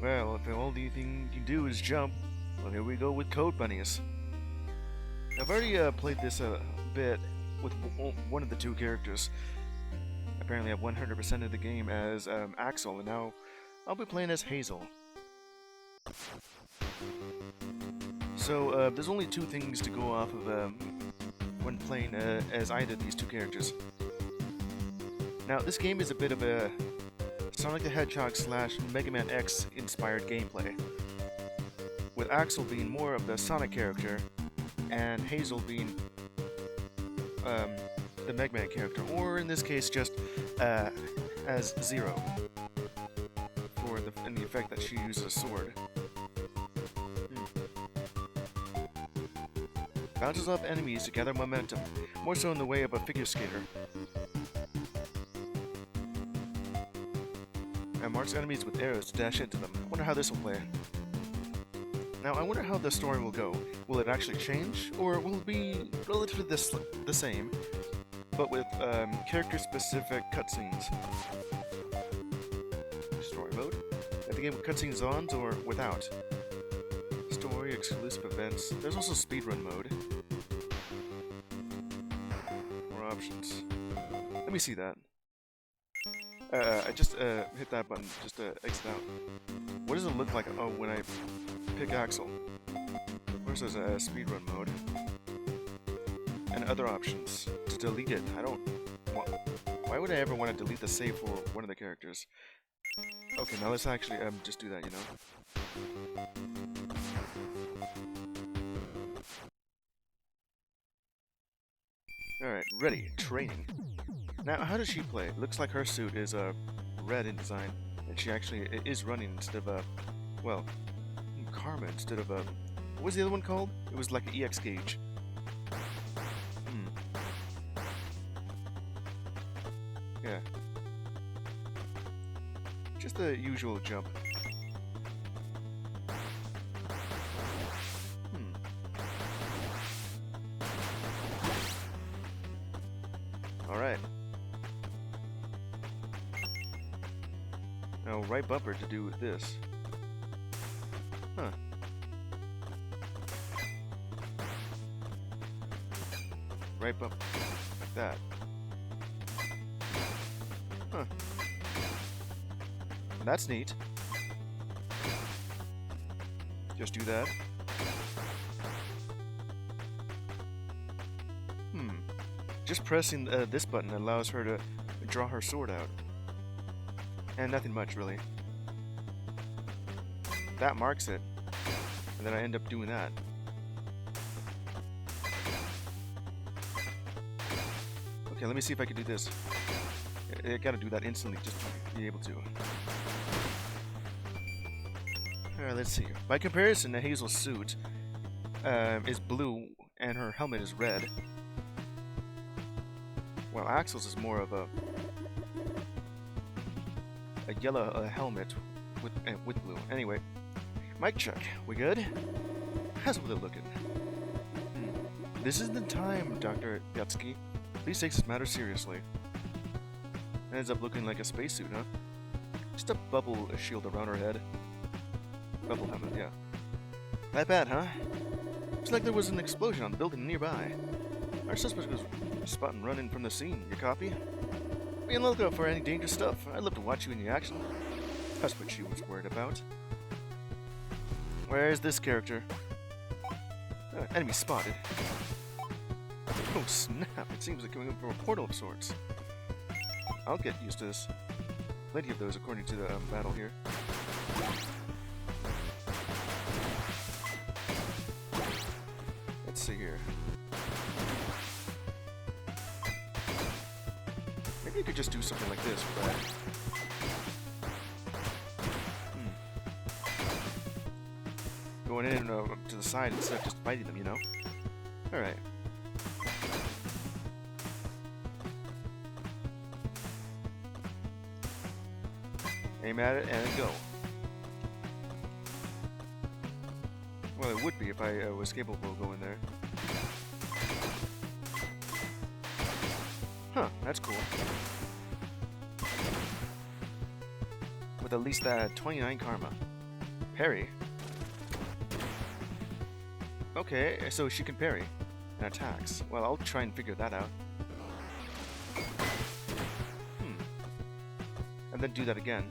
Well, if all the thing you can do is jump, well, here we go with Code Bunnies. I've already played this a bit with one of the two characters. Apparently, I've 100% of the game as Axel, and now I'll be playing as Hazel. So, there's only two things to go off of when playing as either of these two characters. Now, this game is a bit of a Sonic the Hedgehog slash Mega Man X inspired gameplay, with Axel being more of the Sonic character, and Hazel being the Mega Man character, or in this case just as Zero, in the effect that she uses a sword. Bounces off enemies to gather momentum, more so in the way of a figure skater. And marks enemies with arrows to dash into them. I wonder how this will play. Now, I wonder how the story will go. Will it actually change, or will it be relatively the same, but with character-specific cutscenes? Story mode. At the game with cutscenes on or without. Story, exclusive events. There's also speedrun mode. More options. Let me see that. I just hit that button just to exit out. What does it look like when I pick Axel? Versus speedrun mode. And other options. To delete it. Why would I ever want to delete the save for one of the characters? Okay, now let's actually just do that, you know? Alright, ready. Training. Now, how does she play? Looks like her suit is red in design, and she actually is running instead of well, Karma instead of what was the other one called? It was like an EX gauge. Yeah. Just the usual jump. Alright. Now, right bumper to do with this. Huh. Right bumper. Like that. Huh. That's neat. Just do that. Just pressing this button allows her to draw her sword out. And nothing much, really. That marks it. And then I end up doing that. Okay, let me see if I can do this. I gotta do that instantly just to be able to. Alright, let's see. By comparison, the Hazel's suit is blue and her helmet is red. While Axel's is more of a yellow helmet with blue. Anyway, mic check. We good? How's it looking? This isn't the time, Dr. Yatsky. Please take this matter seriously. Ends up looking like a spacesuit, huh? Just a bubble shield around her head. Bubble helmet, yeah. That bad, huh? Looks like there was an explosion on the building nearby. Our suspect was spotted running from the scene. Your copy? Be on the lookout for any dangerous stuff. I'd love to watch you in the action. That's what she was worried about. Where's this character? Enemy spotted. Oh snap, it seems like coming up from a portal of sorts. I'll get used to this. Plenty of those according to the battle here. Let's see here. Maybe you could just do something like this, right? Going in to the side instead of just fighting them, you know? Alright. Aim at it and go. Well, it would be if I was capable of going there. Huh, that's cool. With at least 29 karma. Parry? Okay, so she can parry and attacks. Well, I'll try and figure that out. And then do that again.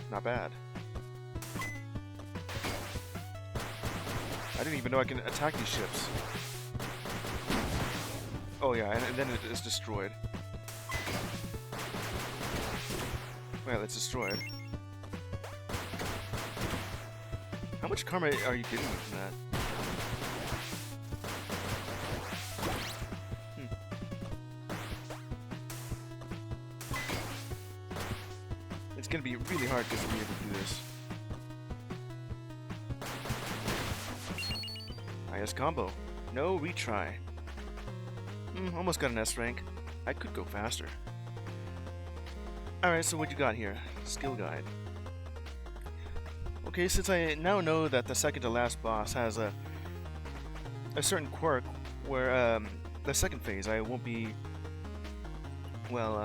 Not bad. I didn't even know I can attack these ships. Oh yeah, and then it is destroyed. Well, it's destroyed. How much karma are you getting from that? It's gonna be really hard just to be able to do this. Highest combo. No retry. Almost got an S rank. I could go faster. Alright, so what you got here? Skill guide. Okay, since I now know that the second to last boss has a certain quirk where the second phase I won't be, well,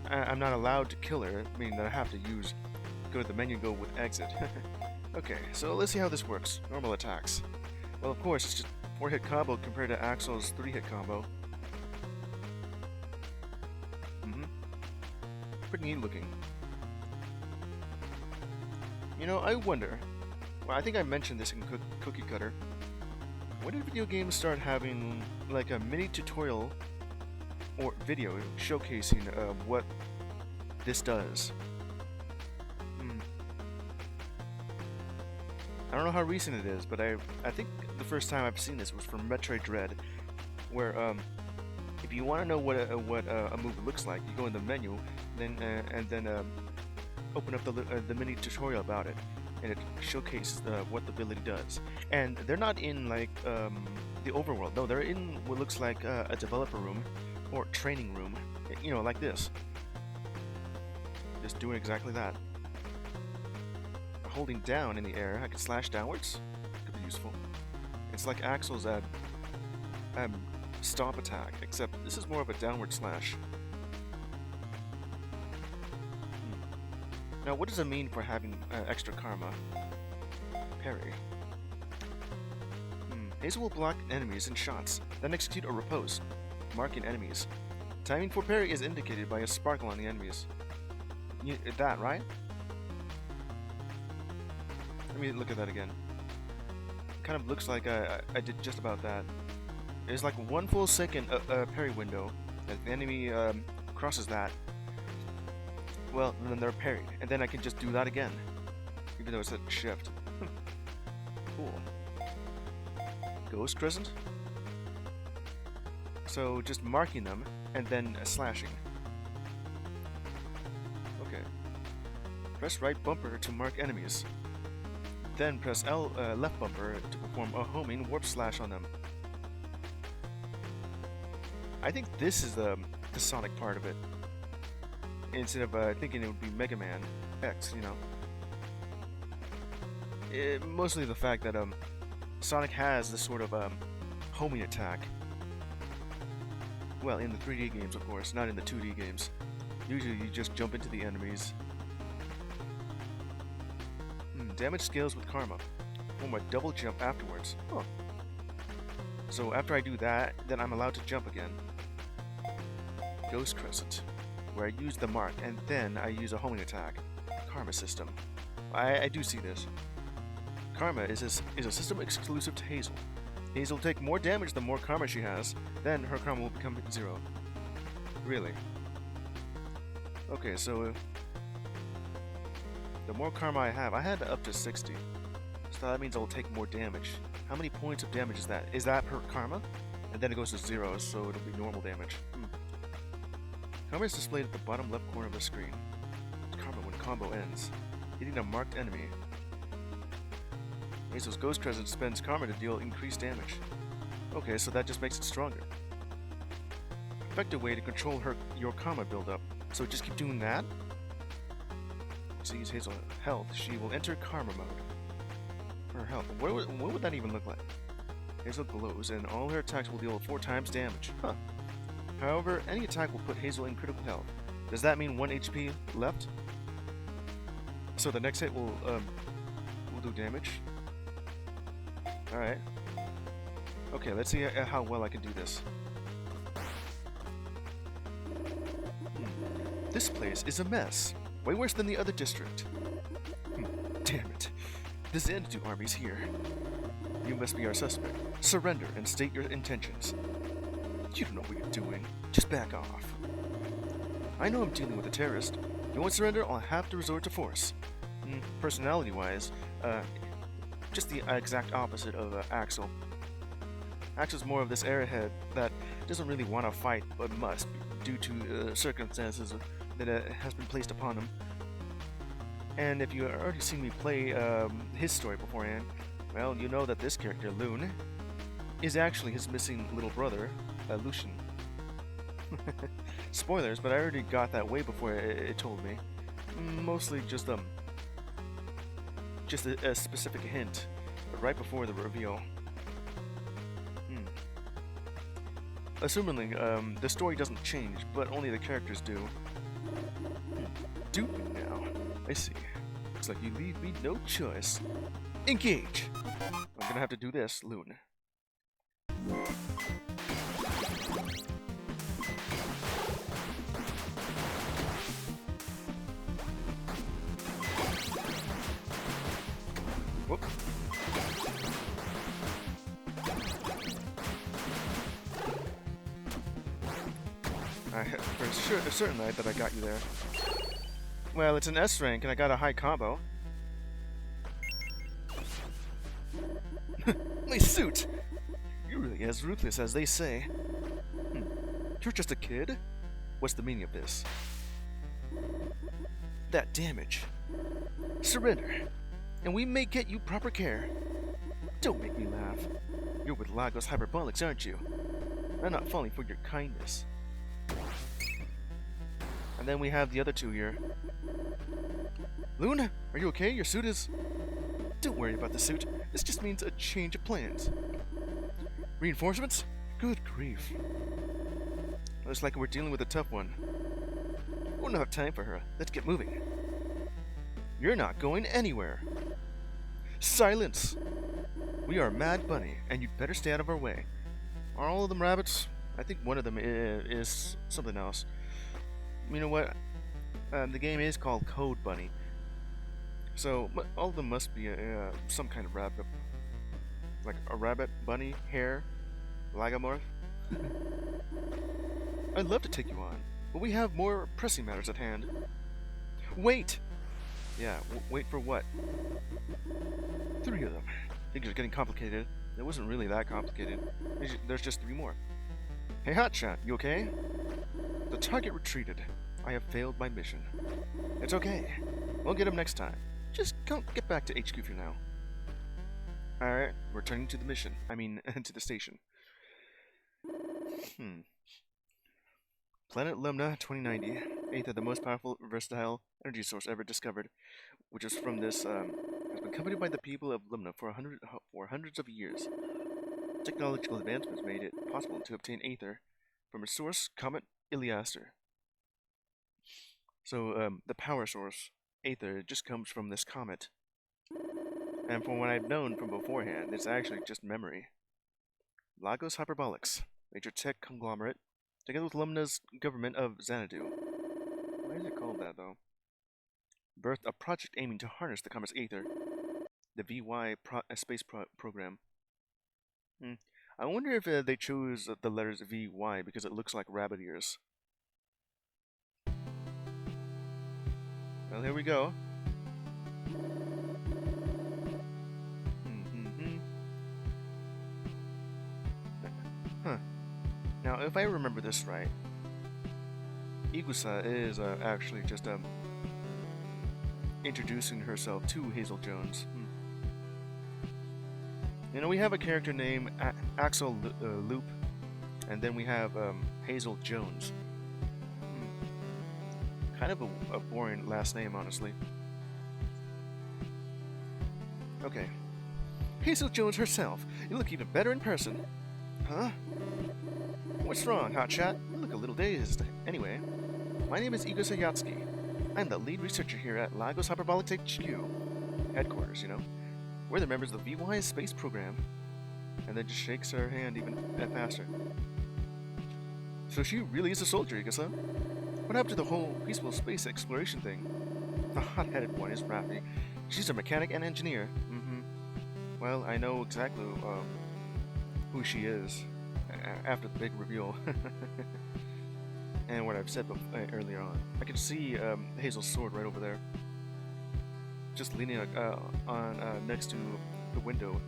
I'm not allowed to kill her, meaning that I have to go to the menu and go with exit. Okay, so let's see how this works. Normal attacks. Well, of course, it's just 4-hit combo compared to Axel's 3-hit combo. Pretty neat looking. You know, I wonder, well, I think I mentioned this in Cookie Cutter. When did video games start having like a mini tutorial or video showcasing what this does? I don't know how recent it is, but I think the first time I've seen this was from Metroid Dread, where if you want to know what a move looks like, you go in the menu, and then open up the mini tutorial about it, and it showcases what the ability does. And they're not in like the overworld. No, they're in what looks like a developer room or training room. You know, like this. Just doing exactly that. Holding down in the air, I can slash downwards. Could be useful. It's like Axel's stomp attack, except this is more of a downward slash. Now, what does it mean for having extra karma? Parry. Hazel will block enemies and shots, then execute a riposte, marking enemies. Timing for parry is indicated by a sparkle on the enemies. That, right? Let me look at that again. Kind of looks like I did just about that. It's like 1 full second parry window. As the enemy crosses that, well, then they're parried, and then I can just do that again, even though it's a shift. Cool. Ghost Crescent. So just marking them and then slashing. Okay. Press right bumper to mark enemies. Then press left bumper to perform a homing warp slash on them. I think this is the Sonic part of it. Instead of thinking it would be MegamanX, you know. Mostly the fact that Sonic has this sort of homing attack. Well, in the 3D games, of course, not in the 2D games. Usually you just jump into the enemies. Damage scales with karma. Form a double jump afterwards. Huh. So after I do that, then I'm allowed to jump again. Ghost Crescent, where I use the mark, and then I use a homing attack. Karma system. I do see this. Karma is a system exclusive to Hazel. Hazel will take more damage the more karma she has, then her karma will become 0. Really? Okay, so the more karma I have, I had up to 60. So that means I'll take more damage. How many points of damage is that? Is that per karma? And then it goes to 0, so it'll be normal damage. Karma is displayed at the bottom left corner of the screen. Karma when combo ends. Hitting a marked enemy. Hazel's Ghost Crescent spends karma to deal increased damage. Okay, so that just makes it stronger. Effective way to control your karma buildup. So just keep doing that. To use Hazel's health, she will enter karma mode. Her health. What would that even look like? Hazel glows, and all her attacks will deal 4 times damage. Huh. However, any attack will put Hazel in critical health. Does that mean 1 HP left? So the next hit will do damage. Alright. Okay, let's see how well I can do this. This place is a mess. Way worse than the other district. Damn it. The Xanadu army's here. You must be our suspect. Surrender and state your intentions. You don't know what you're doing. Just back off. I know I'm dealing with a terrorist. If you won't surrender, I'll have to resort to force. Personality-wise, just the exact opposite of Axel. Axel's more of this airhead that doesn't really want to fight, but must, due to circumstances that has been placed upon him. And if you have already seen me play his story beforehand, well, you know that this character, Loon, is actually his missing little brother, Lucian. Spoilers, but I already got that way before it told me. Mostly just a specific hint, right before the reveal. Assumingly, the story doesn't change, but only the characters do. Duping now. I see. Looks like you leave me no choice. Engage! I'm gonna have to do this, Loon. Whoop. For certain that I got you there. Well, it's an S rank and I got a high combo. My suit! You're really as ruthless as they say. You're just a kid? What's the meaning of this? That damage. Surrender, and we may get you proper care. Don't make me laugh. You're with Lagos Hyperbolics, aren't you? I'm not falling for your kindness. And then we have the other two here. Luna, are you okay? Your suit is... Don't worry about the suit. This just means a change of plans. Reinforcements? Good grief. Looks like we're dealing with a tough one. We don't have time for her. Let's get moving. You're not going anywhere. Silence! We are Mad Bunny, and you'd better stay out of our way. Are all of them rabbits? I think one of them is something else. You know what? The game is called Code Bunny. So, all of them must be some kind of rabbit. Like a rabbit, bunny, hare, lagomorph. I'd love to take you on, but we have more pressing matters at hand. Wait! Yeah, wait for what? 3 of them. Things are getting complicated. It wasn't really that complicated. There's just 3 more. Hey Hotshot, you okay? The target retreated. I have failed my mission. It's okay. We'll get him next time. Just get back to HQ for now. Alright, returning to the mission. I mean, to the station. Planet Lumna 2090. 8th of the most powerful, versatile energy source ever discovered, which is from this, has been coveted by the people of Lumna for hundreds of years. Technological advancements made it possible to obtain Aether from a source, Comet Iliaster. So, the power source, Aether, just comes from this comet. And from what I've known from beforehand, it's actually just memory. Lagos Hyperbolics, major tech conglomerate, together with Lumna's government of Xanadu. Why is it called that, though? Birthed a project aiming to harness the comet's Aether, the VY space program. I wonder if they chose the letters VY because it looks like rabbit ears. Well, here we go. Now, if I remember this right, Igusa is actually just introducing herself to Hazel Jones. You know, we have a character named Axel Loop, and then we have Hazel Jones. Kind of a boring last name, honestly. Okay. Hazel Jones herself. You look even better in person. Huh? What's wrong, Hotshot? You look a little dazed. Anyway, My name is Igor Sayatsky. I'm the lead researcher here at Lagos Hyperbolic HQ. Headquarters, you know. We're the members of the VY space program. And then just shakes her hand even faster. So she really is a soldier, I guess, huh? What happened to the whole peaceful space exploration thing? The hot-headed one is Rafi. She's a mechanic and engineer. Well, I know exactly who she is after the big reveal. And what I've said earlier on. I can see Hazel's sword right over there. Just leaning on next to the window.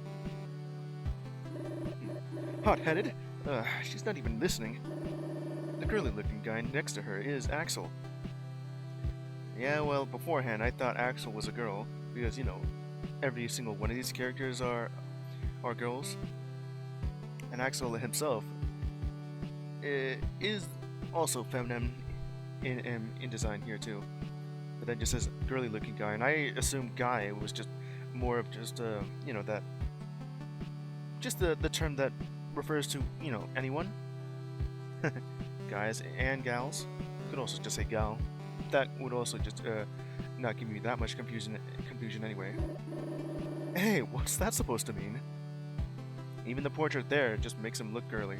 Hot-headed? She's not even listening. The girly-looking guy next to her is Axel. Yeah, well, beforehand I thought Axel was a girl, because, you know, every single one of these characters are girls. And Axel himself is also feminine in design here too. But then just says girly-looking guy, and I assume guy was just more of just, you know, that... just the term that refers to, you know, anyone. Guys and gals. You could also just say gal. That would also just not give me that much confusion anyway. Hey, what's that supposed to mean? Even the portrait there just makes him look girly.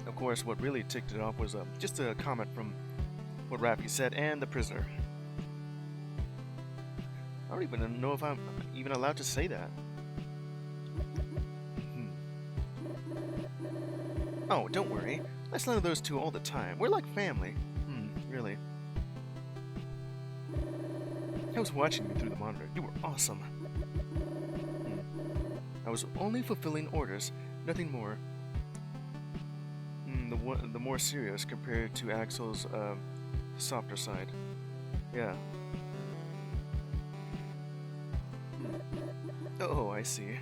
Of course, what really ticked it off was just a comment from what Rafi said and the prisoner. I don't even know if I'm even allowed to say that. Oh, don't worry. I slide those two all the time. We're like family. Really. I was watching you through the monitor. You were awesome. I was only fulfilling orders, nothing more. The more serious compared to Axel's softer side. Yeah. Oh, I see.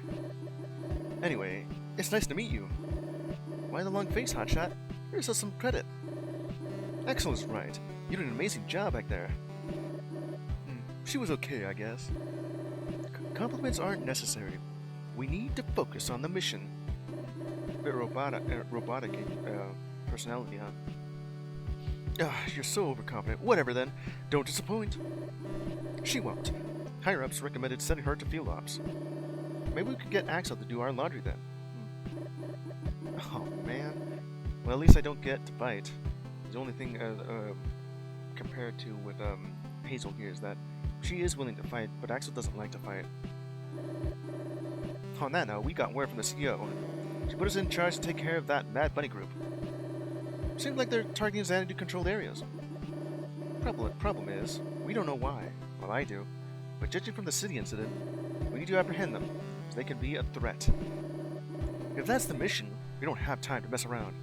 Anyway, it's nice to meet you. Why the long face, hotshot? Here's us some credit. Axel is right. You did an amazing job back there. She was okay, I guess. Compliments aren't necessary. We need to focus on the mission. Bit robotic personality, huh? You're so overconfident. Whatever then. Don't disappoint. She won't. Higher-ups recommended sending her to field ops. Maybe we could get Axel to do our laundry then. Oh, man. Well, at least I don't get to fight. The only thing compared to with Hazel here is that she is willing to fight, but Axel doesn't like to fight. On that note, we got word from the CEO. She put us in charge to take care of that Mad Bunny group. Seems like they're targeting Xanadu-controlled areas. Problem is, we don't know why. Well, I do. But judging from the city incident, we need to apprehend them, so they can be a threat. If that's the mission, we don't have time to mess around.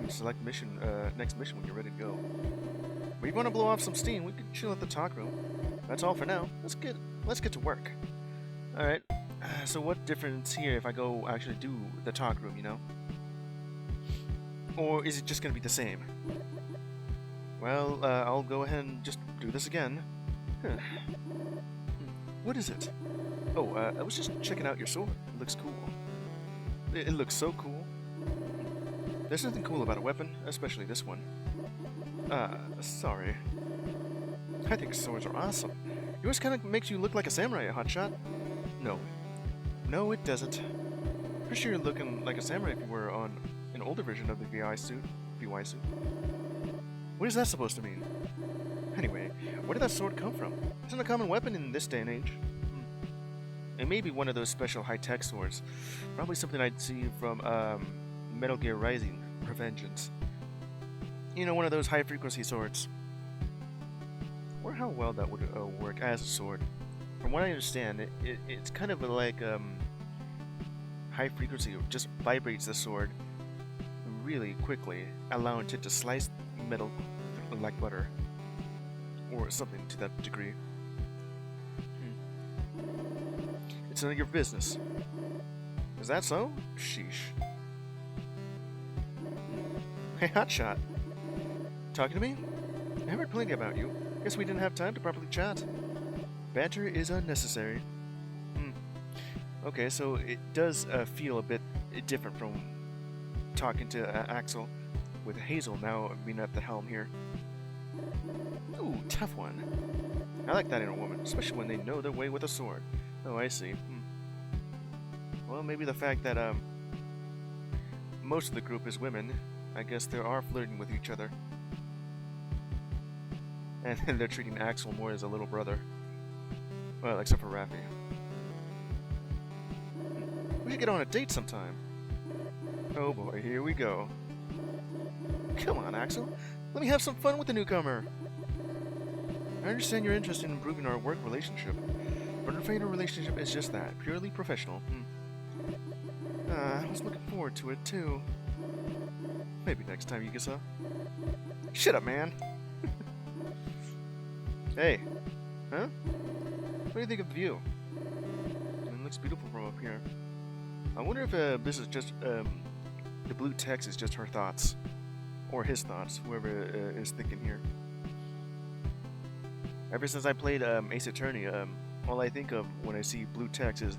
Select mission, next mission when you're ready to go. But if you want to blow off some steam, we can chill at the talk room. That's all for now. Let's get to work. Alright, so what difference here if I go actually do the talk room, you know? Or is it just going to be the same? Well, I'll go ahead and just do this again. What is it? Oh, I was just checking out your sword. It looks cool. It looks so cool. There's something cool about a weapon, especially this one. Sorry. I think swords are awesome. Yours kind of makes you look like a samurai, a hotshot. No. No, it doesn't. Pretty sure you're looking like a samurai if you were on an older version of the VY suit. What is that supposed to mean? Anyway, where did that sword come from? Isn't a common weapon in this day and age. It may be one of those special high-tech swords. Probably something I'd see from Metal Gear Rising: Revengeance. You know, one of those high-frequency swords. Or how well that would work as a sword. From what I understand, it's kind of like high frequency just vibrates the sword really quickly, allowing it to slice metal like butter, or something to that degree. It's none of your business. Is that so? Sheesh. Hey, hotshot. Talking to me? I heard plenty about you. Guess we didn't have time to properly chat. Banter is unnecessary. Okay, so it does feel a bit different from talking to Axel, with Hazel now being at the helm here. Ooh, tough one. I like that in a woman, especially when they know their way with a sword. Oh, I see. Well, maybe the fact that most of the group is women, I guess they are flirting with each other. And they're treating Axel more as a little brother. Well, except for Raffi. We should get on a date sometime. Oh boy, here we go. Come on, Axel. Let me have some fun with the newcomer. I understand you're interested in improving our work relationship, but I'm afraid our relationship is just that, purely professional. I was looking forward to it, too. Maybe next time, Yugasa. Shut up, man! Hey. Huh? What do you think of the view? It looks beautiful from up here. I wonder if this is just, the blue text is just her thoughts. Or his thoughts, whoever is thinking here. Ever since I played Ace Attorney, all I think of when I see blue text is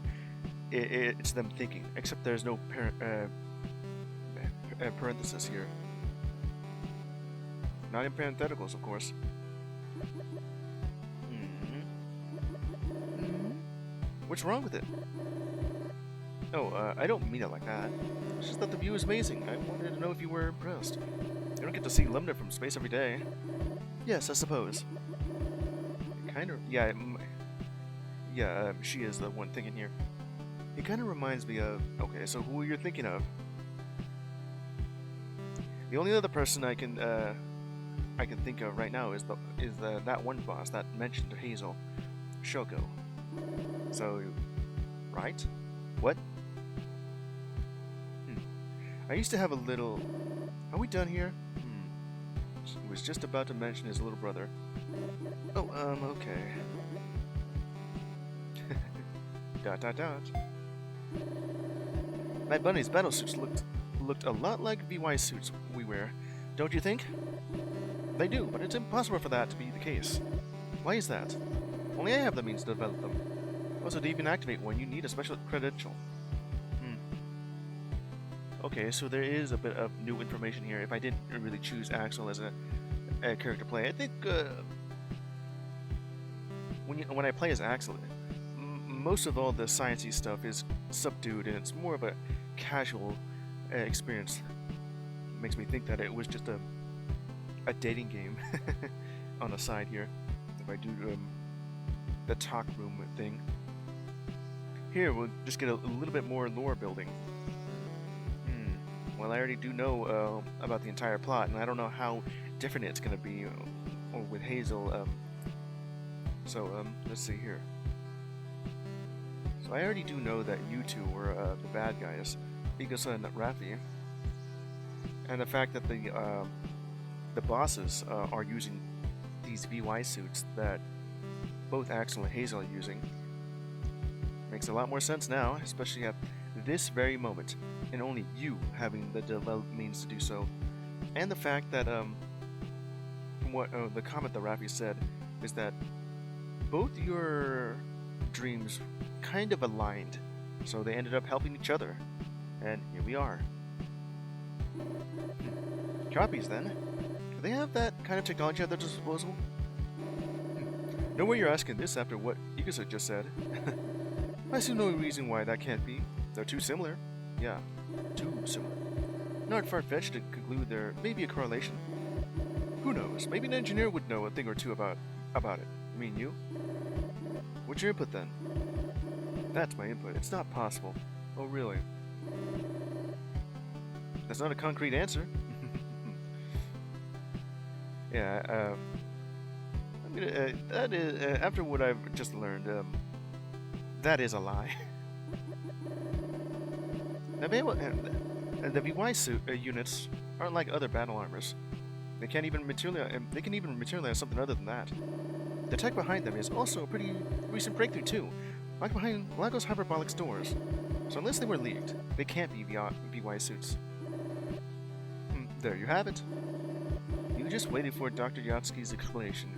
it's them thinking, except there's no parenthesis here. Not in parentheticals, of course. What's wrong with it? Oh, I don't mean it like that. It's just that the view is amazing. I wanted to know if you were impressed. You don't get to see Lambda from space every day. Yes, I suppose. Kind of, yeah, she is the one thinking here. It kind of reminds me of, okay, so who you're thinking of? The only other person I can think of right now is that one boss that mentioned Hazel, Shoko. So, right? What? I used to have a little. Are we done here? He was just about to mention his little brother. Oh, okay. ... My bunny's battle suits looked a lot like VY suits we wear, don't you think? They do, but it's impossible for that to be the case. Why is that? Only I have the means to develop them. Also, to even activate one, you need a special credential. Okay, so there is a bit of new information here. If I didn't really choose Axel as a character play, I think when I play as Axel, most of all the sciencey stuff is subdued, and it's more of a casual experience. Makes me think that it was just a dating game on the side here. If I do the talk room thing. Here, we'll just get a little bit more lore building. Well, I already do know about the entire plot, and I don't know how different it's going to be with Hazel. Let's see here. So I already do know that you two were the bad guys, Igasa and Raffi, and the fact that the bosses are using these VY suits that both Axel and Hazel are using makes a lot more sense now, especially at this very moment, and only you having the developed means to do so. And the fact that, from what the comment that Raffi said, is that both your dreams kind of aligned, so they ended up helping each other. And here we are. Copies, then? Do they have that kind of technology at their disposal? No way you're asking this after what Igasa just said. I see no reason why that can't be. They're too similar. Yeah, too similar. Not far-fetched to conclude there may be a correlation. Who knows? Maybe an engineer would know a thing or two about it. I mean, you? What's your input, then? That's my input. It's not possible. Oh, really? That's not a concrete answer. Yeah, I'm gonna, that is, after what I've just learned, that is a lie. Now, the VY suit units aren't like other battle armors. They can even materialize something other than that. The tech behind them is also a pretty recent breakthrough too, like behind Lago's hyperbolic stores. So unless they were leaked, they can't be VY suits. There you have it. You just waited for Dr. Yatsuki's explanation.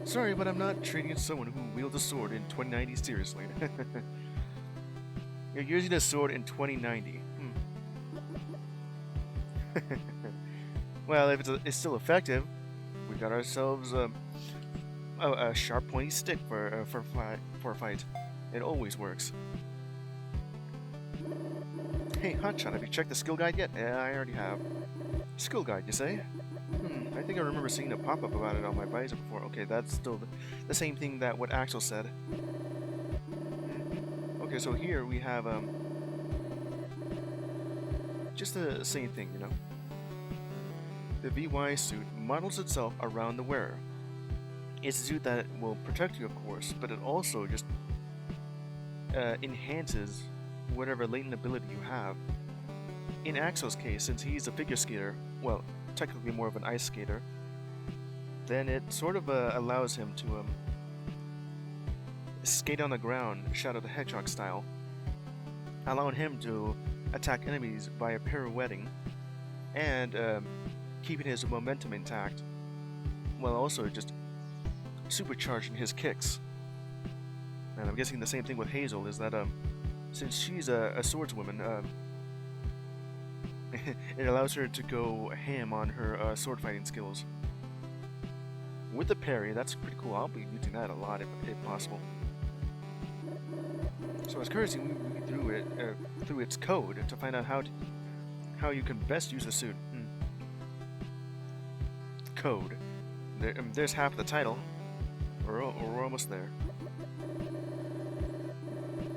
Sorry, but I'm not treating someone who wields a sword in 2090 seriously. You're using a sword in 2090. Well, if it's still effective, we got ourselves a sharp, pointy stick for a fight. It always works. Hey, Hotshot, have you checked the skill guide yet? Yeah, I already have. Skill guide, you say? I think I remember seeing a pop-up about it on my visor before. Okay, that's still the same thing that what Axel said. Okay, so here we have just the same thing, you know. The VY suit models itself around the wearer. It's a suit that will protect you, of course, but it also just enhances whatever latent ability you have. In Axel's case, since he's a figure skater, well, technically more of an ice skater, then it sort of allows him to skate on the ground, Shadow the Hedgehog style, allowing him to attack enemies via pirouetting and keeping his momentum intact, while also just supercharging his kicks. And I'm guessing the same thing with Hazel is that since she's a swordswoman, it allows her to go ham on her sword fighting skills. With the parry, that's pretty cool. I'll be using that a lot if possible. So as courtesy, we read through it through its code to find out how you can best use the suit. Code. There's half the title. We're almost there.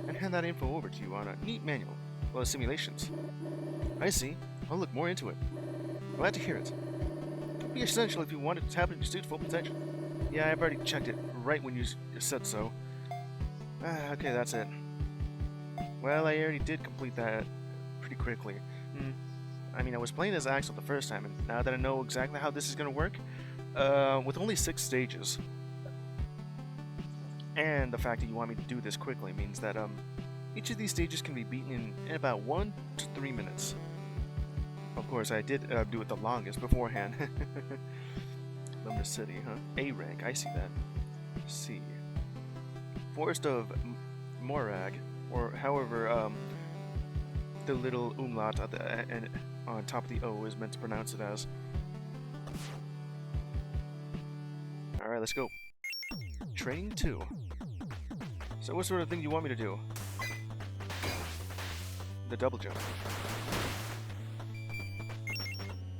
And hand that info over to you on a neat manual. Well, simulations. I see. I'll look more into it. Glad to hear it. It would be essential if you wanted to tap into your suit's full potential. Yeah, I've already checked it right when you said so. Okay, that's it. Well, I already did complete that pretty quickly. I mean, I was playing as Axel the first time, and now that I know exactly how this is going to work, with only 6 stages, and the fact that you want me to do this quickly means that each of these stages can be beaten in about 1 to 3 minutes. Of course, I did do it the longest beforehand. Lumber City, huh? A rank, I see that. C. Forest of Morag, or however the little umlaut at the and on top of the O is meant to pronounce it as. Alright, let's go. Training 2. So what sort of thing do you want me to do? The double jump.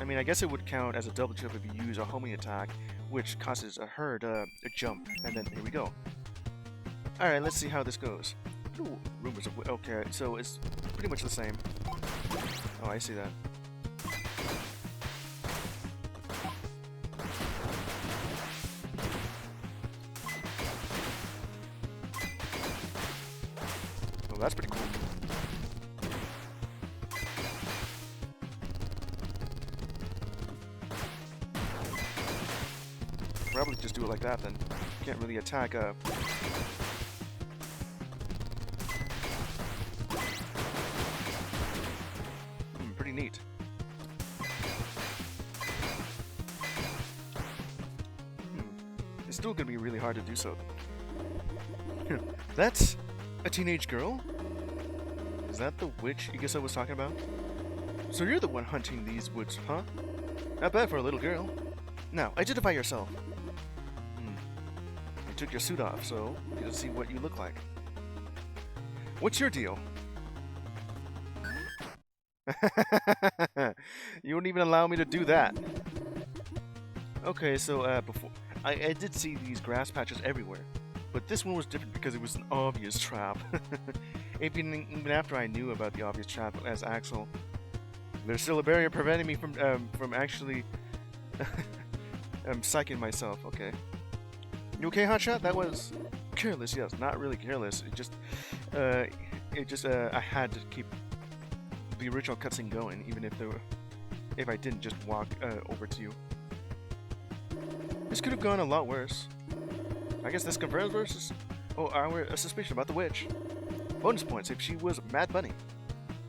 I mean, I guess it would count as a double jump if you use a homing attack, which causes her to jump, and then here we go. Alright, let's see how this goes. Ooh, rumors of... Okay, so it's pretty much the same. Oh, I see that. Oh, that's pretty cool. Probably just do it like that then. Can't really attack pretty neat. It's still gonna be really hard to do so. That's a teenage girl? Is that the witch you guess I was talking about? So you're the one hunting these woods, huh? Not bad for a little girl. Now, identify yourself. You took your suit off, so you can see what you look like. What's your deal? You wouldn't even allow me to do that. Okay, so before I did see these grass patches everywhere, but this one was different because it was an obvious trap. Even after I knew about the obvious trap as Axel, there's still a barrier preventing me from actually psyching myself. Okay. You okay, Hotshot? That was careless. Yes, not really careless. It just I had to keep the original cutscene going, even if I didn't just walk over to you. This could have gone a lot worse. I guess this confirms our suspicion about the witch. Bonus points if she was Mad Bunny.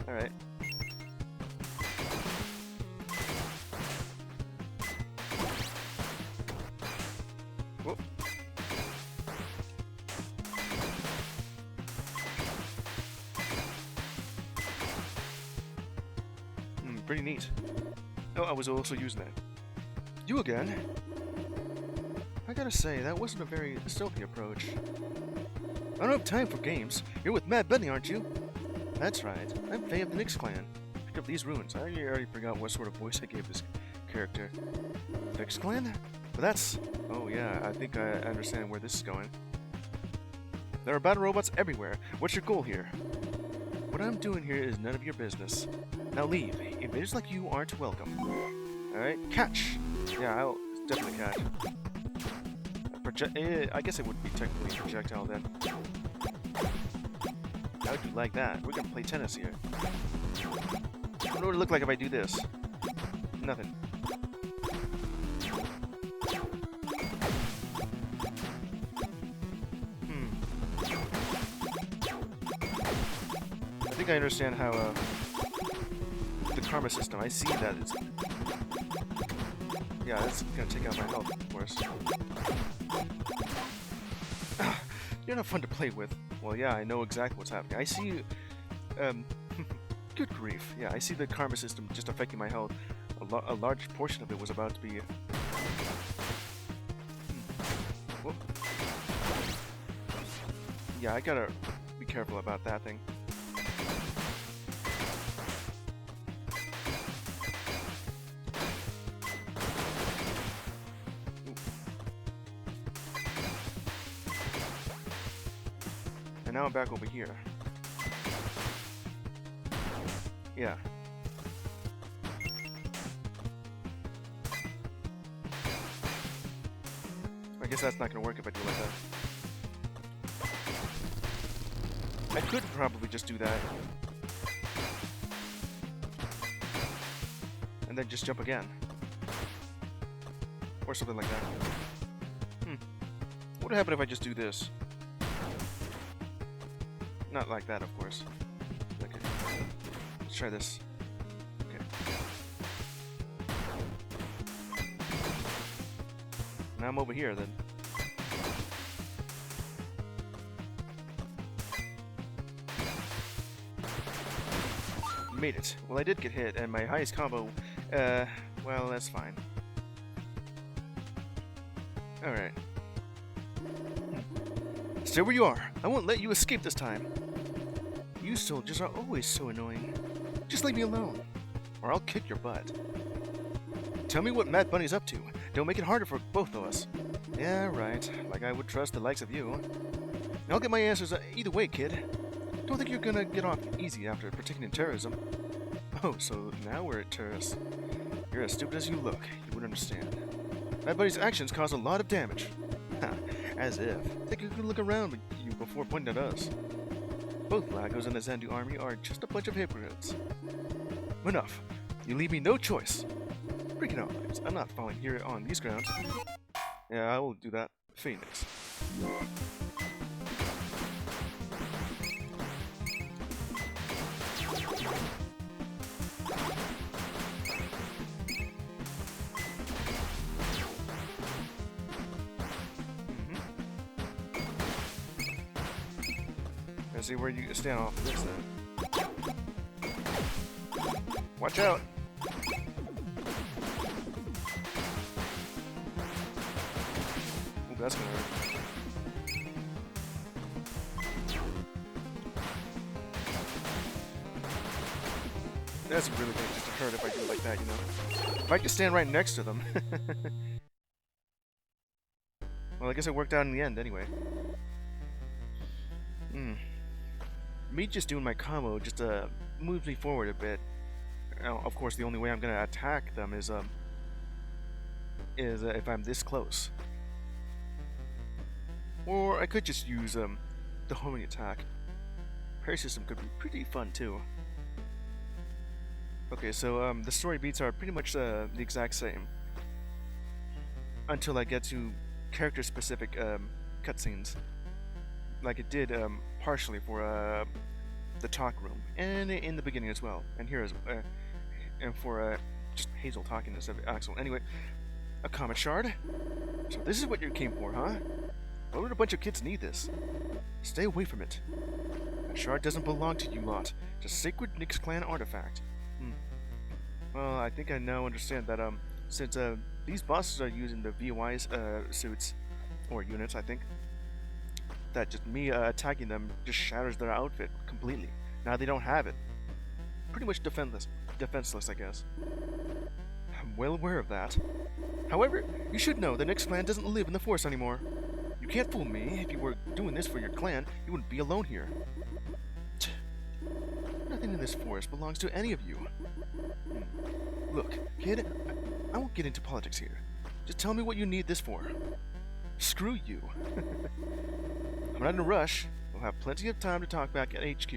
All right. Whoop. Pretty neat. Oh, I was also using that. You again? I gotta say, that wasn't a very stealthy approach. I don't have time for games. You're with Mad Bunny, aren't you? That's right. I'm Faye of the Nyx clan. Pick up these ruins. I already forgot what sort of voice I gave this character. Nyx clan? But that's... Oh yeah, I think I understand where this is going. There are battle robots everywhere. What's your goal here? What I'm doing here is none of your business. Now leave. Invaders like you aren't welcome. Alright, catch! Yeah, I'll definitely catch. I guess it would be technically a projectile then. How would you like that? We're gonna play tennis here. What would it look like if I do this? Nothing. I think I understand how, the karma system, I see that it's... Yeah, that's gonna take out my health, of course. You're not fun to play with. Well, yeah, I know exactly what's happening. I see, good grief. Yeah, I see the karma system just affecting my health. A large portion of it was about to be... Whoop. Yeah, I gotta be careful about that thing. And now I'm back over here. Yeah. I guess that's not gonna work if I do like that. I could probably just do that. And then just jump again. Or something like that. What would happen if I just do this? Not like that, of course. Okay. Let's try this. Okay. Now I'm over here, then. Made it. Well, I did get hit, and my highest combo... well, that's fine. Alright. Stay where you are. I won't let you escape this time. You soldiers are always so annoying. Just leave me alone, or I'll kick your butt. Tell me what Mad Bunny's up to. Don't make it harder for both of us. Yeah, right. Like I would trust the likes of you. I'll get my answers either way, kid. Don't think you're gonna get off easy after protecting terrorism. Oh, so now we're at terrorists. You're as stupid as you look. You wouldn't understand. Mad Bunny's actions cause a lot of damage. Ha, as if. Take a good look around you before pointing at us. Both Lagos and the Zandu army are just a bunch of hypocrites. Enough. You leave me no choice. Freaking out. I'm not falling here on these grounds. Yeah, I will do that. Phoenix. Let's see where you stand off this then. Watch out! Ooh, that's gonna hurt. That's really dangerous to hurt if I do it like that, you know? If I could stand right next to them. Well, I guess it worked out in the end anyway. Me just doing my combo just moves me forward a bit. Now, of course, the only way I'm gonna attack them is if I'm this close. Or I could just use the homing attack. Parry system could be pretty fun too. Okay, so the story beats are pretty much the exact same until I get to character-specific cutscenes, like it did partially for the talk room and in the beginning as well, and here as and for just Hazel talking instead of Axel. Anyway, a comet shard. So this is what you came for, huh? Why would a bunch of kids need this? Stay away from it. That shard doesn't belong to you lot. It's a sacred Nyx clan artifact. Well, I think I now understand that since these bosses are using the VY's suits or units, I think that just me attacking them just shatters their outfit completely. Now they don't have it. Pretty much defenseless, I guess. I'm well aware of that. However, you should know the Nyx clan doesn't live in the forest anymore. You can't fool me. If you were doing this for your clan, you wouldn't be alone here. Nothing in this forest belongs to any of you. Look, kid, I won't get into politics here. Just tell me what you need this for. Screw you. I'm not in a rush. We'll have plenty of time to talk back at HQ.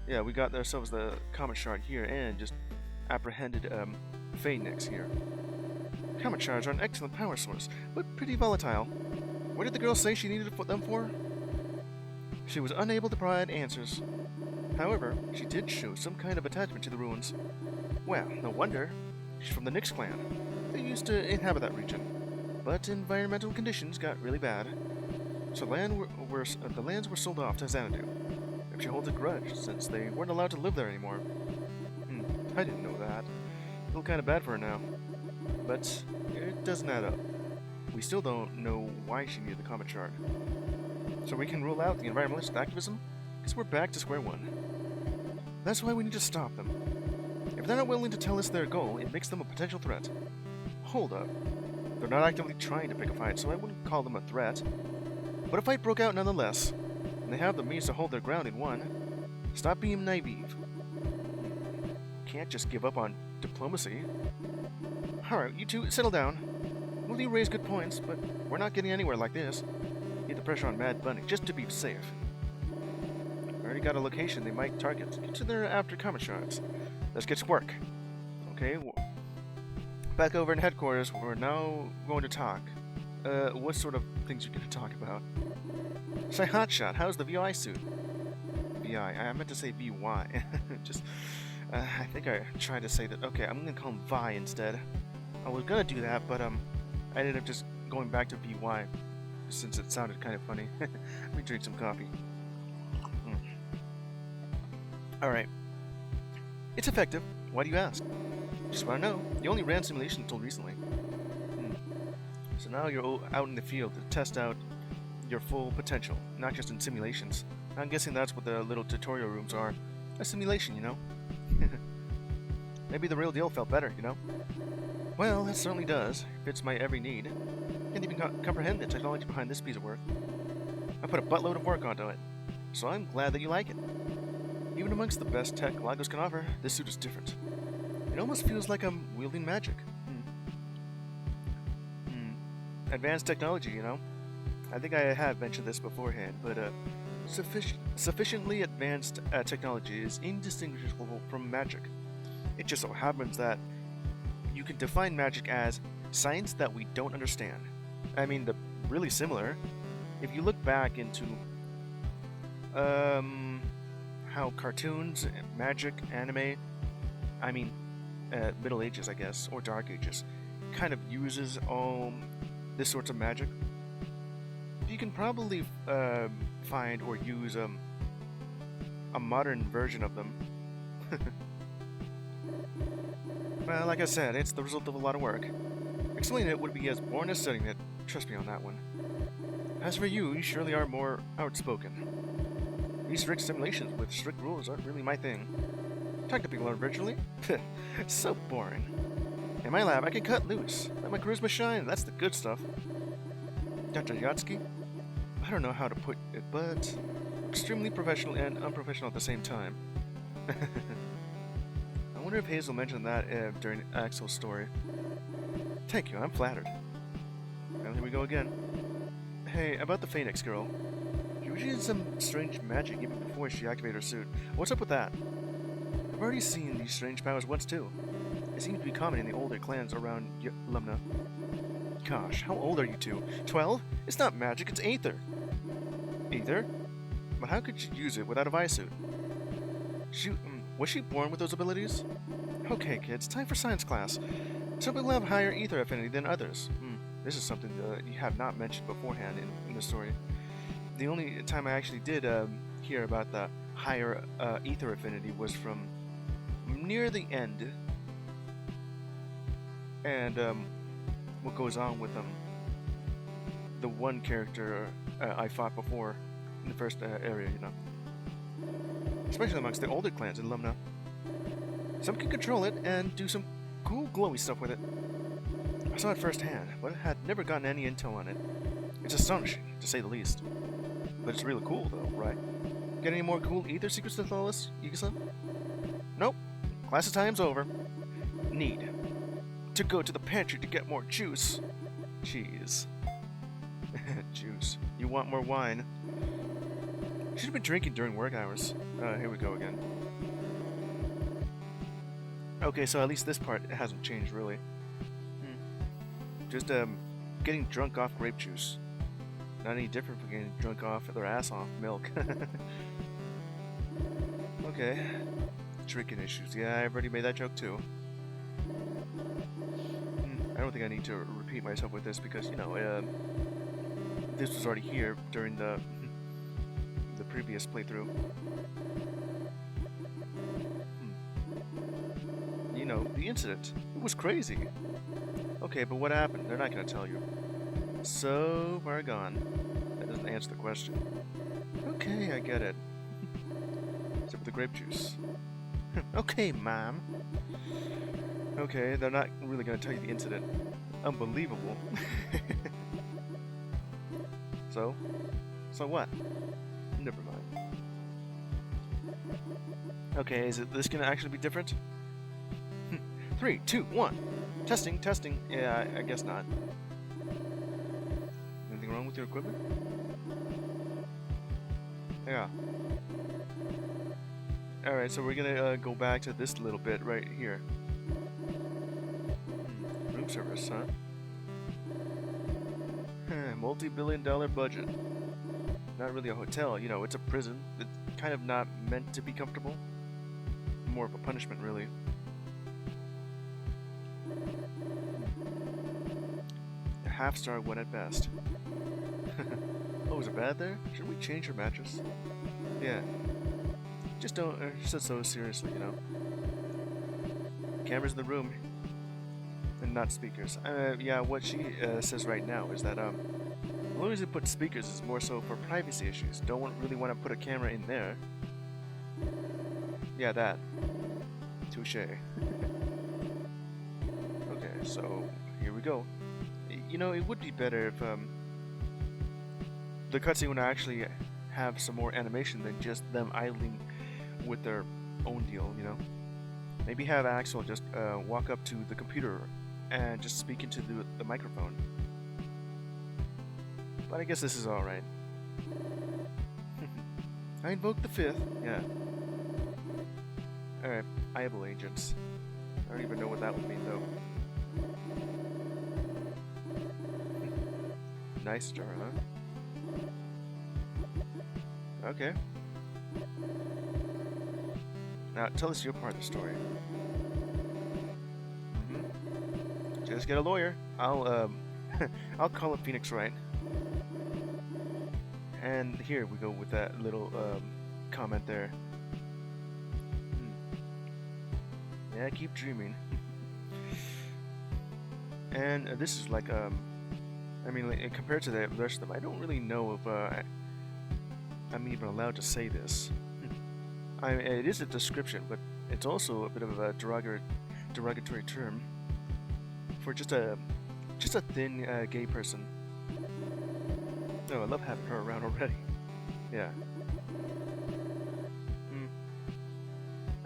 Yeah, we got ourselves the comet shard here and just apprehended Phoenix here. Comet shards are an excellent power source, but pretty volatile. What did the girl say she needed them for? She was unable to provide answers. However, she did show some kind of attachment to the ruins. Well, no wonder. She's from the Nyx clan. They used to inhabit that region, but environmental conditions got really bad. So the lands were sold off to Xanadu. If she holds a grudge, since they weren't allowed to live there anymore. I didn't know that. Feel kind of bad for her now. But it doesn't add up. We still don't know why she needed the comet shard. So we can rule out the environmentalist activism? Because we're back to square one. That's why we need to stop them. If they're not willing to tell us their goal, it makes them a potential threat. Hold up. They're not actively trying to pick a fight, so I wouldn't call them a threat. But a fight broke out nonetheless, and they have the means to hold their ground and won. Stop being naive. Can't just give up on diplomacy. Alright, you two, settle down. Well, you raise good points, but we're not getting anywhere like this. Need the pressure on Mad Bunny, just to be safe. Already got a location they might target. Get to there after comet shards. Let's get to work. Okay, back over in headquarters, we're now going to talk. What sort of things are you going to talk about? Say, Hotshot, how's the VI suit? VI, I meant to say VY. Just, I think I tried to say that. Okay, I'm going to call him Vi instead. I was going to do that, but I ended up just going back to VY since it sounded kind of funny. Let me drink some coffee. Alright. It's effective. Why do you ask? Just want to know. You only ran simulation until recently. So now you're out in the field to test out your full potential, not just in simulations. I'm guessing that's what the little tutorial rooms are. A simulation, you know? Maybe the real deal felt better, you know? Well, it certainly does. Fits my every need. Can't even comprehend the technology behind this piece of work. I put a buttload of work onto it, so I'm glad that you like it. Even amongst the best tech Lagos can offer, this suit is different. It almost feels like I'm wielding magic. Advanced technology, you know? I think I have mentioned this beforehand, but sufficiently advanced technology is indistinguishable from magic. It just so happens that you can define magic as science that we don't understand. I mean, they're really similar. If you look back into how cartoons, magic, anime, I mean, Middle Ages, I guess, or Dark Ages, kind of uses this sorts of magic, you can probably find or use a modern version of them. Well, like I said, it's the result of a lot of work. Explaining it would be as boring as studying it. Trust me on that one. As for you, you surely are more outspoken. These strict simulations with strict rules aren't really my thing. Talk to people virtually? So boring. In my lab, I can cut loose. Let my charisma shine. That's the good stuff. Dr. Yatsky? I don't know how to put it, but extremely professional and unprofessional at the same time. I wonder if Hazel mentioned that during Axel's story. Thank you, I'm flattered. Well, here we go again. Hey, about the Phoenix girl. She was using some strange magic even before she activated her suit. What's up with that? I've already seen these strange powers once too. They seem to be common in the older clans around Lumna. Gosh, how old are you two? 12? It's not magic, it's Aether. Aether? But how could she use it without a Visuit? Was she born with those abilities? Okay, kids, time for science class. Some people have higher Aether affinity than others. This is something that you have not mentioned beforehand in the story. The only time I actually did hear about the higher Aether affinity was from near the end and what goes on with the one character I fought before in the first area, you know. Especially amongst the older clans in Lumna. Some can control it and do some cool glowy stuff with it. I saw it firsthand, but had never gotten any intel on it. It's astonishing, to say the least. But it's really cool, though, right? Get any more cool ether secrets to tell us, Yuka-san? Nope. Class time's over. Need to go to the pantry to get more juice. Jeez. Juice. You want more wine? Should have been drinking during work hours. Here we go again. Okay, so at least this part hasn't changed, really. Just, getting drunk off grape juice. Not any different from getting drunk off their ass off milk. Okay. Drinking issues. Yeah, I've already made that joke too. I don't think I need to repeat myself with this because, you know, this was already here during the previous playthrough. You know, the incident. It was crazy. Okay, but what happened? They're not going to tell you. So far gone. That doesn't answer the question. Okay, I get it. Except for the grape juice. Okay, Mom. Okay, they're not really going to tell you the incident. Unbelievable. So what? Never mind. Okay, is this going to actually be different? 3, 2, 1. Testing, testing. Yeah, I guess not. Anything wrong with your equipment? Yeah. Alright, so we're gonna go back to this little bit right here. Room service, huh? Multi-billion-dollar budget. Not really a hotel, you know, it's a prison. It's kind of not meant to be comfortable. More of a punishment, really. A half-star one at best. Oh, is it bad there? Should we change your mattress? Yeah. Just don't, just so seriously, you know. Cameras in the room. And not speakers. Yeah, what she says right now is that, the only reason to put speakers is more so for privacy issues. Don't really want to put a camera in there. Yeah, that. Touche. Okay, so here we go. You know, it would be better if the cutscene would actually have some more animation than just them idling with their own deal, you know? Maybe have Axel just walk up to the computer and just speak into the microphone. But I guess this is alright. I invoke the fifth. Yeah. Alright, Eyeball agents. I don't even know what that would mean, though. Nice jar, huh? Okay. Now, tell us your part of the story. Just get a lawyer. I'll call up Phoenix Wright. And here we go with that little comment there. Yeah, keep dreaming. And this is like I mean, like, compared to the rest of them, I don't really know if I'm even allowed to say this. It is a description, but it's also a bit of a derogatory term for just a thin gay person. Oh, I love having her around already. Yeah.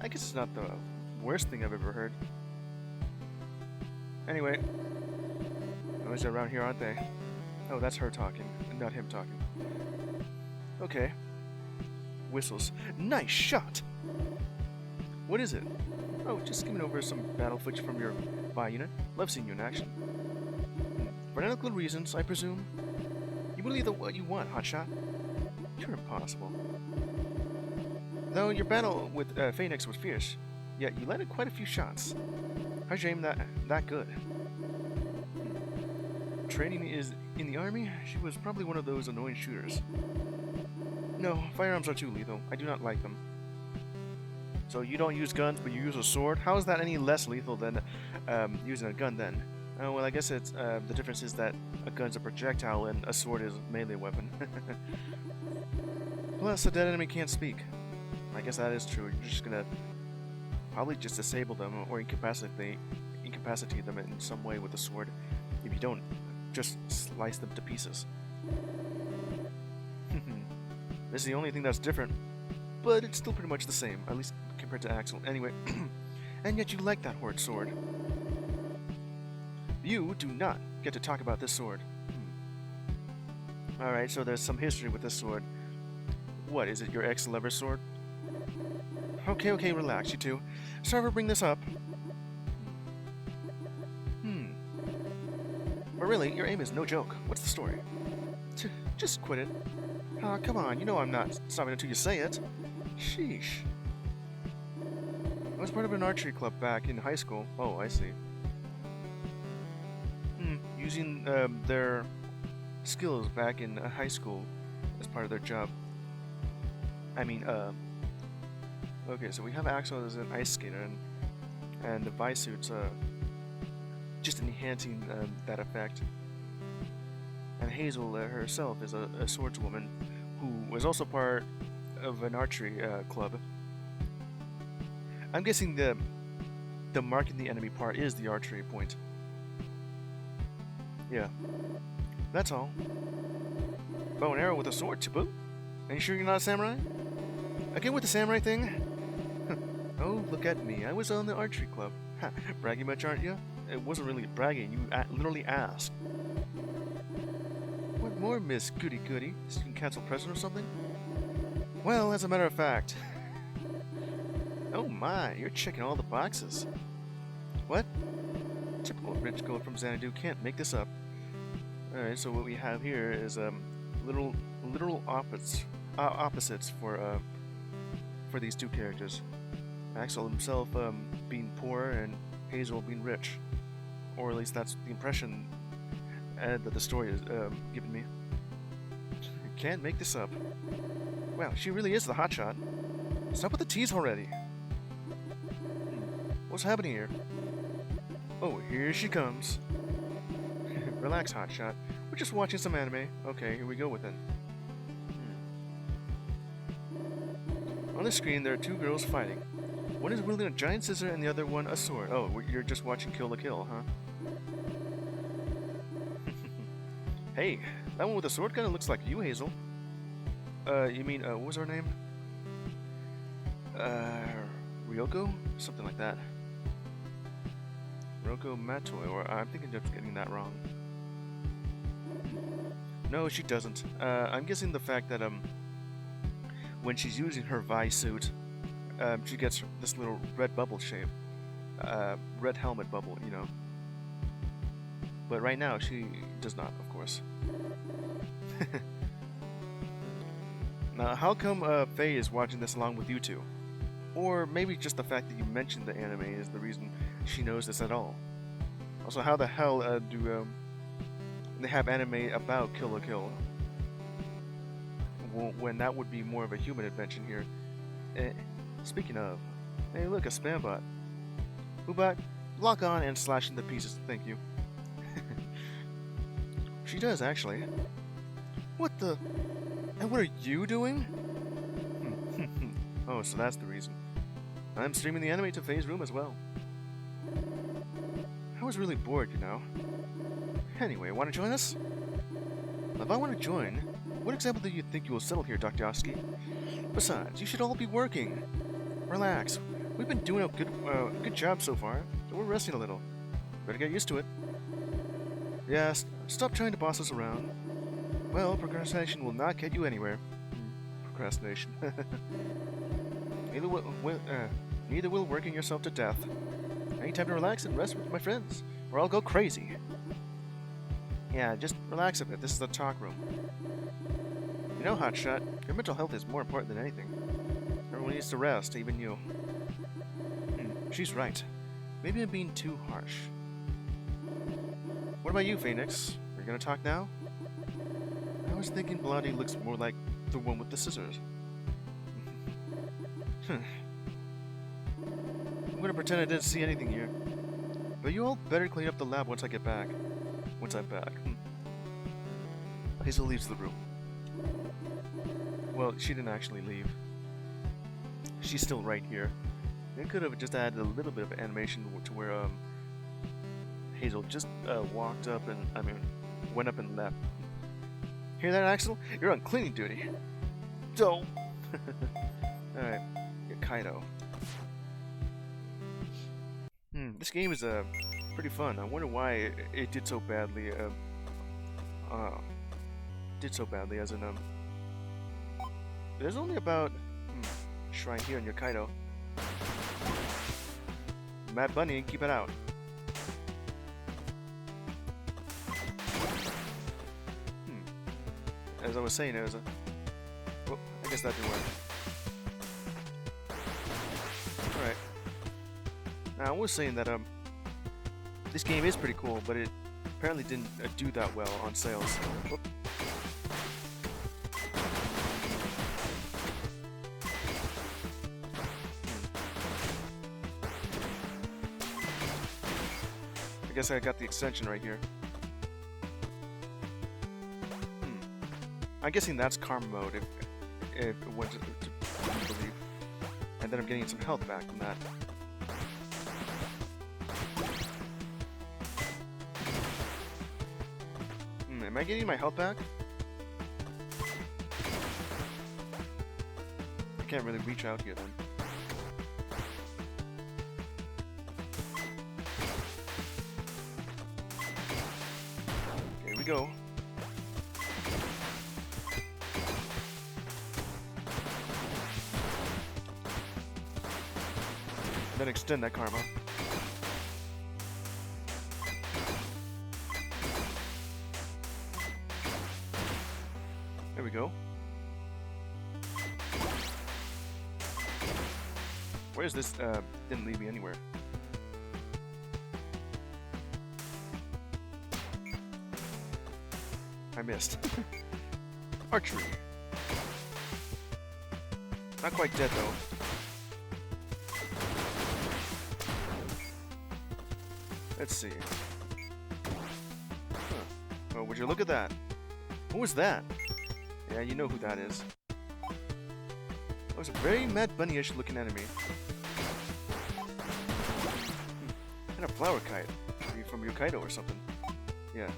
I guess it's not the worst thing I've ever heard. Anyway, noise around here, aren't they? Oh, that's her talking, and not him talking. Okay. Whistles. Nice shot! What is it? Oh, just skimming over some battle footage from your Vi unit. Love seeing you in action. For analytical reasons, I presume. You believe what you want, hotshot? You're impossible. Though your battle with Phoenix was fierce, yet you landed quite a few shots. How'd you aim that good? Training is in the army? She was probably one of those annoying shooters. No, firearms are too lethal. I do not like them. So you don't use guns, but you use a sword? How is that any less lethal than using a gun then? Oh, well, I guess it's the difference is that a gun's a projectile and a sword is a melee weapon. Plus, a dead enemy can't speak. I guess that is true. You're just gonna probably just disable them or incapacitate them in some way with a sword. If you don't, just slice them to pieces. This is the only thing that's different, but it's still pretty much the same, at least compared to Axel. Anyway, and yet you like that horrid sword. You do not get to talk about this sword. Alright, so there's some history with this sword. What, is it your ex-lover's sword? Okay, relax, you two. Sorry for bringing this up. But really, your aim is no joke. What's the story? Just quit it. Aw, come on, you know I'm not stopping until you say it. Sheesh. I was part of an archery club back in high school. Oh, I see. Using their skills back in high school as part of their job. I mean, okay, so we have Axel as an ice skater, and the vice suits, just enhancing that effect. And Hazel herself is a swordswoman who was also part of an archery club. I'm guessing the marking the enemy part is the archery point. Yeah, that's all. Bow and arrow with a sword to boot. Are you sure you're not a samurai? Again with the samurai thing? Oh, look at me. I was on the archery club. Ha, bragging much, aren't you? It wasn't really bragging. You literally asked. What more, Miss Goody Goody? Student council president or something? Well, as a matter of fact. Oh my, you're checking all the boxes. What? Typical rich girl from Xanadu can't make this up. Alright, so what we have here is literal opposites for these two characters. Axel himself being poor and Hazel being rich. Or at least that's the impression that the story is giving me. You can't make this up. Wow, she really is the hotshot. Stop with the tease already. What's happening here? Oh, here she comes. Relax, hotshot. We're just watching some anime. Okay, here we go with it. On the screen, there are two girls fighting. One is wielding a giant scissor and the other one a sword. Oh, you're just watching Kill la Kill, huh? Hey, that one with the sword kind of looks like you, Hazel. You mean, what was her name? Ryoko? Something like that. Ryoko Matoi, or I'm thinking of getting that wrong. No, she doesn't. I'm guessing the fact that, when she's using her Vi suit, she gets this little red bubble shape. Red helmet bubble, you know. But right now, she does not, of course. Now, how come Faye is watching this along with you two? Or maybe just the fact that you mentioned the anime is the reason she knows this at all. Also, how the hell do they have anime about Kill la Kill? When that would be more of a human invention here. Speaking of, hey look, a spam bot. Who-bot, lock on and slash into pieces, thank you. She does, actually. What the? And what are you doing? Oh, so that's the reason. I'm streaming the anime to Faye's room as well. I was really bored, you know. Anyway, want to join us? If I want to join, what example do you think you will settle here, Dr. Oski? Besides, you should all be working. Relax. We've been doing a good job so far, so we're resting a little. Better get used to it. Yeah, stop trying to boss us around. Well, procrastination will not get you anywhere. Procrastination. Neither will working yourself to death. I need time to relax and rest with my friends, or I'll go crazy. Yeah, just relax a bit. This is the talk room. You know, Hotshot, your mental health is more important than anything. Everyone needs to rest, even you. She's right. Maybe I'm being too harsh. What about you, Phoenix? Are you gonna talk now? I was thinking Bloody looks more like the one with the scissors. gonna pretend I didn't see anything here. But you all better clean up the lab once I get back. Once I'm back. Hazel leaves the room. Well, she didn't actually leave. She's still right here. They could have just added a little bit of animation to where Hazel just walked up and went up and left. Hear that, Axel? You're on cleaning duty. Don't. All right, get Kaido. This game is pretty fun. I wonder why it did so badly. Did so badly, as in there's only about shrine here in your Kaido. Mad Bunny, keep it out. As I was saying, it was a. Oh, I guess that didn't work. Alright. Now, I was saying that this game is pretty cool, but it apparently didn't do that well on sales. Oh. I guess I got the extension right here. I'm guessing that's karma mode if it went to believe. And then I'm getting some health back from that. Am I getting my health back? I can't really reach out here then. Here we go. And then extend that karma. There we go. Where's this? Didn't lead me anywhere. I missed. Archery. Not quite dead though. Let's see. Huh. Oh, would you look at that? Who was that? Yeah, you know who that is. That was a very Mad Bunny-ish looking enemy. And a flower kite. Maybe from Hokkaido or something. Yeah.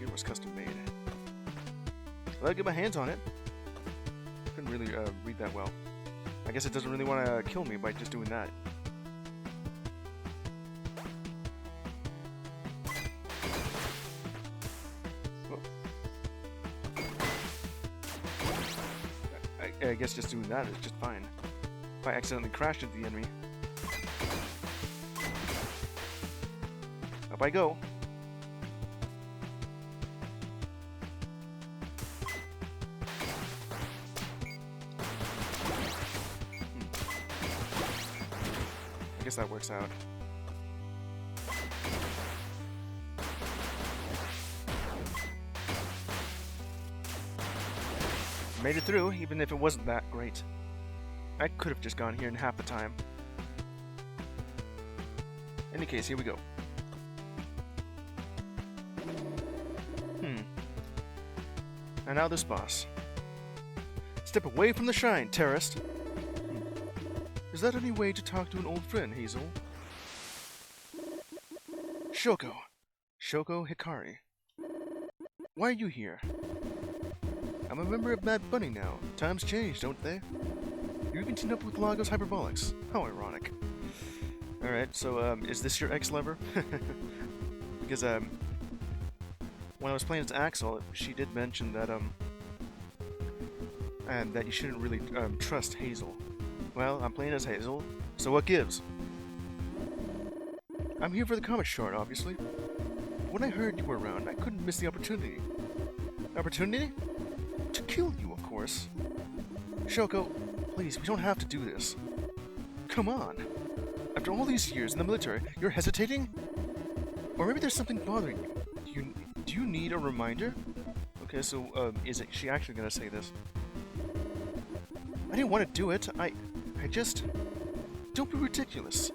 It was custom made. Well, I'll get my hands on it. Couldn't really read that well. I guess it doesn't really want to kill me by just doing that. I guess just doing that is just fine. If I accidentally crashed into the enemy. Up I go. I guess that works out. Made it through, even if it wasn't that great. I could have just gone here in half the time. In any case, here we go. And now this boss. Step away from the shrine, terrorist! Is that any way to talk to an old friend, Hazel? Shoko Hikari. Why are you here? I'm a member of Mad Bunny now. Times change, don't they? You even teamed up with Lagos Hyperbolics. How ironic. Alright, so, is this your ex-lover? Because, when I was playing as Axel, she did mention that, and that you shouldn't really, trust Hazel. Well, I'm playing as Hazel, so what gives? I'm here for the comic short, obviously. When I heard you were around, I couldn't miss the opportunity. Opportunity? To kill you, of course. Shoko, please, we don't have to do this. Come on. After all these years in the military, you're hesitating? Or maybe there's something bothering you. Do you need a reminder? Okay, so, is she actually gonna say this? I didn't want to do it. I just... Don't be ridiculous.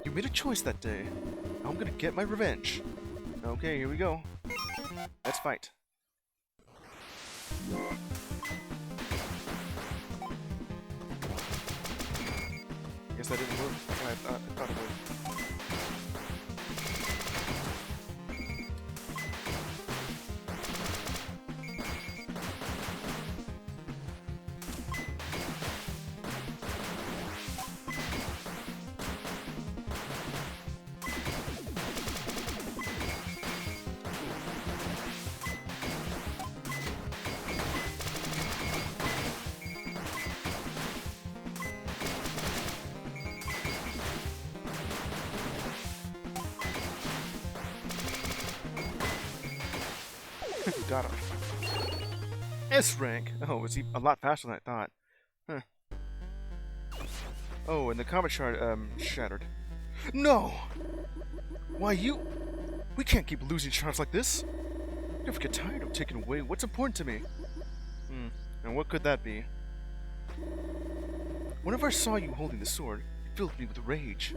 You made a choice that day. I'm gonna get my revenge. Okay, here we go. Let's fight. Guess that didn't work. I thought it would. Got him. S rank. Oh, it's a lot faster than I thought. Huh. Oh, and the combat shard shattered. No. Why you? We can't keep losing shards like this. You ever get tired of taking away what's important to me? And what could that be? Whenever I saw you holding the sword, it filled me with rage.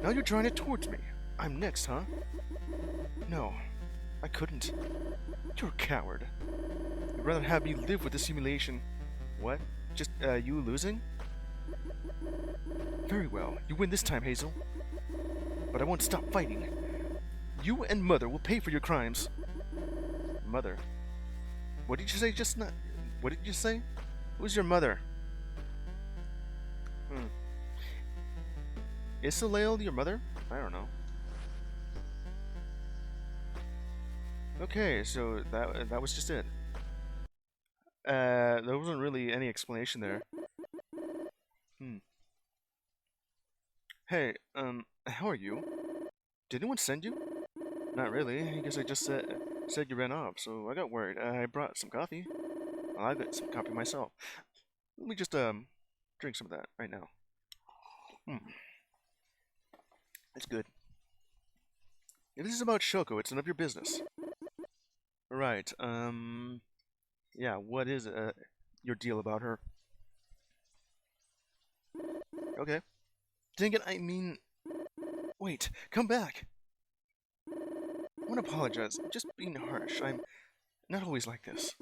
Now you're drawing it towards me. I'm next, huh? No, I couldn't. You're a coward. You'd rather have me live with this humiliation. What? Just, you losing? Very well. You win this time, Hazel. But I won't stop fighting. You and Mother will pay for your crimes. Mother? What did you say just now? What did you say? Who's your mother? Is Soleil your mother? I don't know. Okay, so that was just it. There wasn't really any explanation there. Hey, how are you? Did anyone send you? Not really. I guess I just said you ran off, so I got worried. I brought some coffee. Well, I got some coffee myself. Let me just drink some of that right now. It's good. If this is about Shoko, it's none of your business. Right, yeah, what is your deal about her? Okay. Dang it, I mean... Wait, come back! I want to apologize, I'm just being harsh. I'm not always like this.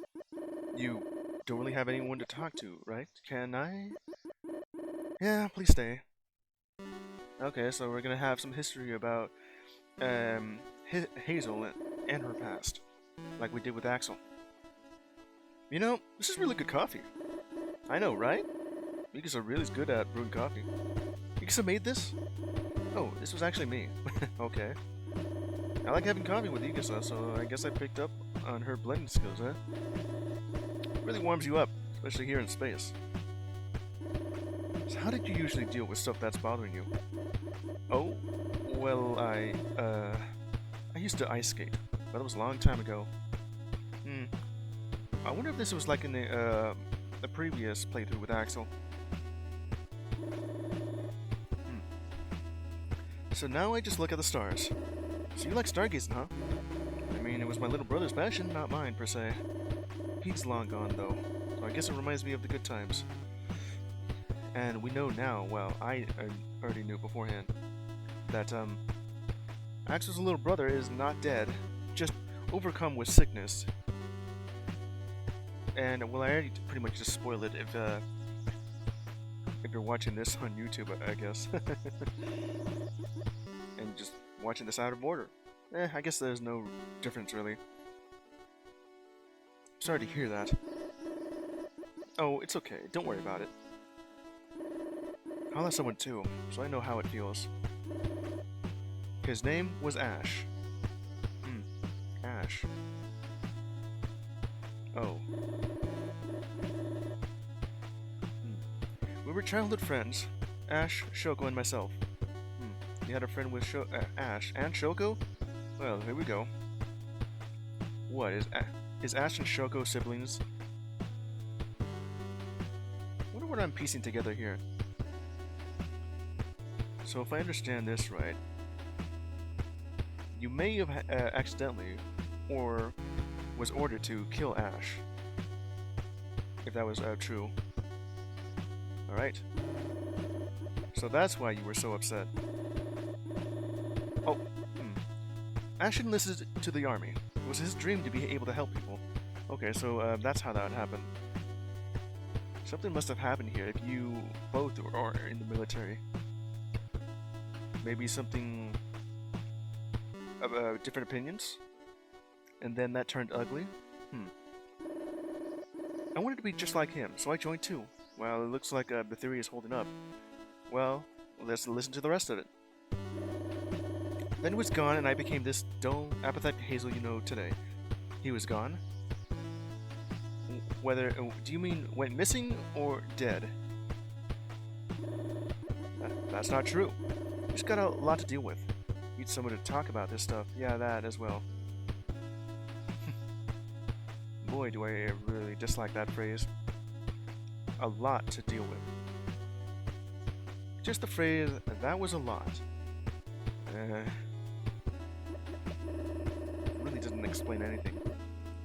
You don't really have anyone to talk to, right? Can I? Yeah, please stay. Okay, so we're gonna have some history about, Hazel and her past. Like we did with Axel. You know, this is really good coffee. I know, right? Mikasa really is good at brewing coffee. Mikasa made this? Oh, this was actually me. Okay. I like having coffee with Mikasa, so I guess I picked up on her blending skills, huh? Really warms you up, especially here in space. So how did you usually deal with stuff that's bothering you? Oh, well, I used to ice skate. But it was a long time ago. I wonder if this was like in the previous playthrough with Axel. So now I just look at the stars. So you like stargazing, huh? I mean, it was my little brother's passion, not mine, per se. He's long gone, though. So I guess it reminds me of the good times. And we know now, well, I already knew beforehand, that, Axel's little brother is not dead, just overcome with sickness. And, well, I already pretty much just spoiled it if you're watching this on YouTube, I guess. And just watching this out of order. I guess there's no difference, really. Sorry to hear that. Oh, it's okay. Don't worry about it. I'll have someone too, so I know how it feels. His name was Ash. Ash. Oh. We were childhood friends. Ash, Shoko, and myself. You had a friend with Ash and Shoko? Well, here we go. What, is Ash and Shoko siblings? Wonder what I'm piecing together here. So if I understand this right, you may have accidentally, or was ordered to kill Ash. If that was true. Alright. So that's why you were so upset. Oh, Ashton enlisted to the army. It was his dream to be able to help people. Okay, so that's how that happened. Something must have happened here if you both are in the military. Maybe something of different opinions? And then that turned ugly? I wanted to be just like him, so I joined too. Well, it looks like the theory is holding up. Well, let's listen to the rest of it. Then he was gone, and I became this dull, apathetic Hazel you know today. He was gone? Do you mean went missing or dead? That's not true. He's got a lot to deal with. Need someone to talk about this stuff. Yeah, that as well. Boy, do I really dislike that phrase. A lot to deal with. Just the phrase, that was a lot. Really doesn't explain anything.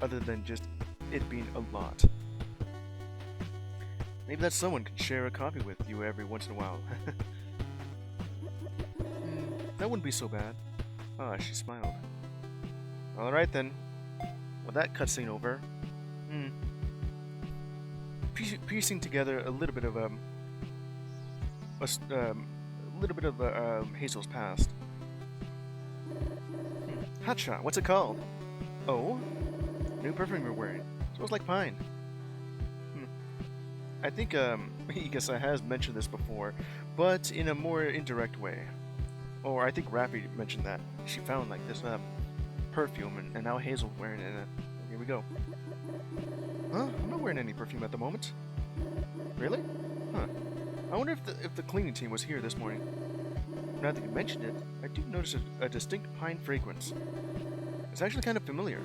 Other than just it being a lot. Maybe that someone could share a copy with you every once in a while. That wouldn't be so bad. Ah, she smiled. Alright then. With that cutscene over, piecing together a little bit of Hazel's past. Hotshot, what's it called? Oh, new perfume you're wearing. Smells like pine. I think Igasa has mentioned this before, but in a more indirect way. Or I think Rappy mentioned that she found like this perfume, and now Hazel's wearing it. Here we go. Huh? I'm not wearing any perfume at the moment. Really? Huh. I wonder if the cleaning team was here this morning. Now that you mentioned it, I do notice a distinct pine fragrance. It's actually kind of familiar.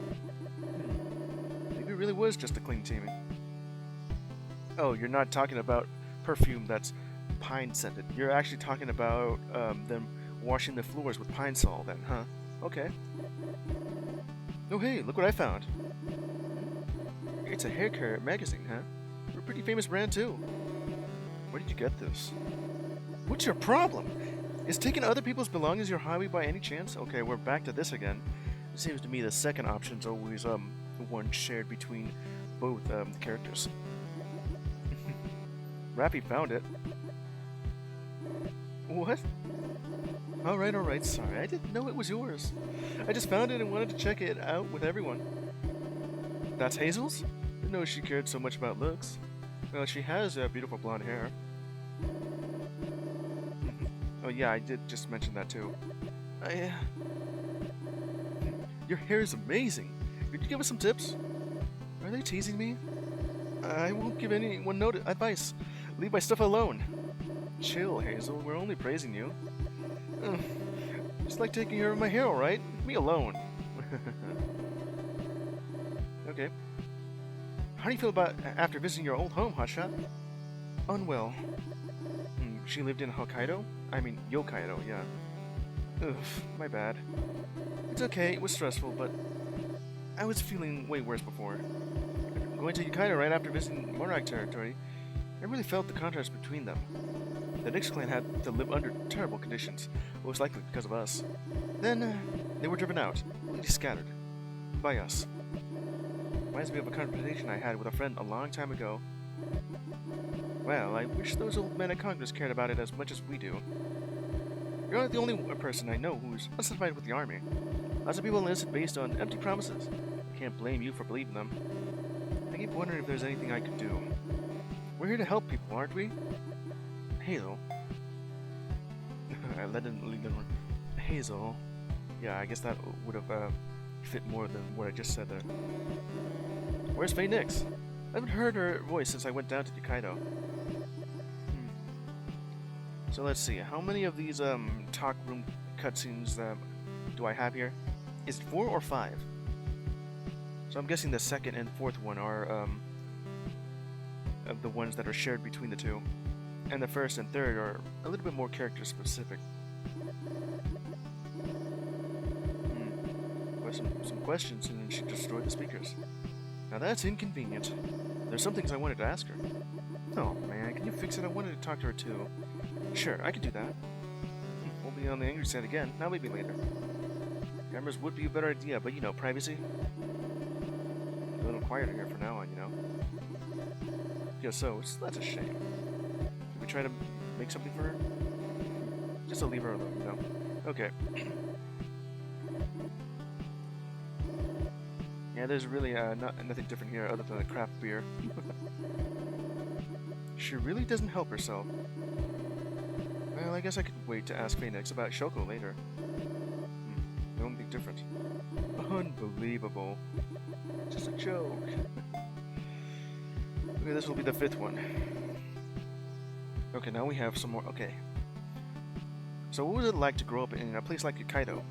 Maybe it really was just the cleaning team. Oh, you're not talking about perfume that's pine scented. You're actually talking about them washing the floors with pine sol then, huh? Okay. Oh hey, look what I found. It's a hair care magazine, huh? We're a pretty famous brand too. Where did you get this? What's your problem? Is taking other people's belongings your hobby by any chance? Okay, we're back to this again. It seems to me the second option's always the one shared between both characters. Rappy found it. What? Alright, sorry. I didn't know it was yours. I just found it and wanted to check it out with everyone. That's Hazel's? Didn't know she cared so much about looks. Well, she has beautiful blonde hair. Oh yeah, I did just mention that too. Your hair is amazing. Could you give us some tips? Are they teasing me? I won't give anyone advice. Leave my stuff alone. Chill, Hazel. We're only praising you. Just like taking care of my hair, alright? Leave me alone. Okay. How do you feel about after visiting your old home, Hotshot? Unwell. She lived in Hokkaido? I mean, Yokkaido, yeah. Ugh, my bad. It's okay, it was stressful, but I was feeling way worse before. Going to Yokkaido right after visiting Monarch territory, I really felt the contrast between them. The Nyx clan had to live under terrible conditions, most likely because of us. Then, they were driven out, completely scattered. By us. Reminds me of a conversation I had with a friend a long time ago. Well, I wish those old men at Congress cared about it as much as we do. You're not the only person I know who's unsatisfied with the army. Lots of people enlisted based on empty promises. I can't blame you for believing them. I keep wondering if there's anything I could do. We're here to help people, aren't we? Hazel. I let him leave them. Hazel. Yeah, I guess that would have fit more than what I just said there. Where's Faye Nyx? I haven't heard her voice since I went down to Yokkaido. So let's see, how many of these talk room cutscenes do I have here? Is it 4 or 5? So I'm guessing the second and fourth one are of the ones that are shared between the two. And the first and third are a little bit more character specific. Some questions and then she destroyed the speakers. Now that's inconvenient. There's some things I wanted to ask her. Oh man, can you fix it? I wanted to talk to her too. Sure, I can do that. We'll be on the angry side again. Now maybe later. Cameras would be a better idea, but you know, privacy. A little quieter here for now on, you know. Yeah, so that's a shame. Should we try to make something for her? Just to leave her alone, you know. Okay. Yeah, there's really nothing different here other than the craft beer. She really doesn't help herself. Well, I guess I could wait to ask Phoenix about Shoko later. The only thing different. Unbelievable. Just a joke. Okay, this will be the 5th one. Okay, now we have some more. Okay. So what was it like to grow up in a place like Hokkaido?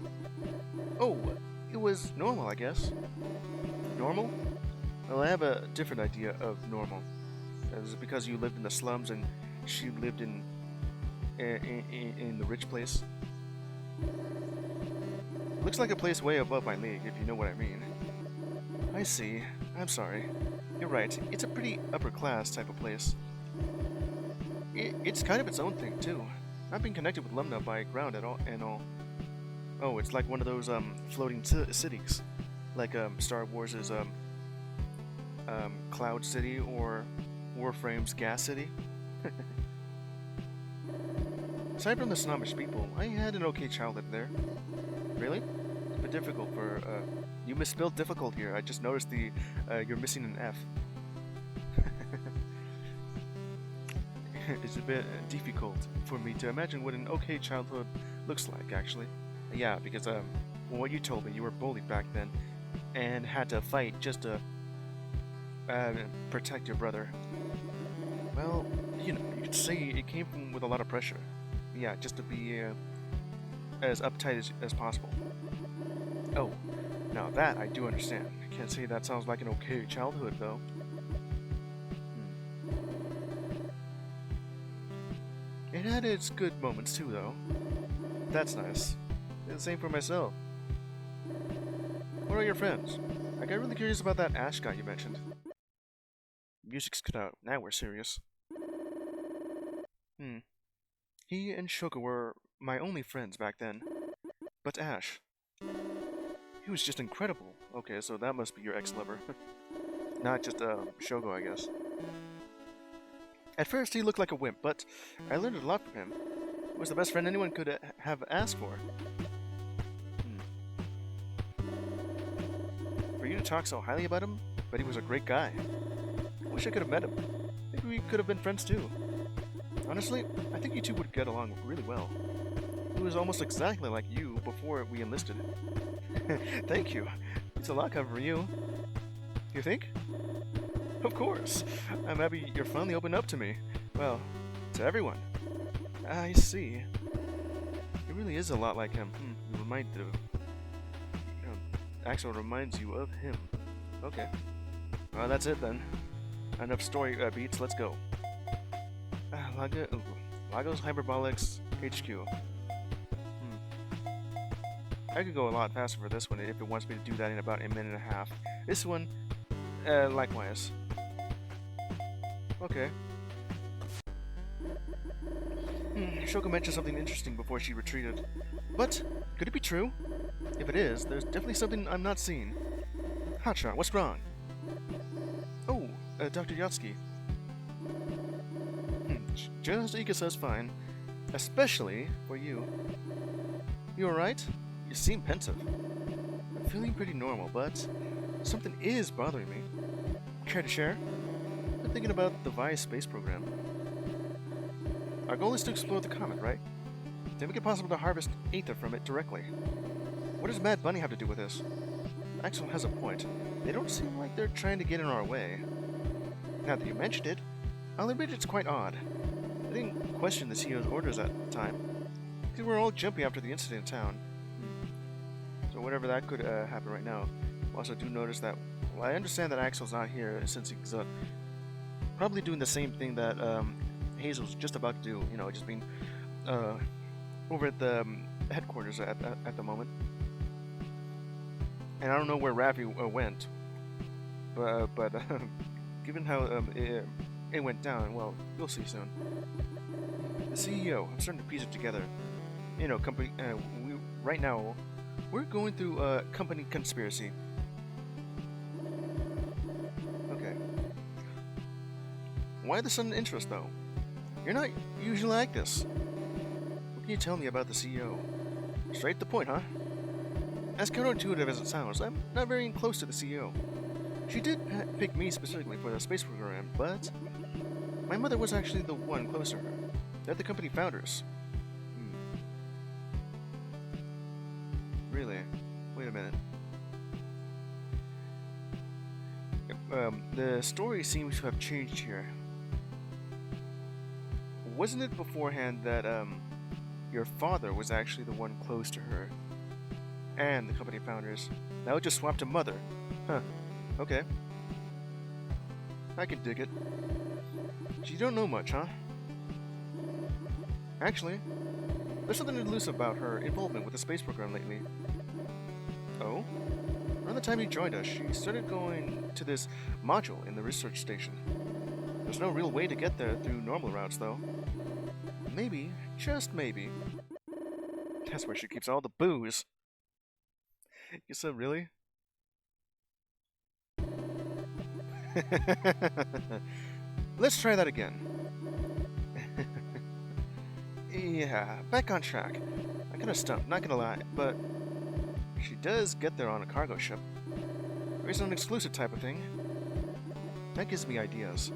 Oh, it was normal, I guess. Normal? Well, I have a different idea of normal. Is it because you lived in the slums and she lived in the rich place? Looks like a place way above my league, if you know what I mean. I see. I'm sorry. You're right. It's a pretty upper class type of place. It's kind of its own thing too. I've been connected with Lumna by ground and all. Oh, it's like one of those floating cities, like Star Wars' Cloud City or Warframe's Gas City. Aside from the snobbish people, I had an okay childhood there. Really? It's a bit difficult for you misspelled difficult here. I just noticed you're missing an F. It's a bit difficult for me to imagine what an okay childhood looks like, actually. Yeah, because from what you told me, you were bullied back then, and had to fight just to protect your brother. Well, you know, you could say it came from with a lot of pressure. Yeah, just to be as uptight as possible. Oh, now that I do understand. I can't say that sounds like an okay childhood, though. It had its good moments too, though. That's nice. And the same for myself. What are your friends? I got really curious about that Ash guy you mentioned. Music's cut out. Now we're serious. He and Shoko were my only friends back then. But Ash, he was just incredible. Okay, so that must be your ex-lover. Not just Shoko, I guess. At first, he looked like a wimp, but I learned a lot from him. He was the best friend anyone could have asked for. For you to talk so highly about him, but he was a great guy. I wish I could have met him. Maybe we could have been friends too. Honestly, I think you two would get along really well. He was almost exactly like you before we enlisted. Thank you. It's a lot coming from you. You think? Of course. I'm happy you're finally opened up to me. Well, to everyone. I see. It really is a lot like him. You remind of... Axel reminds you of him. Okay. Well, that's it then. Enough story beats, let's go. Lagos Hyperbolics HQ. I could go a lot faster for this one if it wants me to do that in about a minute and a half. This one, likewise. Okay. Shoko mentioned something interesting before she retreated. But, could it be true? If it is, there's definitely something I'm not seeing. Hotshot, what's wrong? Oh, Dr. Yatsky. Just Ika says fine. Especially for you. You alright? You seem pensive. I'm feeling pretty normal, but something is bothering me. Care to share? I'm thinking about the VI space program. Our goal is to explore the comet, right? To make it possible to harvest ether from it directly. What does Mad Bunny have to do with this? Axel has a point. They don't seem like they're trying to get in our way. Now that you mentioned it, I'll admit it's quite odd. I didn't question the CEO's orders at the time. They were all jumpy after the incident in town. So whatever that could happen right now. Also do notice that, well, I understand that Axel's not here since he's probably doing the same thing that Hazel's just about to do. You know, just being over at the headquarters at the moment. And I don't know where Rafi went, but given how it went down, well, you'll see soon. The CEO. I'm starting to piece it together. You know, company. Right now, we're going through a company conspiracy. Okay. Why the sudden interest, though? You're not usually like this. What can you tell me about the CEO? Straight to the point, huh? As counterintuitive as it sounds, I'm not very close to the CEO. She did pick me specifically for the space program, but my mother was actually the one close to her. They're the company founders. Really? Wait a minute. The story seems to have changed here. Wasn't it beforehand that, your father was actually the one close to her? And the company founders. Now it just swapped to mother. Huh. Okay. I can dig it. So you don't know much, huh? Actually, there's something elusive about her involvement with the space program lately. Oh? Around the time you joined us, she started going to this module in the research station. There's no real way to get there through normal routes, though. Maybe, just maybe, that's where she keeps all the booze. You said really? Let's try that again. Yeah, back on track. I kinda stumped, not gonna lie, but she does get there on a cargo ship. It's an exclusive type of thing. That gives me ideas.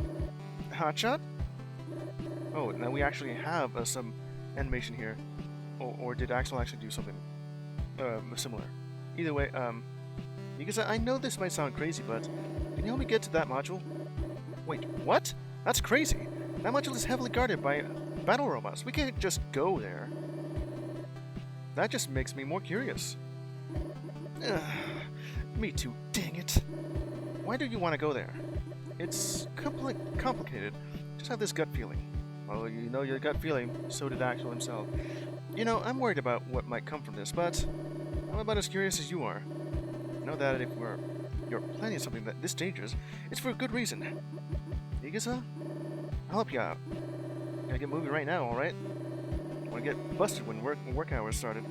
Hotshot? Oh, now we actually have some animation here. Or did Axel actually do something similar? Either way, because I know this might sound crazy, but can you help me get to that module? Wait, what? That's crazy. That module is heavily guarded by battle robots. We can't just go there. That just makes me more curious. Me too, dang it. Why do you want to go there? It's complicated. Just have this gut feeling. Well, you know your gut feeling, so did Axel himself. You know, I'm worried about what might come from this, but I'm about as curious as you are. Know that if you're planning something that this dangerous, it's for a good reason. Igasa? I'll help you out. Gotta get moving right now, alright? Wanna get busted when work hours started.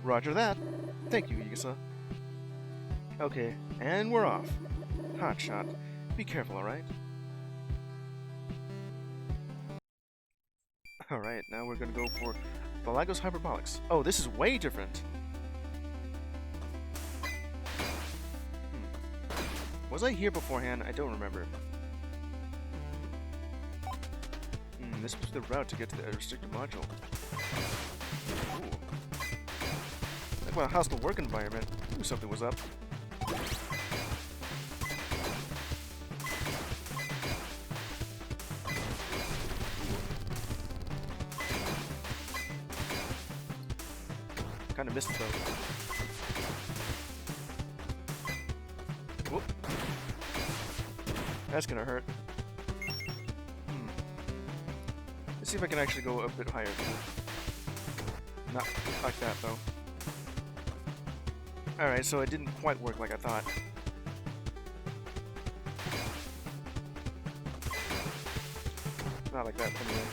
Roger that. Thank you, Igasa. Okay, and we're off. Hotshot. Be careful, alright? Alright, now we're gonna go for Balagos Hyperbolics. Oh, this is way different. Was I here beforehand? I don't remember. This was the route to get to the restricted module. Ooh. Like what a hostile work environment. Knew something was up. Kinda missed it though. Whoop. That's gonna hurt. Let's see if I can actually go a bit higher. Not like that though. Alright, so it didn't quite work like I thought. Not like that anyway.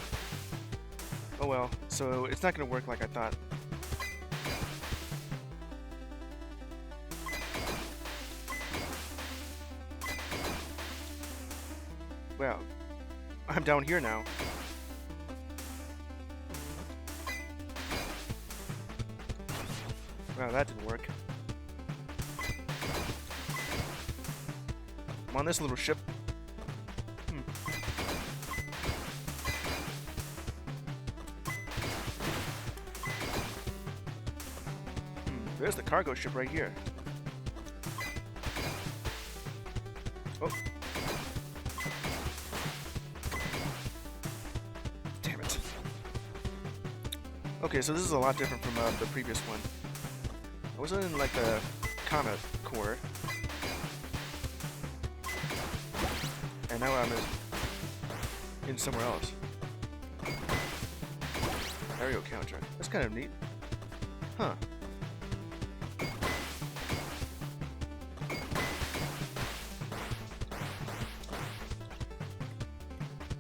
Oh well, so it's not gonna work like I thought. Well, I'm down here now. Wow, that didn't work. I'm on this little ship. There's the cargo ship right here. Oh. Damn it. Okay, so this is a lot different from the previous one. I was in like the Comet core. And now I'm in somewhere else. Aerial counter. That's kind of neat. Huh.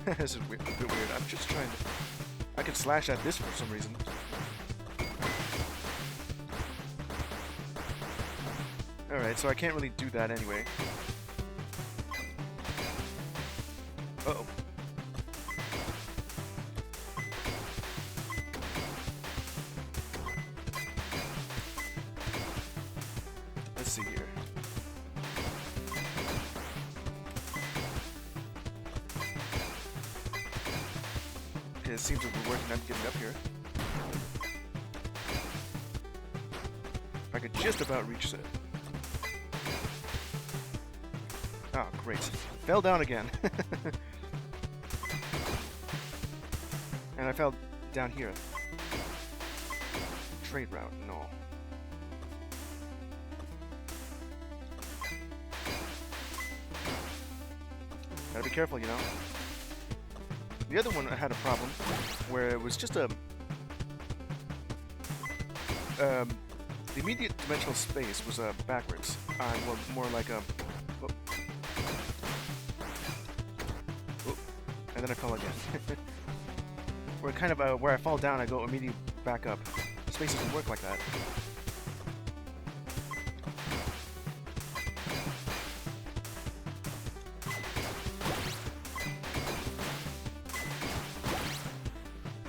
This is a bit weird. I'm just trying to could slash at this for some reason. Alright, so I can't really do that anyway. Uh-oh. Let's see here. Okay, it seems like we're working on getting up here. If I could just about reach it. Oh, great. Fell down again. And I fell down here. Trade route, no. Gotta be careful, you know. The other one had a problem where it was just a... the immediate dimensional space was backwards. Well, more like a... And then I fell again. Where kind of where I fall down, I go immediately back up. Space doesn't work like that.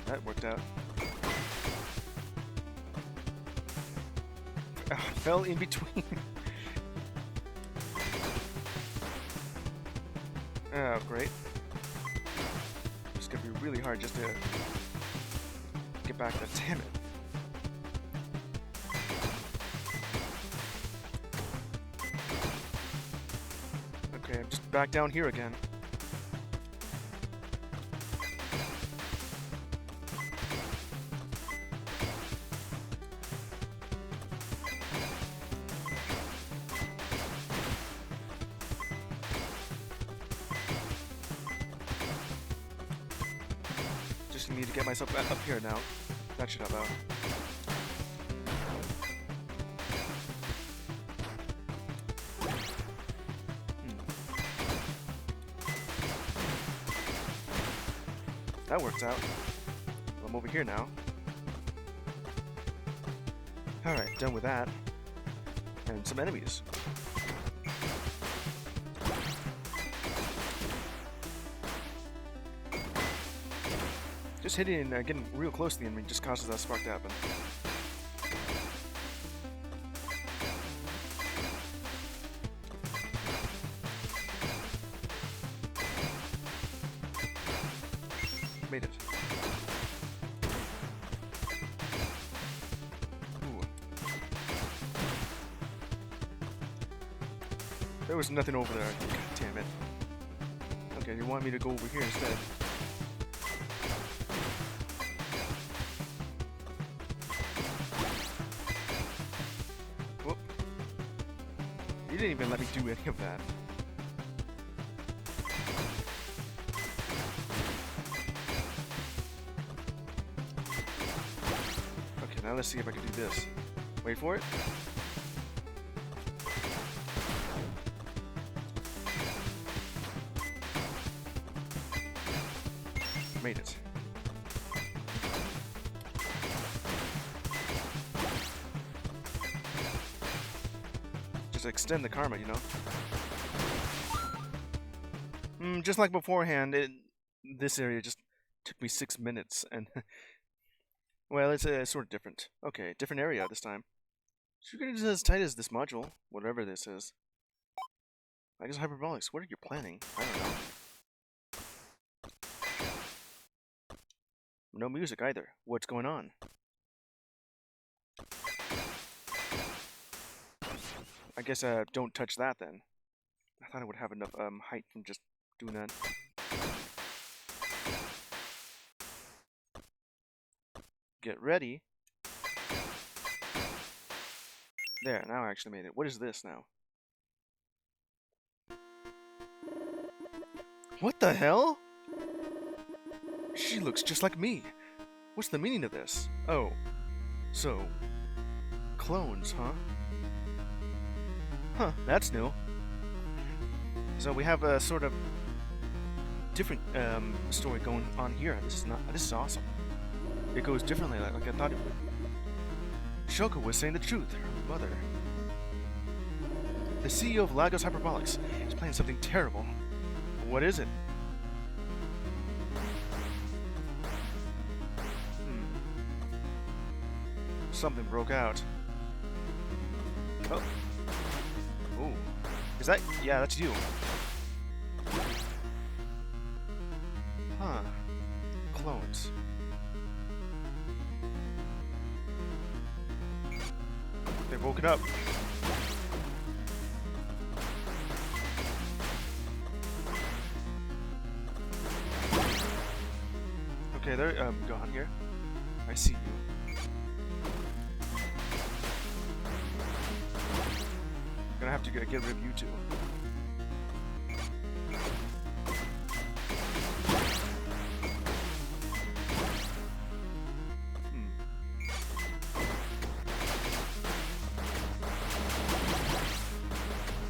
That worked out. Fell in between. Oh, great. It's gonna be really hard just to get back there. Damn it. Okay, I'm just back down here again. Just need to get myself back up here now. That should help out. That works out. I'm over here now. Alright, done with that. And some enemies. Just hitting and getting real close to the enemy just causes that spark to happen. Made it. Ooh. There was nothing over there. God damn it. Okay, you want me to go over here instead. Whoop. You didn't even let me do any of that. Now let's see if I can do this. Wait for it. Made it. Just extend the karma, you know? Just like beforehand, this area just took me 6 minutes, and... Well, it's sort of different. Okay, different area this time. So you're gonna do it as tight as this module, whatever this is. I guess hyperbolics. What are you planning? I don't know. No music either. What's going on? I guess don't touch that then. I thought I would have enough height from just doing that. Get ready. There, now I actually made it. What is this now? What the hell? She looks just like me. What's the meaning of this? Oh. So, clones, huh? Huh, that's new. So we have a sort of different story going on here. This is awesome. it goes differently like I thought it would. Shoko was saying the truth. Her mother. The CEO of Lagos Hyperbolics is planning something terrible. What is it? Something broke out. Oh. Ooh. Is that? Yeah, that's you. Huh. Clones. They woke it up. Okay, they're gone here. I see you. Gonna have to get rid of you two.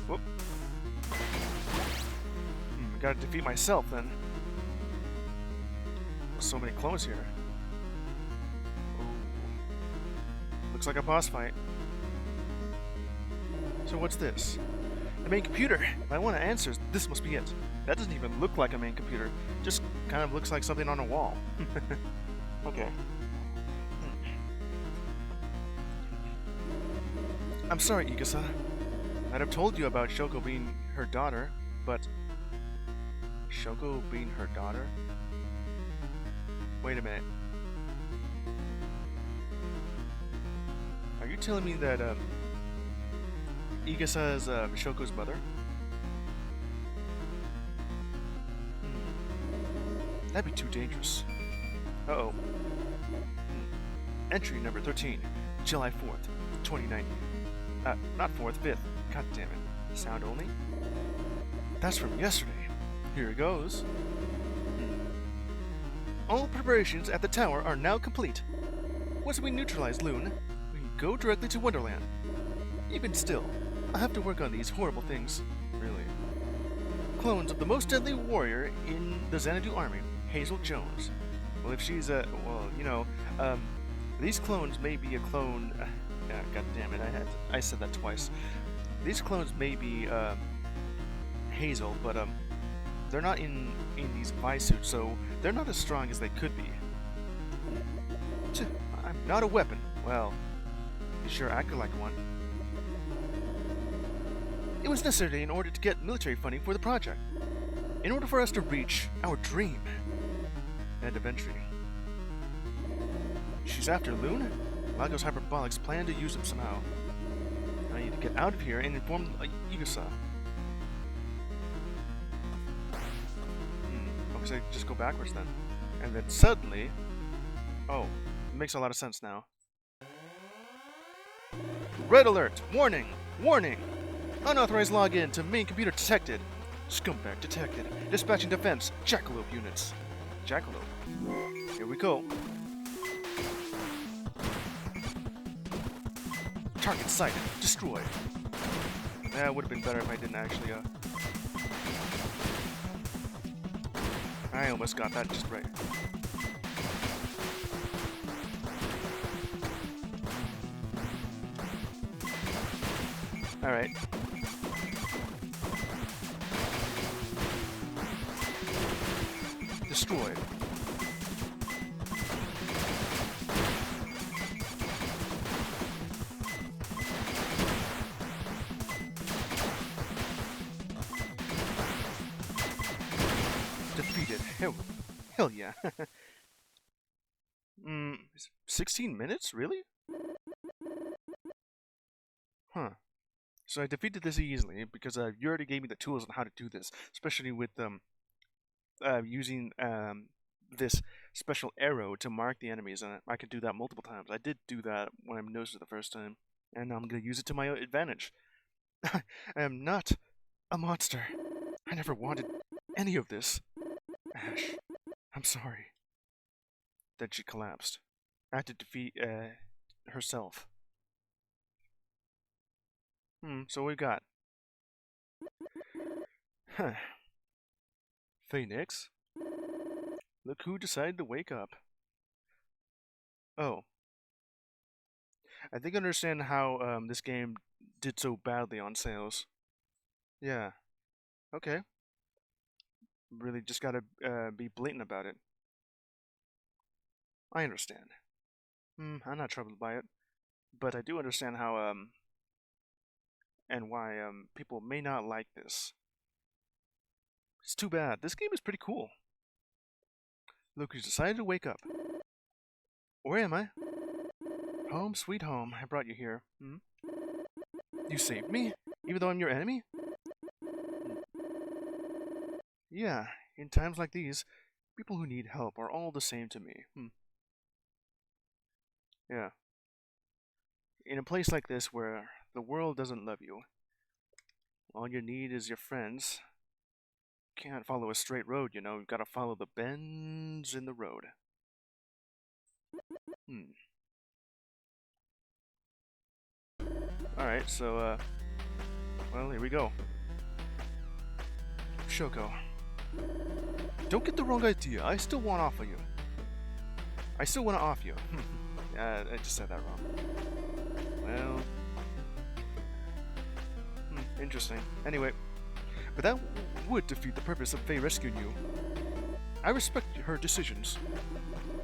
Whoop. Gotta defeat myself then. So many clones here. Ooh. Looks like a boss fight. So what's this? The main computer. If I want answers, this must be it. That doesn't even look like a main computer. Just kind of looks like something on a wall. Okay. I'm sorry, Igasa. I'd have told you about Shoko being her daughter, but... Shoko being her daughter? Wait a minute. Are you telling me that, Igasa is Shoko's mother? That'd be too dangerous. Uh-oh. Entry number 13, July 4th, 2090. Not 4th, 5th. God damn it. Sound only? That's from yesterday. Here it goes. All preparations at the tower are now complete. Once we neutralize Loon, we can go directly to Wonderland. Even still, I have to work on these horrible things. Really. Clones of the most deadly warrior in the Xanadu army, Hazel Jones. Well, if she's a... well, you know, these clones may be a clone... God damn it, I said that twice. These clones may be, Hazel, but, they're not in these Vi suits, so they're not as strong as they could be. I'm not a weapon. Well, you sure acted like one. It was necessary in order to get military funding for the project. In order for us to reach our dream. End of entry. She's after Loon? Lagos Hyperbolics plan to use him somehow. I need to get out of here and inform Igasa. Looks like I just go backwards then. And then suddenly... Oh, it makes a lot of sense now. Red alert! Warning! Warning! Unauthorized login to main computer detected. Scumbag detected. Dispatching defense. Jackalope units. Jackalope. Here we go. Target sighted. Destroyed. That would have been better if I didn't actually, I almost got that just right. Alright. Destroyed. Defeated. Hell yeah. 16 minutes? Really? Huh. So I defeated this easily because you already gave me the tools on how to do this, especially with using this special arrow to mark the enemies, and I could do that multiple times. I did do that when I noticed it the first time, and I'm going to use it to my advantage. I am not a monster. I never wanted any of this. Ash, I'm sorry. Then she collapsed. I had to defeat herself. So what we got? Huh. Phoenix? Look who decided to wake up. Oh, I think I understand how this game did so badly on sales. Yeah. Okay. Really just gotta be blatant about it. I understand. I'm not troubled by it, but I do understand how and why people may not like this. It's too bad. This game is pretty cool. Look, who's decided to wake up. Where am I? Home, sweet home. I brought you here. You saved me, even though I'm your enemy. Yeah. In times like these, people who need help are all the same to me. Yeah. In a place like this where the world doesn't love you, all you need is your friends. Can't follow a straight road, you know. You've got to follow the bends in the road. Alright, so, well, here we go. Shoko. Don't get the wrong idea. I still want off of you. I still want to off you. I just said that wrong. Well... interesting. Anyway, but that would defeat the purpose of Faye rescuing you. I respect her decisions.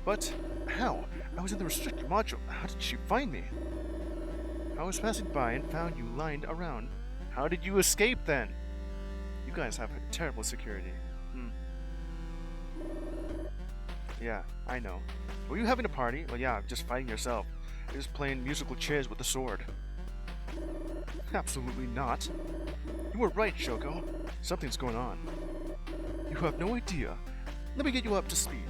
But how? I was in the restricted module. How did she find me? I was passing by and found you lying around. How did you escape then? You guys have terrible security. Yeah, I know. Were you having a party? Well, yeah, just fighting yourself. You're just playing musical chairs with a sword. Absolutely not. You were right, Shoko. Something's going on. You have no idea. Let me get you up to speed.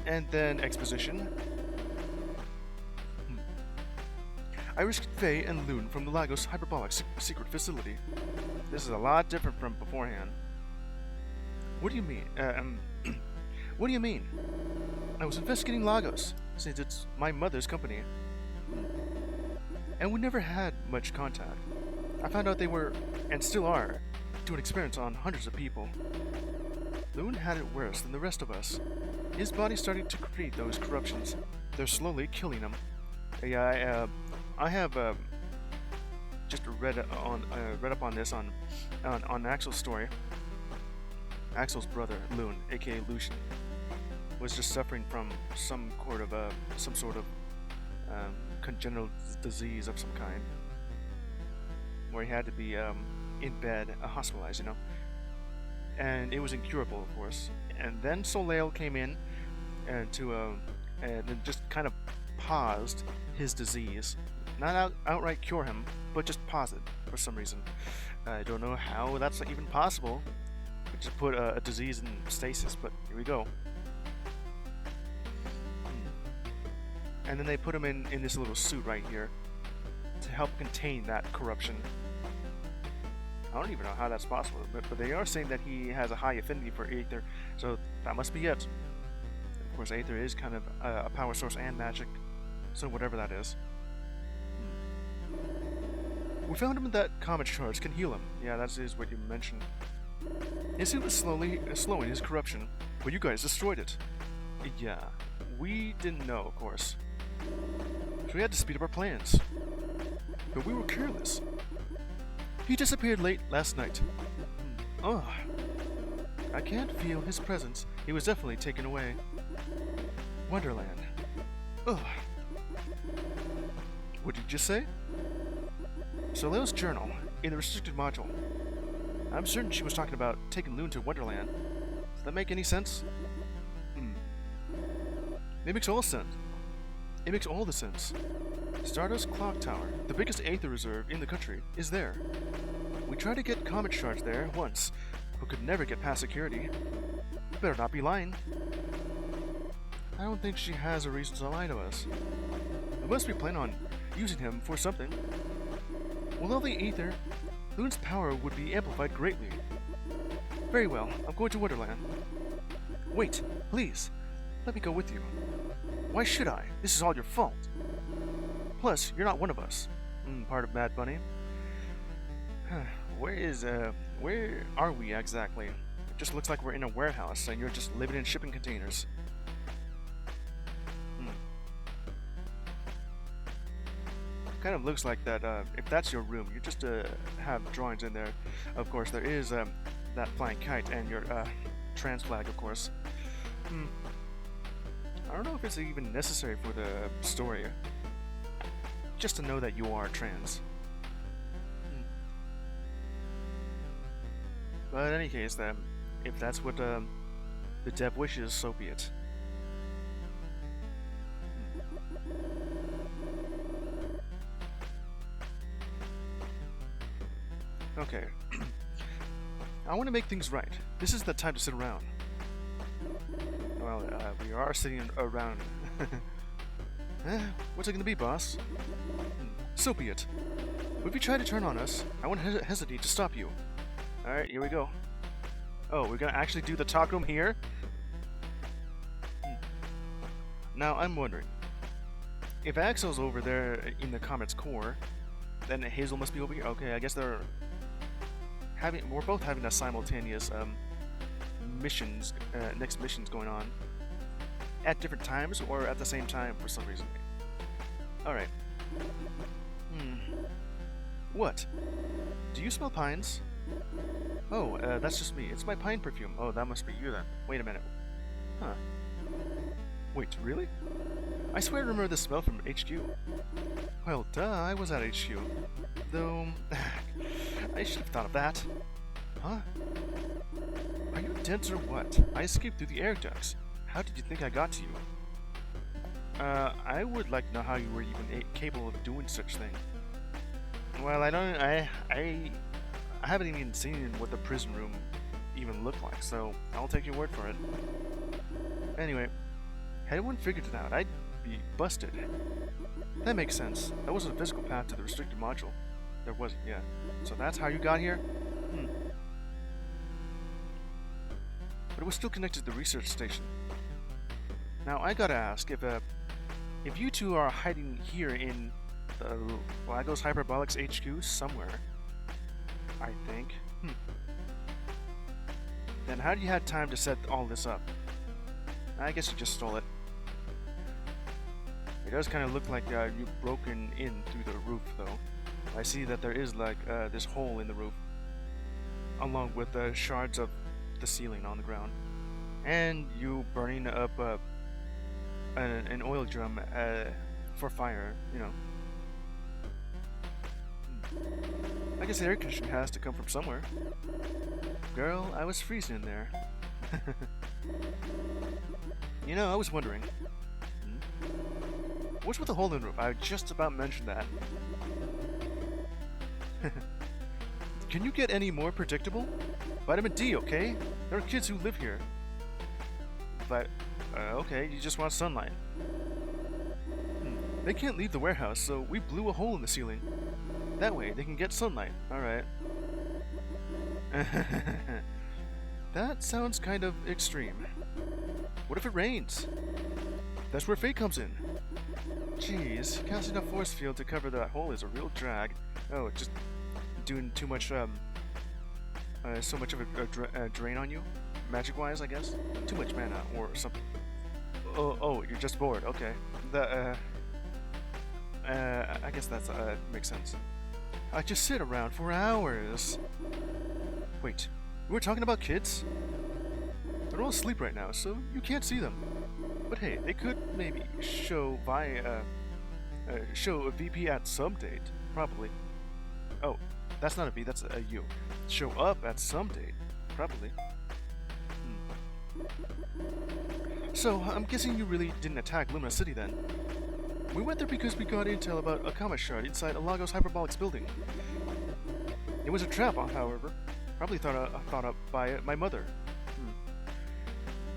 And then exposition. I rescued Faye and Loon from the Lagos hyperbolic secret facility. This is a lot different from beforehand. What do you mean? What do you mean? I was investigating Lagos, since it's my mother's company. And we never had much contact. I found out they were, and still are, doing experiments on hundreds of people. Loon had it worse than the rest of us. His body's starting to create those corruptions. They're slowly killing him. Yeah, I have just read up on this on Axel's story. Axel's brother, Loon, aka Lucian, was just suffering from some sort of congenital disease of some kind, where he had to be in bed, hospitalized, you know. And it was incurable, of course. And then Soleil came in and then just kind of paused his disease. Not outright cure him, but just pause it for some reason. I don't know how that's even possible. Just put a disease in stasis, but here we go. And then they put him in this little suit right here to help contain that corruption. I don't even know how that's possible, but they are saying that he has a high affinity for Aether, so that must be it. Of course, Aether is kind of a power source and magic, so whatever that is. We found him that comet charge can heal him. Yeah, that is what you mentioned. His suit was slowing his corruption, but you guys destroyed it. Yeah, we didn't know, of course. So we had to speed up our plans. But we were careless. He disappeared late last night. Ugh. I can't feel his presence. He was definitely taken away. Wonderland. Ugh. What did you just say? Soleil's journal, in the restricted module. I'm certain she was talking about taking Loon to Wonderland. Does that make any sense? It makes all sense. It makes all the sense. Stardust Clock Tower, the biggest Aether reserve in the country, is there. We tried to get Comet Charge there once, but could never get past security. You better not be lying. I don't think she has a reason to lie to us. We must be planning on using him for something. Without the Aether, Loon's power would be amplified greatly. Very well, I'm going to Wonderland. Wait, please. Let me go with you. Why should I? This is all your fault. Plus, you're not one of us. Part of Mad Bunny. Where are we exactly? It just looks like we're in a warehouse and you're just living in shipping containers. kind of looks like that. If that's your room, you just have drawings in there. Of course, there is that flying kite and your trans flag, of course. I don't know if it's even necessary for the story, just to know that you are trans. But in any case, then, if that's what the dev wishes, so be it. Okay. I want to make things right. This is the time to sit around. Well, we are sitting around. What's it gonna be, boss? So be it. But if you try to turn on us, I won't hesitate to stop you. Alright, here we go. Oh, we're gonna actually do the talk room here? Now, I'm wondering. If Axel's over there in the comet's core, then Hazel must be over here. Okay, I guess we're both having a simultaneous missions, next missions going on at different times or at the same time for some reason. Alright. What? Do you smell pines? Oh, that's just me. It's my pine perfume. Oh, that must be you then. Wait a minute. Huh. Wait, really? I swear I remember the smell from HQ. Well, duh, I was at HQ. Though, I should have thought of that. Huh? Are you dense or what? I escaped through the air ducts. How did you think I got to you? I would like to know how you were even capable of doing such thing. Well, I haven't even seen what the prison room even looked like, so I'll take your word for it. Anyway, had anyone figured it out, I'd be busted. That makes sense. That wasn't a physical path to the restricted module. There wasn't, yeah. So that's how you got here? But it was still connected to the research station. Now, I gotta ask, if you two are hiding here in the Lagos Hyperbolics HQ somewhere, I think, then how do you have time to set all this up? I guess you just stole it. It does kind of look like you've broken in through the roof, though. I see that there is like this hole in the roof, along with shards of the ceiling on the ground, and you burning up an oil drum for fire. You know. I guess the air conditioning has to come from somewhere. Girl, I was freezing in there. You know, I was wondering. What's with the hole in the roof? I just about mentioned that. Can you get any more predictable? Vitamin D, okay? There are kids who live here. But, okay, you just want sunlight. They can't leave the warehouse, so we blew a hole in the ceiling. That way, they can get sunlight. Alright. That sounds kind of extreme. What if it rains? That's where fate comes in. Jeez, casting a force field to cover that hole is a real drag. Oh, just doing too much, so much of a drain on you? Magic-wise, I guess? Too much mana, or something. Oh, you're just bored, okay. I guess that's, makes sense. I just sit around for hours. Wait, we were talking about kids? They're all asleep right now, so you can't see them. But hey, they could maybe show a VP at some date, probably. Oh, that's not a V, that's a U. Show up at some date, probably. So, I'm guessing you really didn't attack Lumina City then. We went there because we got intel about a comet shard inside a Lagos Hyperbolics building. It was a trap, however. Probably thought up by my mother.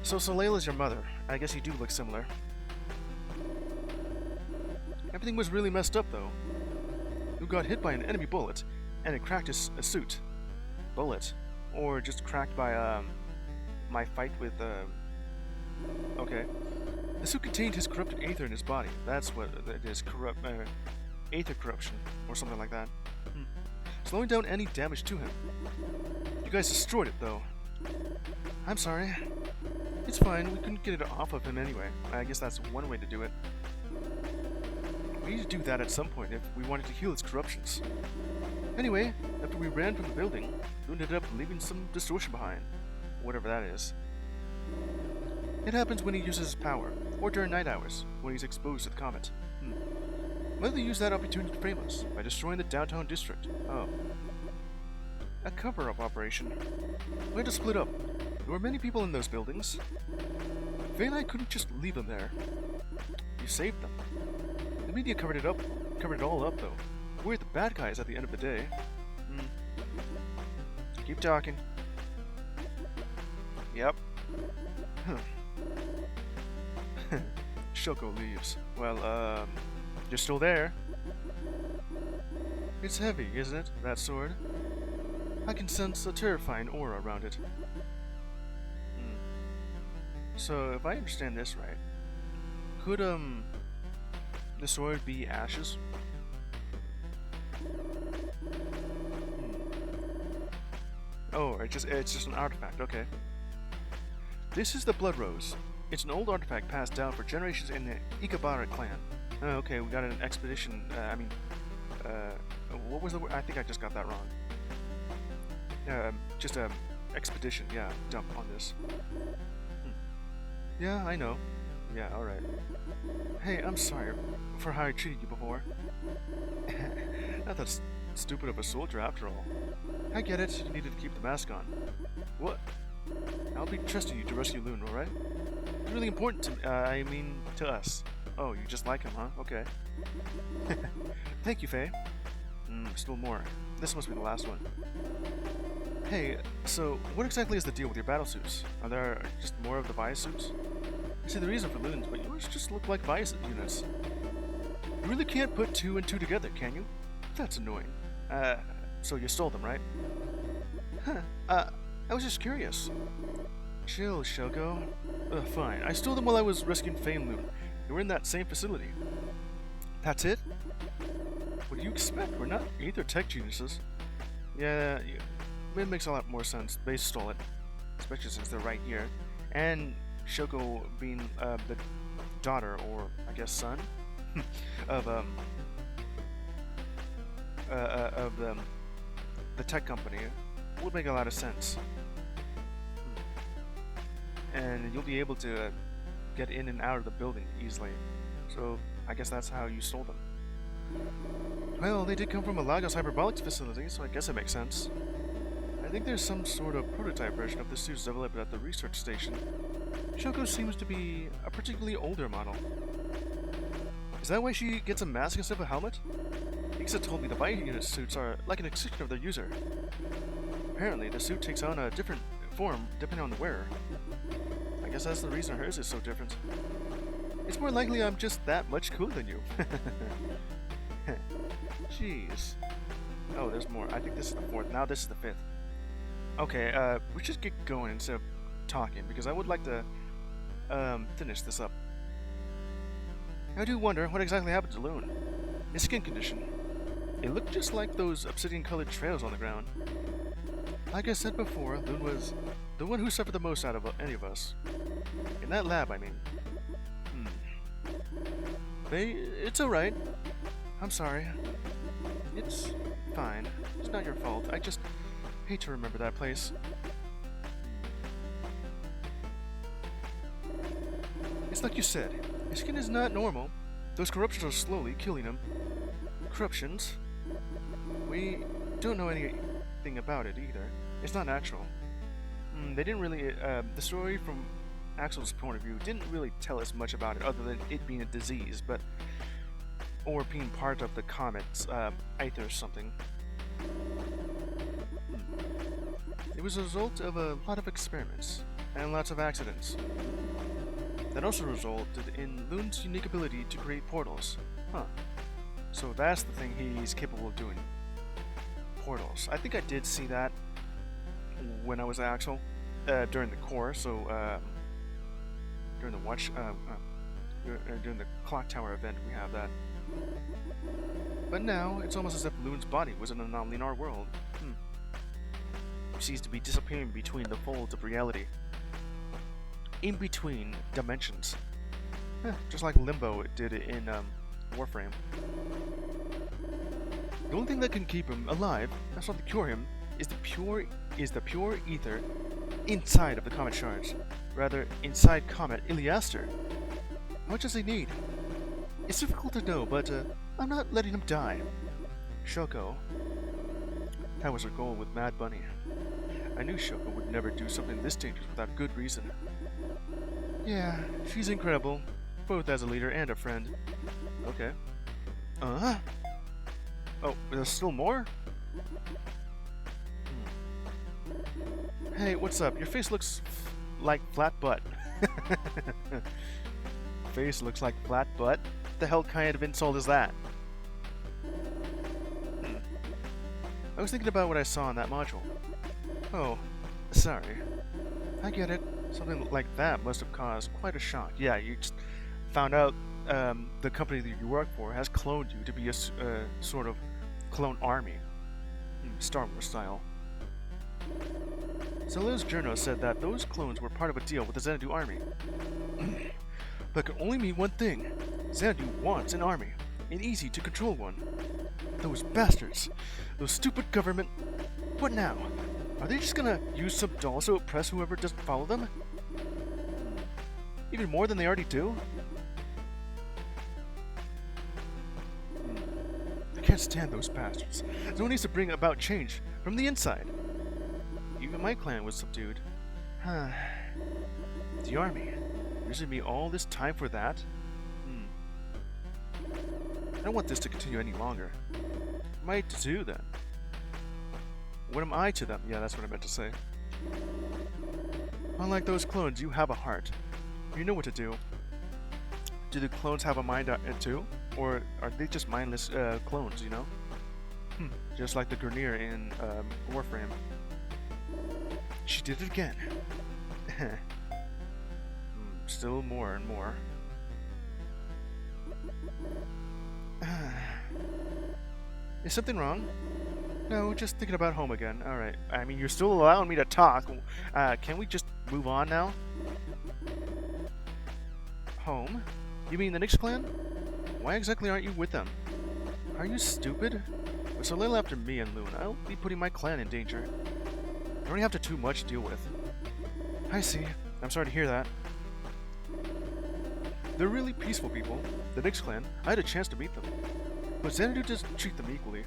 So Soleila's your mother. I guess you do look similar. Everything was really messed up, though. You got hit by an enemy bullet, and it cracked his suit. Bullet. Or just cracked by, my fight with, okay. The suit contained his corrupted aether in his body. That's what it is, aether corruption, or something like that. Slowing down any damage to him. You guys destroyed it, though. I'm sorry. It's fine, we couldn't get it off of him anyway. I guess that's one way to do it. We need to do that at some point if we wanted to heal its corruptions. Anyway, after we ran from the building, Loon ended up leaving some distortion behind. Whatever that is. It happens when he uses his power, or during night hours, when he's exposed to the comet. Whether use that opportunity to frame us by destroying the downtown district. Oh. A cover-up operation. We had to split up. There were many people in those buildings. Faye and I couldn't just leave them there. You saved them. The media covered it all up though. We're the bad guys at the end of the day. Keep talking. Yep. Shoko leaves. Well, you're still there. It's heavy, isn't it, that sword? I can sense a terrifying aura around it. So, if I understand this right, could, the sword be ashes? Oh, it's just an artifact, okay. This is the Blood Rose. It's an old artifact passed down for generations in the Ikabara clan. Oh, okay, we got an expedition, what was the word? I think I just got that wrong. Just a expedition, yeah, dump on this. Yeah, I know. Yeah, alright. Hey, I'm sorry for how I treated you before. Not that stupid of a soldier after all. I get it, you needed to keep the mask on. What? I'll be trusting you to rescue Loon, alright? It's really important to us. Oh, you just like him, huh? Okay. Thank you, Faye. Still more. This must be the last one. Hey, so what exactly is the deal with your battle suits? Are there just more of the Vice suits? I see the reason for Loon's, but yours just look like Vice units. You really can't put two and two together, can you? That's annoying. So you stole them, right? Huh, I was just curious. Chill, Shoko. Fine. I stole them while I was rescuing Faye and Loon. They were in that same facility. That's it? What do you expect? We're not either tech geniuses. Yeah, it makes a lot more sense. They stole it. Especially since they're right here. And Shoko being the daughter, or I guess son, of the tech company would make a lot of sense. And you'll be able to get in and out of the building easily. So I guess that's how you stole them. Well, they did come from a Lagos Hyperbolics facility, so I guess it makes sense. I think there's some sort of prototype version of the suits developed at the research station. Shoko seems to be a particularly older model. Is that why she gets a mask instead of a helmet? Axel told me the Vice unit suits are like an extension of their user. Apparently, the suit takes on a different form depending on the wearer. I guess that's the reason hers is so different. It's more likely I'm just that much cooler than you. Jeez. Oh, there's more. I think this is the fourth. Now this is the fifth. Okay, we should get going instead of talking, because I would like to finish this up. I do wonder what exactly happened to Loon. His skin condition. It looked just like those obsidian-colored trails on the ground. Like I said before, Loon was the one who suffered the most out of any of us. In that lab, I mean. Faye, it's alright. I'm sorry. It's fine. It's not your fault. I just hate to remember that place. It's like you said. His skin is not normal. Those corruptions are slowly killing him. Corruptions? We don't know anything about it either. It's not natural. They didn't really, the story from Axel's point of view didn't really tell us much about it other than it being a disease, or being part of the comet's, ether or something. It was a result of a lot of experiments, and lots of accidents. That also resulted in Loon's unique ability to create portals. Huh. So that's the thing he's capable of doing. Portals. I think I did see that when I was Axel, during the core, so, during the clock tower event we have that. But now, it's almost as if Loon's body was an anomaly in our world. He seems to be disappearing between the folds of reality. In between dimensions. Just like Limbo did in Warframe. The only thing that can keep him alive, that's not to cure him, is the pure ether inside of the comet shards. Rather, inside Comet Iliaster. How much does he need? It's difficult to know, but I'm not letting him die. Shoko. That was her goal with Mad Bunny. I knew Shoko would never do something this dangerous without good reason. Yeah, she's incredible, both as a leader and a friend. Okay. Oh, there's still more? Hey, what's up? Your face looks like flat butt. Face looks like flat butt? What the hell kind of insult is that? I was thinking about what I saw in that module. Oh, sorry. I get it. Something like that must have caused quite a shock. Yeah, you just found out the company that you work for has cloned you to be a sort of clone army. Star Wars style. Zelda's journal said that those clones were part of a deal with the Xanadu army. But could only mean one thing. Xanadu wants an army, and easy to control one. Those bastards. Those stupid government. What now? Are they just gonna use some dolls to oppress whoever doesn't follow them? Even more than they already do? I can't stand those bastards. Someone needs to bring about change from the inside. Even my clan was subdued. The army. Using me all this time for that? I don't want this to continue any longer. What am I to do then? What am I to them? Yeah, that's what I meant to say. Unlike those clones, you have a heart. You know what to do. Do the clones have a mind too? Or are they just mindless clones, you know? Just like the Grineer in Warframe. She did it again. Still more and more. Is something wrong? No, just thinking about home again. Alright. I mean, you're still allowing me to talk. Can we just move on now? Home? You mean the Nyx clan? Why exactly aren't you with them? Are you stupid? With Soleil after me and Loon, I'll be putting my clan in danger. I already have too much to deal with. I see. I'm sorry to hear that. They're really peaceful people. The Nyx clan, I had a chance to meet them. But Xanadu doesn't treat them equally.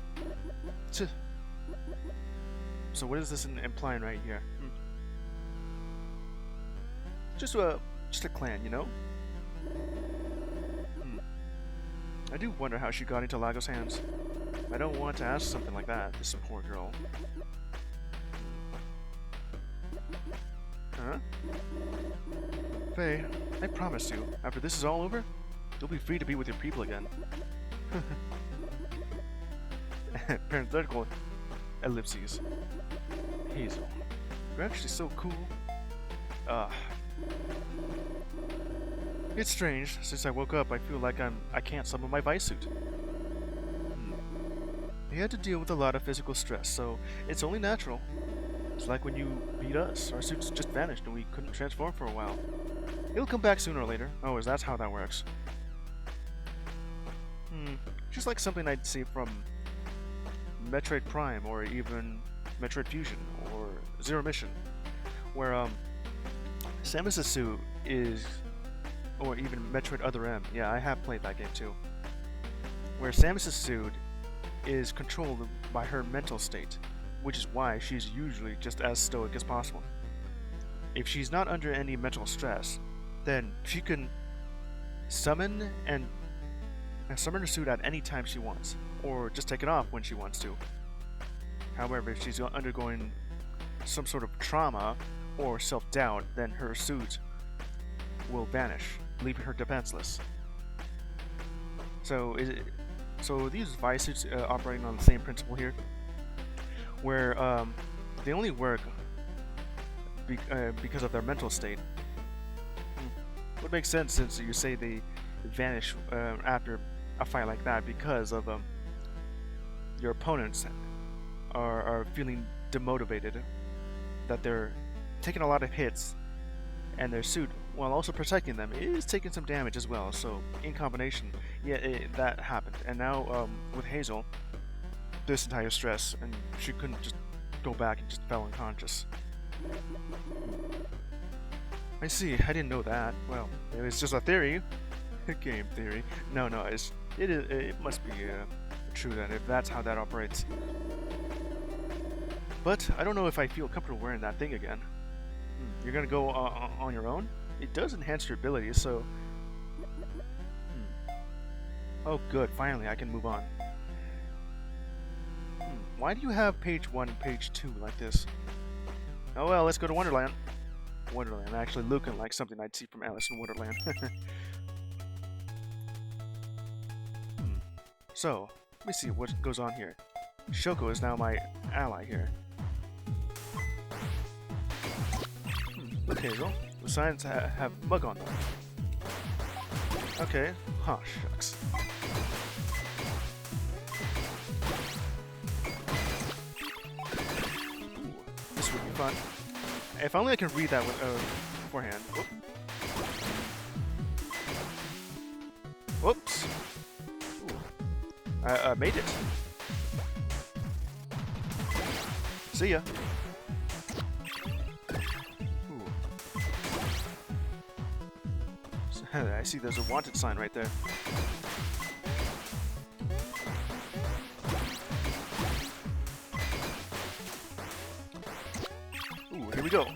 So what is this implying right here? Just a clan, you know? I do wonder how she got into Lago's hands. I don't want to ask something like that, this poor girl. Huh? Faye, I promise you, after this is all over, you'll be free to be with your people again. Parenthetical ellipses. Hazel. You're actually so cool. It's strange. Since I woke up, I feel like I can't summon my vice suit. He had to deal with a lot of physical stress, so it's only natural. It's like when you beat us. Our suits just vanished and we couldn't transform for a while. It'll come back sooner or later. Oh, that's how that works. Just like something I'd see from Metroid Prime or even Metroid Fusion or Zero Mission, where Samus's suit is, or even Metroid Other M. Yeah, I have played that game too. Where Samus's suit is controlled by her mental state, which is why she's usually just as stoic as possible. If she's not under any mental stress, then she can summon her suit at any time she wants, or just take it off when she wants to. However, if she's undergoing some sort of trauma or self-doubt, then her suit will vanish, leaving her defenseless. So these vice suits operating on the same principle here, where they only work because of their mental state. Would make sense since you say they vanish after a fight like that because of your opponents are feeling demotivated, that they're taking a lot of hits and their suit while also protecting them, is taking some damage as well. So in combination, yeah, that happened. And now with Hazel, this entire stress, and she couldn't just go back and just fell unconscious. I see. I didn't know that. Well, it was just a theory. Game theory. No, it must be true then, if that's how that operates. But I don't know if I feel comfortable wearing that thing again. You're gonna go on your own? It does enhance your abilities, so... Oh good, finally I can move on. Why do you have page 1 and page 2 like this? Oh well, let's go to Wonderland. Wonderland actually looking like something I'd see from Alice in Wonderland. So, let me see what goes on here. Shoko is now my ally here. Look, Hazel. The signs have mug on them. Okay. Huh, shucks. Ooh, this would be fun. If only I can read that with, beforehand. Whoop. Whoops. I made it. See ya. I see there's a wanted sign right there. Ooh, here we go.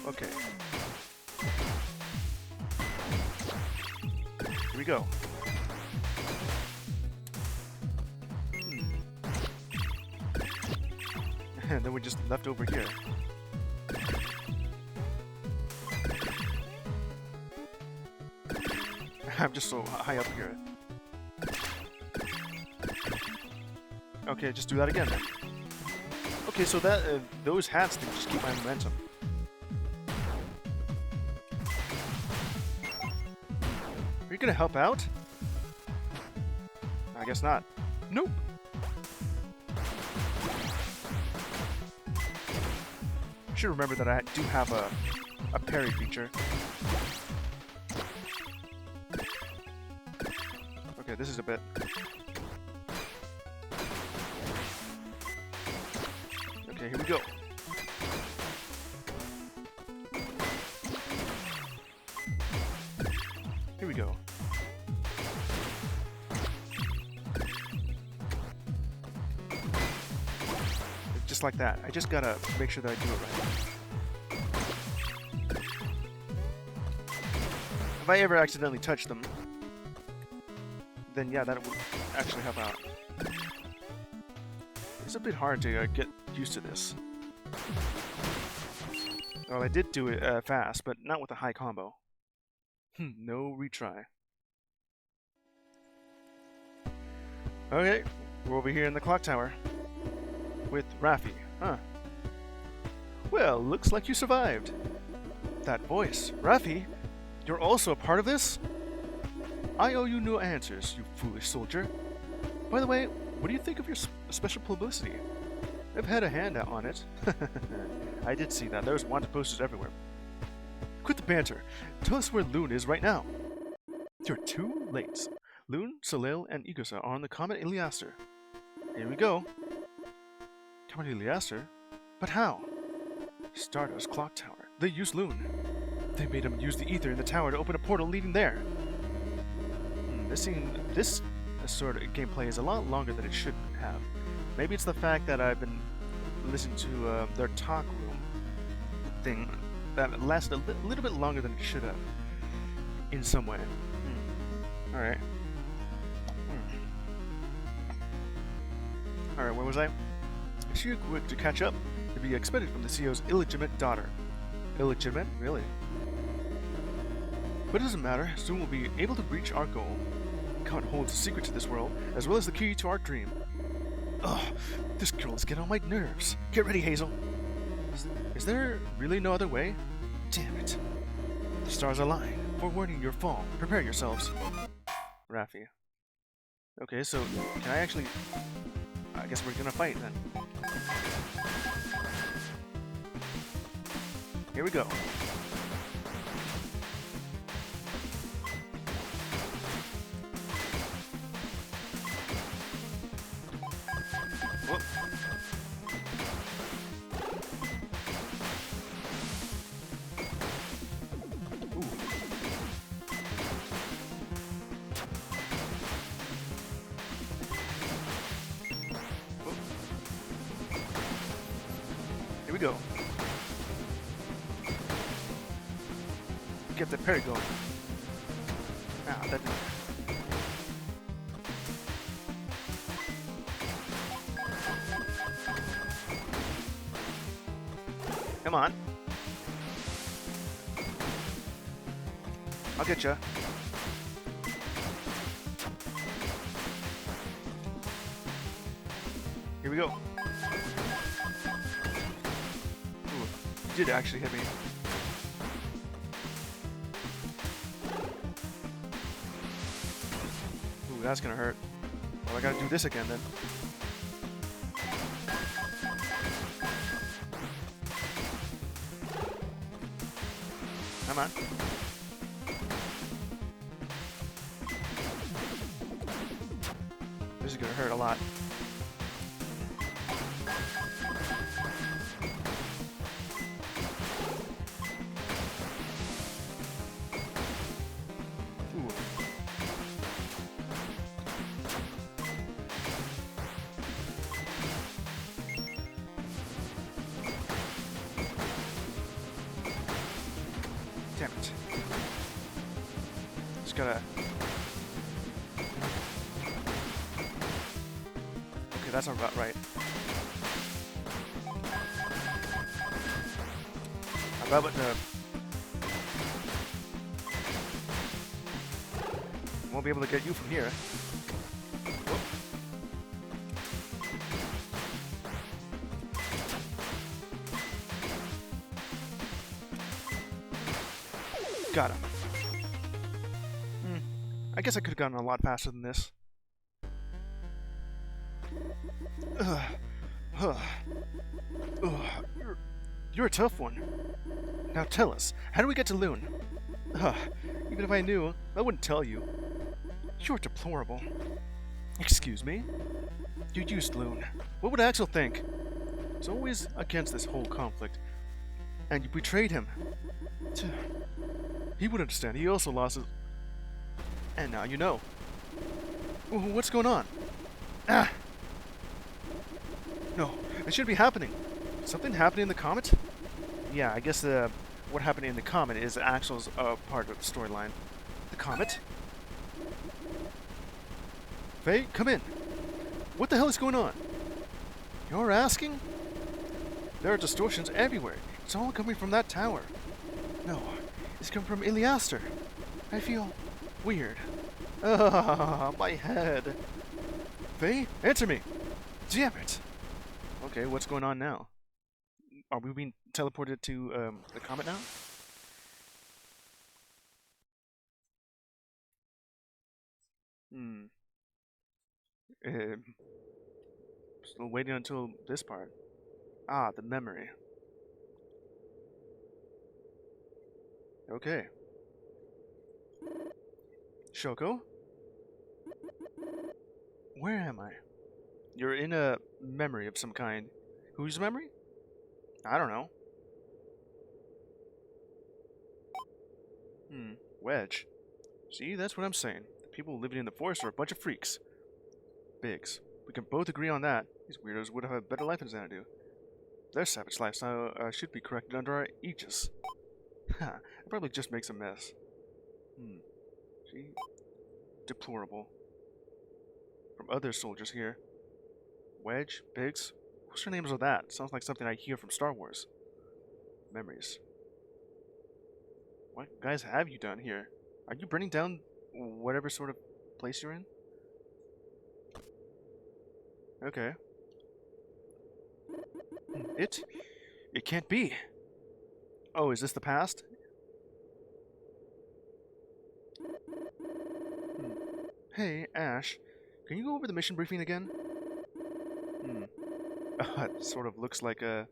Okay. Here we go. And then we're just left over here. I'm just so high up here. Okay, just do that again then. Okay, so that those hats can just keep my momentum. Are you gonna help out? I guess not. Nope. Should remember that I do have a parry feature. Okay, this is a bit. Okay, here we go. Here we go. Just like that. I just gotta make sure that I do it right. If I ever accidentally touch them, then yeah, that would actually help out. It's a bit hard to get used to this. Well, I did do it fast, but not with a high combo. No retry. Okay, we're over here in the clock tower. With Raffi, huh? Well, looks like you survived. That voice, Raffi, you're also a part of this? I owe you no answers, you foolish soldier. By the way, what do you think of your special publicity? I've had a hand out on it. I did see that. There's wanted posters everywhere. Quit the banter. Tell us where Loon is right now. You're too late. Loon, Soleil, and Igusa are on the Comet Iliaster. Here we go. Comet Iliaster? But how? Stardust Clock Tower. They used Loon. They made him use the ether in the tower to open a portal leading there. This sort of gameplay is a lot longer than it should have. Maybe it's the fact that I've been listening to their talk room thing that lasted a little bit longer than it should have. In some way. Alright. Alright, where was I? Is she quick to catch up? To be expected from the CEO's illegitimate daughter. Illegitimate? Really? But it doesn't matter. Soon we'll be able to reach our goal. God holds a secret to this world, as well as the key to our dream. Ugh, this girl is getting on my nerves. Get ready, Hazel. Is there really no other way? Damn it. The stars align, forewarning your fall. Prepare yourselves. Raffi. Okay, so can I actually... I guess we're gonna fight then. Here we go. Whoop. Ooh. Whoop. Here we go. Get the parry going. Ah, that didn't... Come on. I'll get ya. Here we go. Ooh, you did actually hit me. Ooh, that's gonna hurt. Well, I gotta do this again then. Come on. This is gonna hurt a lot. Ooh. Damn it. Just gotta... Okay, that's not about right. How about the... Won't be able to get you from here. Whoop. Got him. I guess I could have gotten a lot faster than this. You're a tough one. Now tell us, how do we get to Loon? Even if I knew, I wouldn't tell you. You're deplorable. Excuse me? You used Loon. What would Axel think? He's always against this whole conflict. And you betrayed him. He would understand. He also lost his... And now you know. What's going on? Ah! No, it shouldn't be happening. Something happening in the comet? Yeah, I guess what happened in the comet is Axel's part of the storyline. The comet? Faye, come in. What the hell is going on? You're asking? There are distortions everywhere. It's all coming from that tower. No, it's coming from Iliaster. I feel weird. My head. Faye, answer me. Damn it. Okay, what's going on now? Are we being teleported to the comet now? Still waiting until this part. Ah, the memory. Okay. Shoko? Where am I? You're in a memory of some kind. Whose memory? I don't know. Wedge. See, that's what I'm saying. The people living in the forest are a bunch of freaks. Biggs. We can both agree on that. These weirdos would have a better life than Xanadu. Their savage lifestyle should be corrected under our aegis. Ha, it probably just makes a mess. See? Deplorable. From other soldiers here. Wedge? Biggs? What's their names of that? Sounds like something I hear from Star Wars. Memories. What guys have you done here? Are you burning down whatever sort of place you're in? Okay. It can't be. Oh, is this the past? Hey, Ash. Can you go over the mission briefing again? Hmm. It sort of looks like a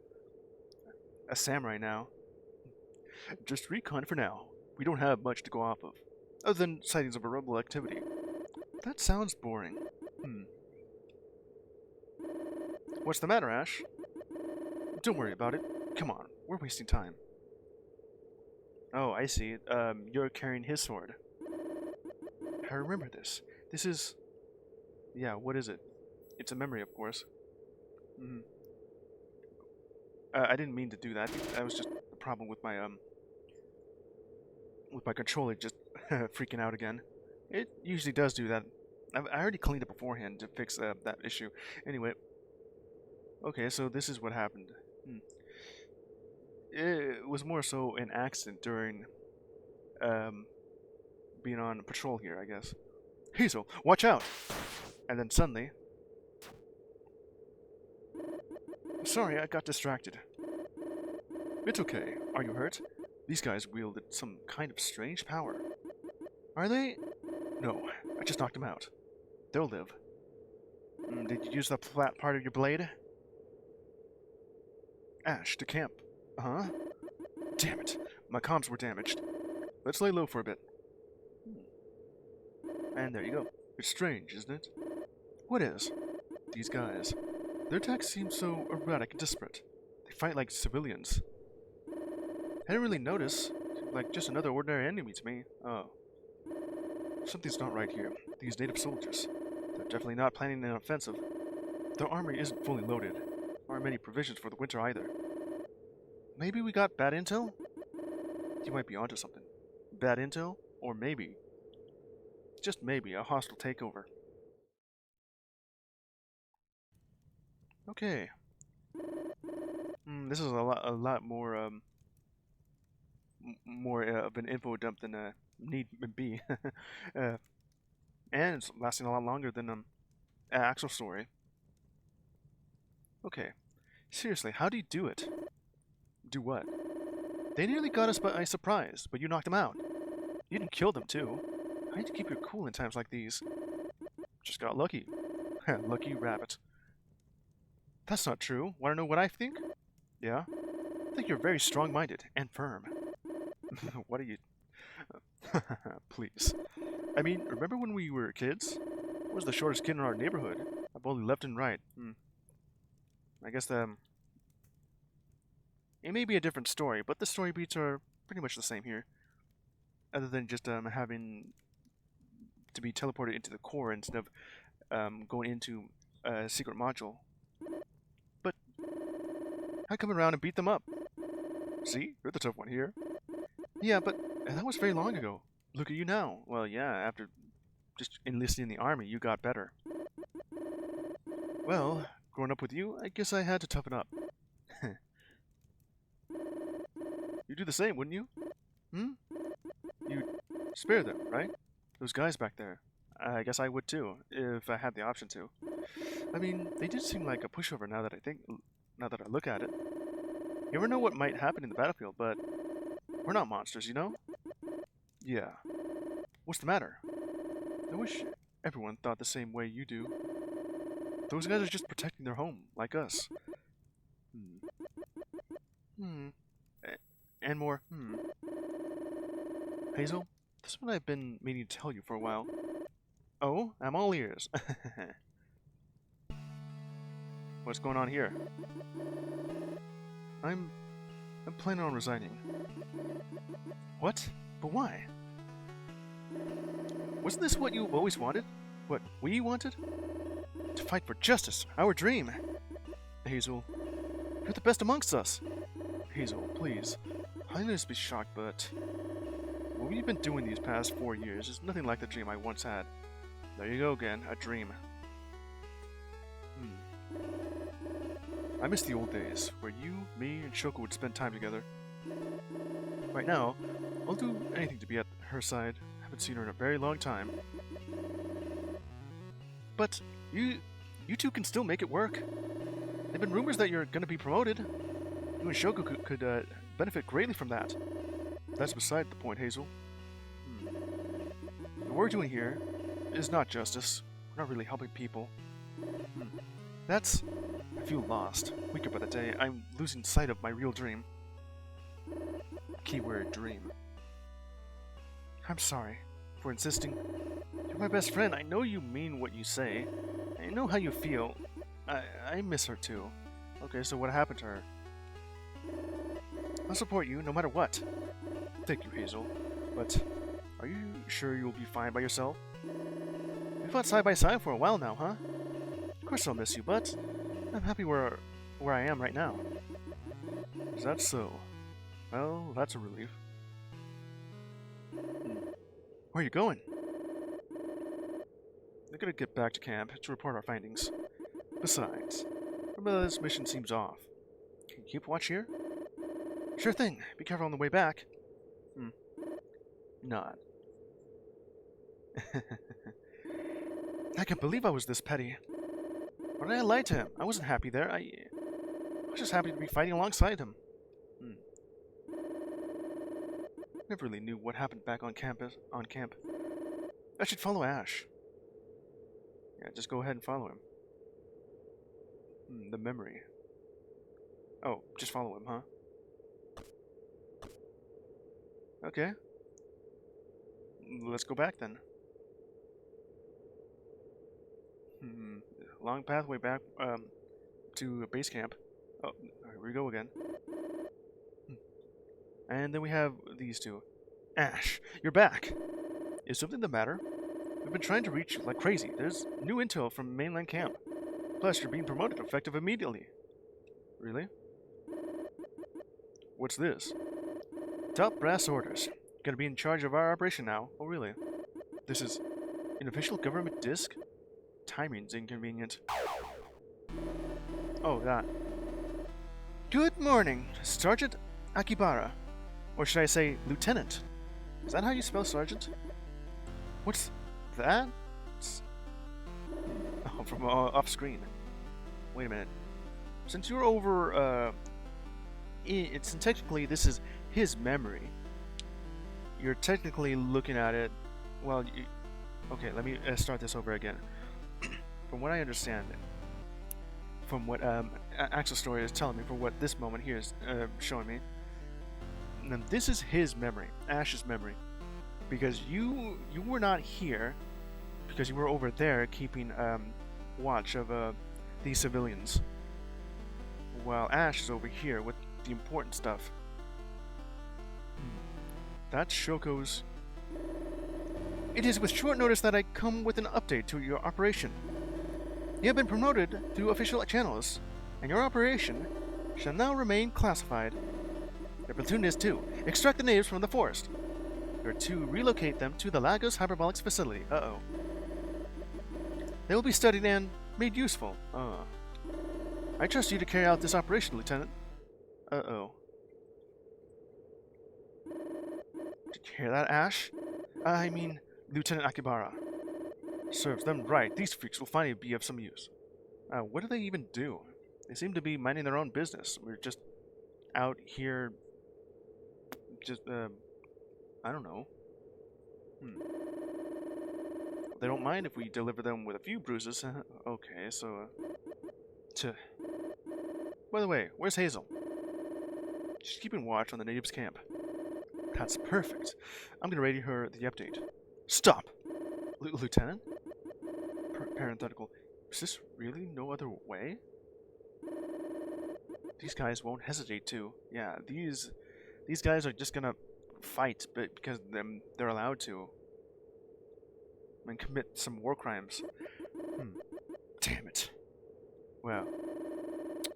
samurai now. Just recon for now. We don't have much to go off of, other than sightings of a rebel activity. That sounds boring. What's the matter, Ash? Don't worry about it. Come on, we're wasting time. Oh, I see. You're carrying his sword. I remember this. This is... Yeah, what is it? It's a memory, of course. I didn't mean to do that. That was just a problem with my controller just freaking out again. It usually does do that. I already cleaned it beforehand to fix that issue. Anyway. Okay, so this is what happened. It was more so an accident during being on patrol here, I guess. Hazel, watch out! And then suddenly... Sorry, I got distracted. It's okay. Are you hurt? These guys wielded some kind of strange power. Are they? No, I just knocked them out. They'll live. Did you use the flat part of your blade? Ash, to camp. Uh-huh. Damn it. My comms were damaged. Let's lay low for a bit. And there you go. It's strange, isn't it? What is? These guys. Their attacks seem so erratic and disparate. They fight like civilians. I didn't really notice. Like just another ordinary enemy to me. Oh. Something's not right here. These native soldiers. They're definitely not planning an offensive. Their army isn't fully loaded. There aren't many provisions for the winter either. Maybe we got bad intel? You might be onto something. Bad intel? Or maybe, just maybe, a hostile takeover. Okay. This is a lot more more of an info dump than need be. And it's lasting a lot longer than Axel's story. Okay. Seriously, how do you do it? Do what? They nearly got us by surprise, but you knocked them out. You didn't kill them, too. How do you keep your cool in times like these? Just got lucky. Lucky rabbit. That's not true. Want to know what I think? Yeah? I think you're very strong-minded and firm. What are you... Please. I mean, remember when we were kids? I was the shortest kid in our neighborhood. I bullied left and right. I guess it may be a different story, but the story beats are pretty much the same here. Other than just having to be teleported into the core instead of going into a secret module. But I come around and beat them up. See? You're the tough one here. Yeah, but that was very long ago. Look at you now. Well, yeah, after just enlisting in the army, you got better. Well, growing up with you, I guess I had to toughen up. You'd do the same, wouldn't you? You'd spare them, right? Those guys back there. I guess I would too, if I had the option to. I mean, they did seem like a pushover now that I look at it. You never know what might happen in the battlefield, but we're not monsters, you know? Yeah. What's the matter? I wish everyone thought the same way you do. Those guys are just protecting their home, like us. And more, Hazel, this is what I've been meaning to tell you for a while. Oh, I'm all ears. What's going on here? I'm planning on resigning. What? But why? Wasn't this what you always wanted? What we wanted? To fight for justice, our dream. Hazel, you're the best amongst us. Hazel, please. I know this be shocked, but what we've been doing these past 4 years is nothing like the dream I once had. There you go again, a dream. I miss the old days, where you, me, and Shoko would spend time together. Right now, I'll do anything to be at her side. I haven't seen her in a very long time. But you two can still make it work. There've been rumors that you're gonna be promoted. You and Shoko could benefit greatly from that. That's beside the point, Hazel. What we're doing here is not justice. We're not really helping people. That's... I feel lost. Weaker by the day. I'm losing sight of my real dream. Keyword dream. I'm sorry for insisting. You're my best friend. I know you mean what you say. I know how you feel. I miss her too. Okay, so what happened to her? I'll support you no matter what. Thank you, Hazel. But are you sure you'll be fine by yourself? We fought side by side for a while now, huh? Of course I'll miss you, but I'm happy where I am right now. Is that so? Well, that's a relief. Where are you going? We're gonna get back to camp to report our findings. Besides, this mission seems off. Can you keep watch here? Sure thing. Be careful on the way back. Not. I can't believe I was this petty. Why did I lie to him? I wasn't happy there. I was just happy to be fighting alongside him. Never really knew what happened back on camp. I should follow Ash. Yeah, just go ahead and follow him. The memory. Oh, just follow him, huh? Okay. Let's go back then. Long pathway back to base camp. Oh, here we go again. And then we have these two. Ash, you're back. Is something the matter? We've been trying to reach you like crazy. There's new intel from mainland camp. Plus, you're being promoted effective immediately. Really? What's this? Top brass orders. Gonna be in charge of our operation now. Oh, really? This is an official government disc? Timing's inconvenient. Oh, that. Good morning, Sergeant Akibara. Or should I say, Lieutenant? Is that how you spell Sergeant? What's that? Oh, from off screen. Wait a minute. Since you're over, it's technically this is his memory. You're technically looking at it. Well, okay. Let me start this over again. From what I understand, from what Axel's story is telling me, from what this moment here is showing me, then this is his memory, Ash's memory, because you were not here because you were over there keeping watch of these civilians, while Ash is over here with the important stuff. That's Shoko's. It is with short notice that I come with an update to your operation. You have been promoted through official channels, and your operation shall now remain classified. Your platoon is to extract the natives from the forest. You're to relocate them to the Lagos Hyperbolics facility. They will be studied and made useful. I trust you to carry out this operation, Lieutenant. Did you hear that, Ash? I mean, Lieutenant Akibara. Serves them right. These freaks will finally be of some use. What do they even do? They seem to be minding their own business. We're just out here... just, I don't know. They don't mind if we deliver them with a few bruises. Okay, so, By the way, where's Hazel? She's keeping watch on the natives' camp. That's perfect. I'm gonna radio her the update. Stop! Lieutenant? Parenthetical. Is this really no other way? These guys won't hesitate to. Yeah, these guys are just gonna fight, but because they're allowed to. And commit some war crimes. Damn it. Well,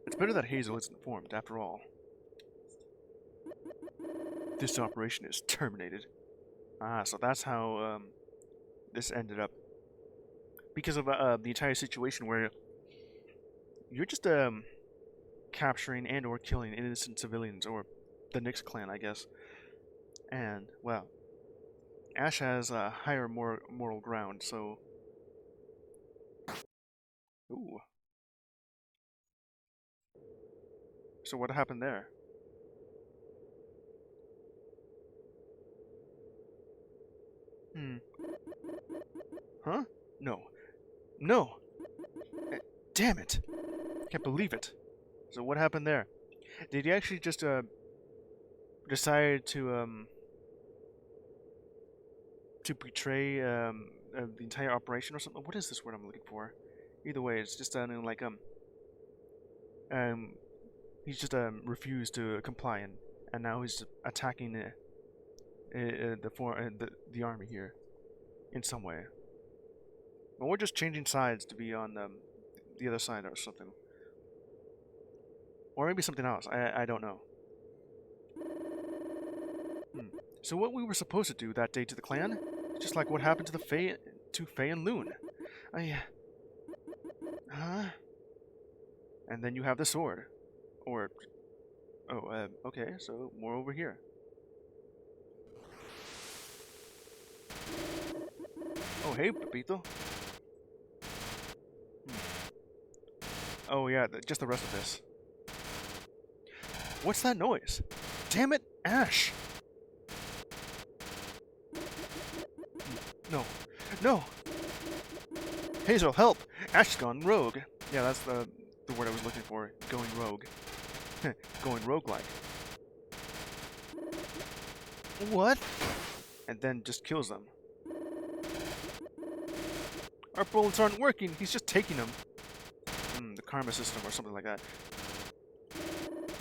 it's better that Hazel is informed, after all. This operation is terminated. So that's how this ended up. Because of the entire situation where you're just capturing and or killing innocent civilians, or the Nyx clan, I guess. And, well, Ash has a higher moral ground, so... Ooh. So what happened there? Huh? No. No! Damn it! Can't believe it. So what happened there? Did he actually just, decide to betray, the entire operation or something? What is this word I'm looking for? Either way, it's just, like, he's just, refused to comply, and now he's attacking, the army here, in some way. But we're just changing sides to be on, the other side or something. Or maybe something else. I don't know. So what we were supposed to do that day to the clan, just like what happened to the Faye and Loon. And then you have the sword. Or, oh, okay, so more over here. Oh, hey, Pepito. Oh, yeah, just the rest of this. What's that noise? Damn it, Ash! No. No! Hazel, help! Ash has gone rogue. Yeah, that's the word I was looking for. Going rogue. Going roguelike. What? And then just kills them. Our bullets aren't working. He's just taking them. The karma system or something like that.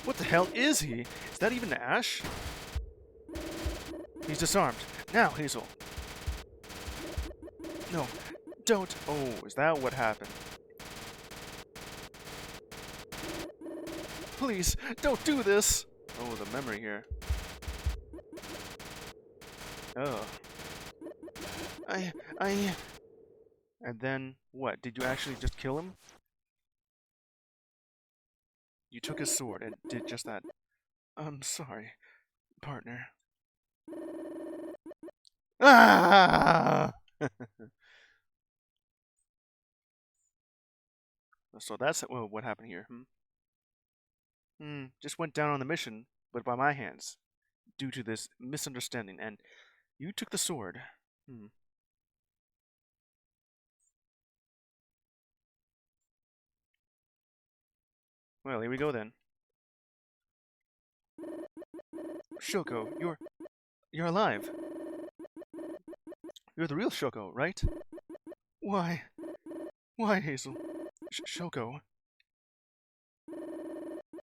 What the hell is he? Is that even Ash? He's disarmed. Now, Hazel. No, don't. Oh, is that what happened? Please, don't do this. Oh, the memory here. Oh. And then, what? Did you actually just kill him? You took his sword and did just that. I'm sorry, partner. Ah! So that's what happened here. Just went down on the mission, but by my hands, due to this misunderstanding, and you took the sword. Well, here we go then. Shoko, you're alive. You're the real Shoko, right? Why? Why, Hazel? Shoko?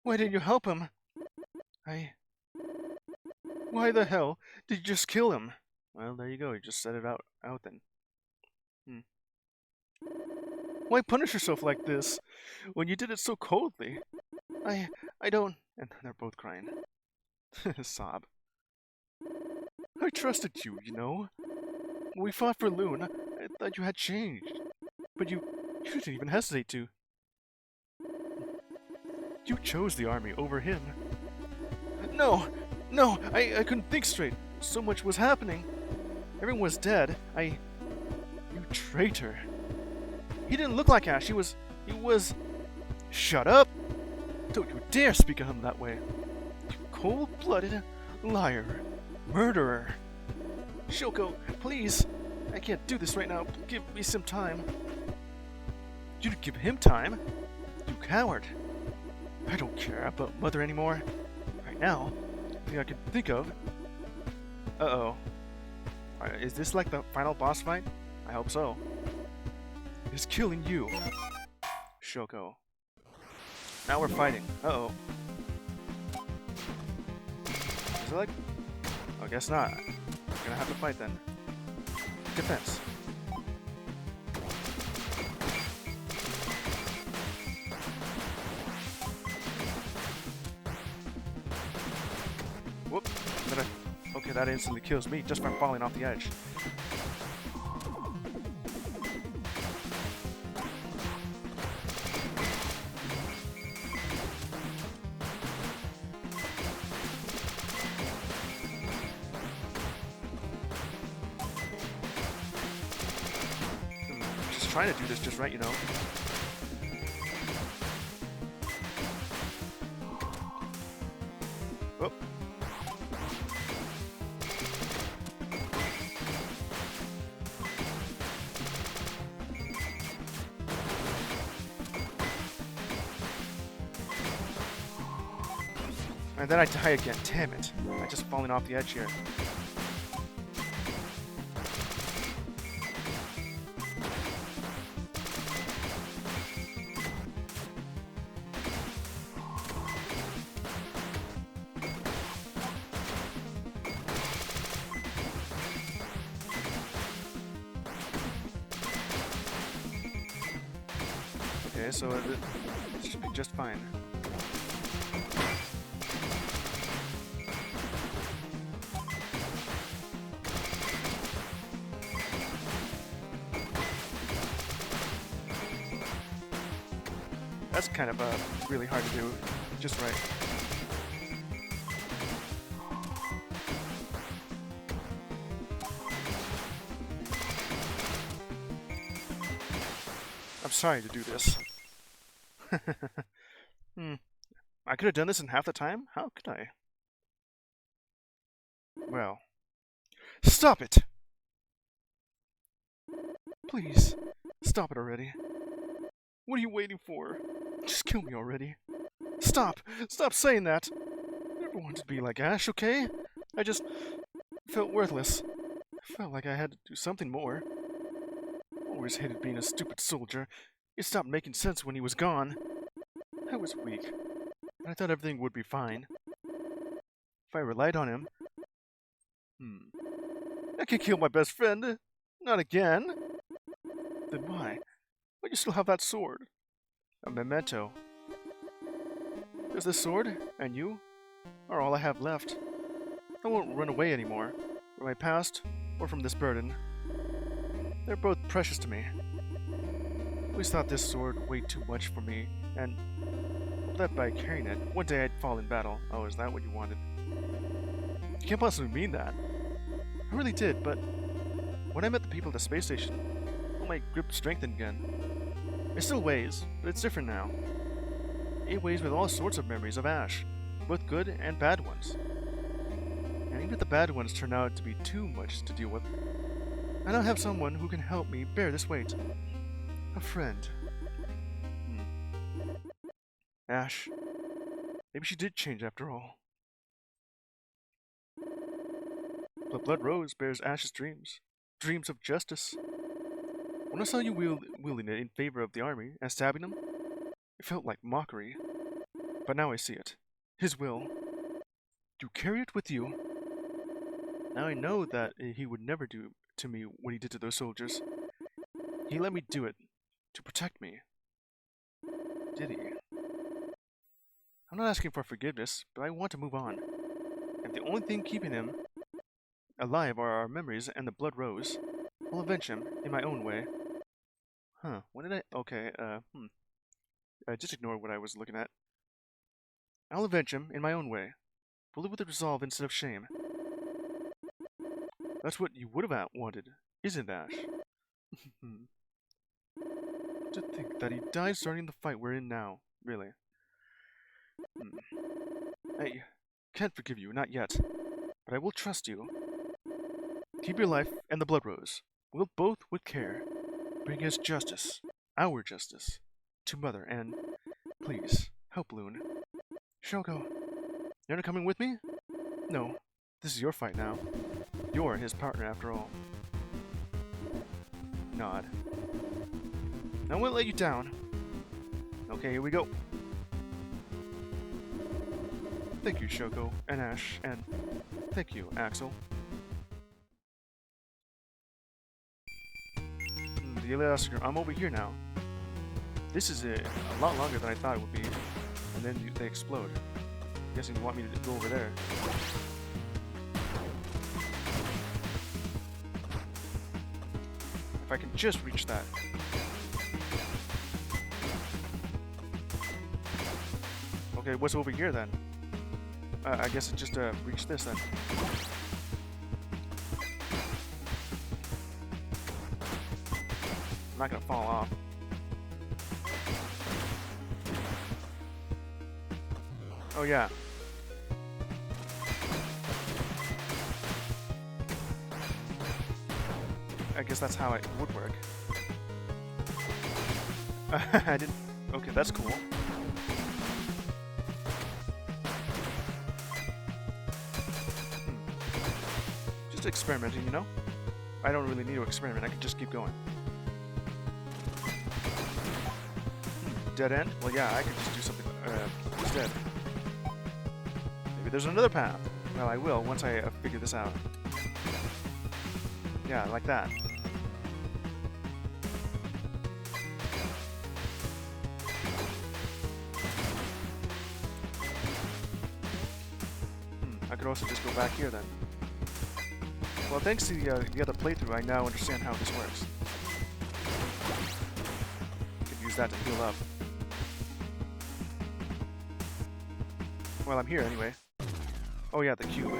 Why didn't you help him? Why the hell did you just kill him? Well, there you go. You just set it out then. Why punish yourself like this when you did it so coldly? I don't... And they're both crying. Sob. I trusted you, you know? When we fought for Loon, I thought you had changed. But you didn't even hesitate to. You chose the army over him. No! I couldn't think straight. So much was happening. Everyone was dead. You traitor. He didn't look like Ash. He was... Shut up! Don't you dare speak of him that way. You cold-blooded liar. Murderer. Shoko, please. I can't do this right now. Give me some time. You didn't give him time. You coward. I don't care about Mother anymore. Right now, the thing I can think of... Uh-oh. Is this like the final boss fight? I hope so. Is killing you. Shoko. Now we're fighting. Uh-oh. Is it like... I guess not. We're gonna have to fight then. Defense. Whoop. Okay, that instantly kills me just by falling off the edge. Just trying to do this just right, you know. Whoop. And then I die again. Damn it. I just falling off the edge here. Okay, so it should be just fine. That's kind of really hard to do, just right. I'm sorry to do this. I could have done this in half the time? How could I? Well, stop it! Please, stop it already. What are you waiting for? Just kill me already. Stop! Stop saying that! I never wanted to be like Ash, okay? I just felt worthless. I felt like I had to do something more. Always hated being a stupid soldier. It stopped making sense when he was gone. I was weak, and I thought everything would be fine. If I relied on him... I can't kill my best friend. Not again. Then why? Why do you still have that sword? A memento. There's this sword, and you are all I have left. I won't run away anymore, from my past, or from this burden. They're both precious to me. I always thought this sword weighed too much for me, and that by carrying it, one day I'd fall in battle. Oh, is that what you wanted? You can't possibly mean that. I really did, but when I met the people at the space station, all my grip strengthened again. It still weighs, but it's different now. It weighs with all sorts of memories of Ash, both good and bad ones. And even if the bad ones turn out to be too much to deal with, I now have someone who can help me bear this weight. A friend. Ash. Maybe she did change after all. The Blood Rose bears Ash's dreams. Dreams of justice. When I saw you wielding it in favor of the army and stabbing them, it felt like mockery. But now I see it. His will. You carry it with you. Now I know that he would never do to me what he did to those soldiers. He let me do it. To protect me. Did he? I'm not asking for forgiveness, but I want to move on. And the only thing keeping him alive are our memories and the Blood Rose. I'll avenge him in my own way. Huh, when did I... Okay, just ignore what I was looking at. I'll avenge him in my own way. Fully with resolve instead of shame. That's what you would have wanted, isn't it, Ash? To think that he died starting the fight we're in now, really. I can't forgive you, not yet. But I will trust you. Keep your life and the Blood Rose. We'll both, with care, bring us justice, our justice, to Mother, and please, help Loon. Shoko, you're not coming with me? No, this is your fight now. You're his partner after all. Nod. I won't let you down. Okay, here we go. Thank you, Shoko and Ash, and thank you, Axel. The Elastigirl, I'm over here now. This is a lot longer than I thought it would be. And then they explode. I'm guessing you want me to go over there. If I can just reach that. Okay, what's over here then? I guess it just reach this then. I'm not gonna fall off. Oh yeah. I guess that's how it would work. I didn't... Okay, that's cool. Just experimenting, you know? I don't really need to experiment, I can just keep going. Dead end? Well, yeah, I could just do something instead. Maybe there's another path. Well, I will once I figure this out. Yeah, like that. I could also just go back here then. Well, thanks to the other playthrough, I now understand how this works. Could use that to heal up. Well, I'm here anyway. Oh yeah, the cube.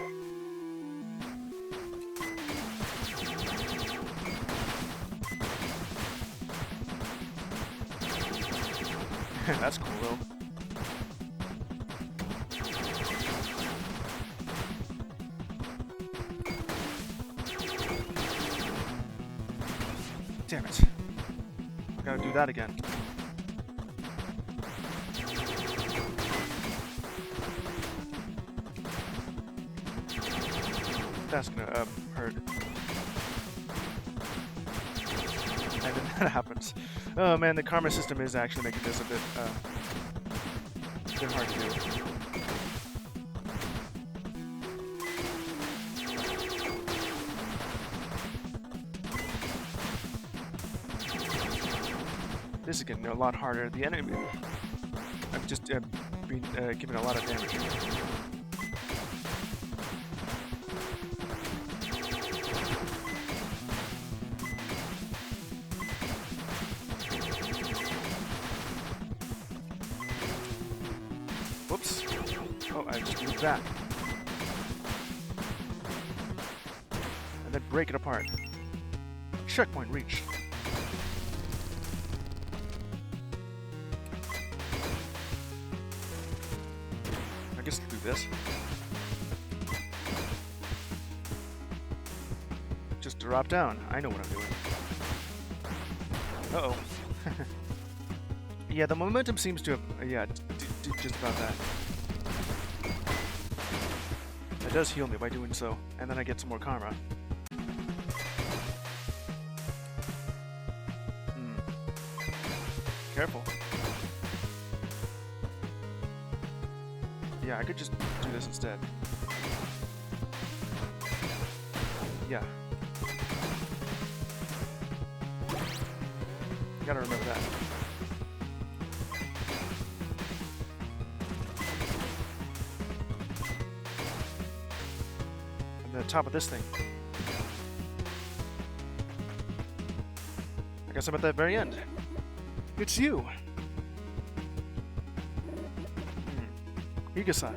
That's cool though. Damn it. I gotta do that again. That's gonna hurt. And then that happens. Oh man, the karma system is actually making this a bit hard to do. This is getting a lot harder. The enemy... I've just been giving a lot of damage. Whoops. Oh, I just moved back. And then break it apart. Checkpoint reached. I guess do this. Just drop down. I know what I'm doing. Uh-oh. Yeah, the momentum seems to have... yeah, just about that. It does heal me by doing so, and then I get some more karma. Careful. Yeah, I could just do this instead. Yeah. Gotta remember that. And the top of this thing. I guess I'm at that very end. It's you! Higa-san.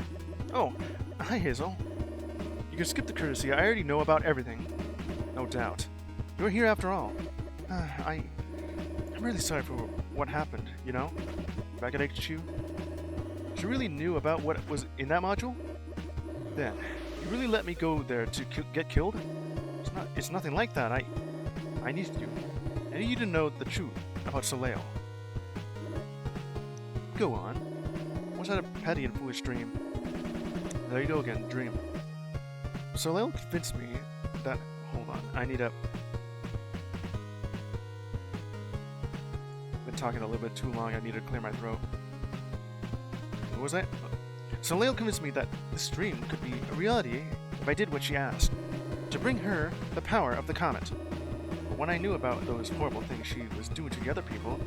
Oh, hi Hazel. You can skip the courtesy, I already know about everything. No doubt. You're here after all. I'm really sorry for what happened, you know? Back at HQ. You really knew about what was in that module? Then, you really let me go there to get killed? It's nothing like that, I needed you. I need you to know the truth about Soleil. Go on. Was that a petty and foolish dream? There you go again, dream. Soleil convinced me that... Hold on, I need a... Been talking a little bit too long, I need to clear my throat. What was that? Soleil convinced me that this dream could be a reality if I did what she asked. To bring her the power of the comet. But when I knew about those horrible things she was doing to the other people,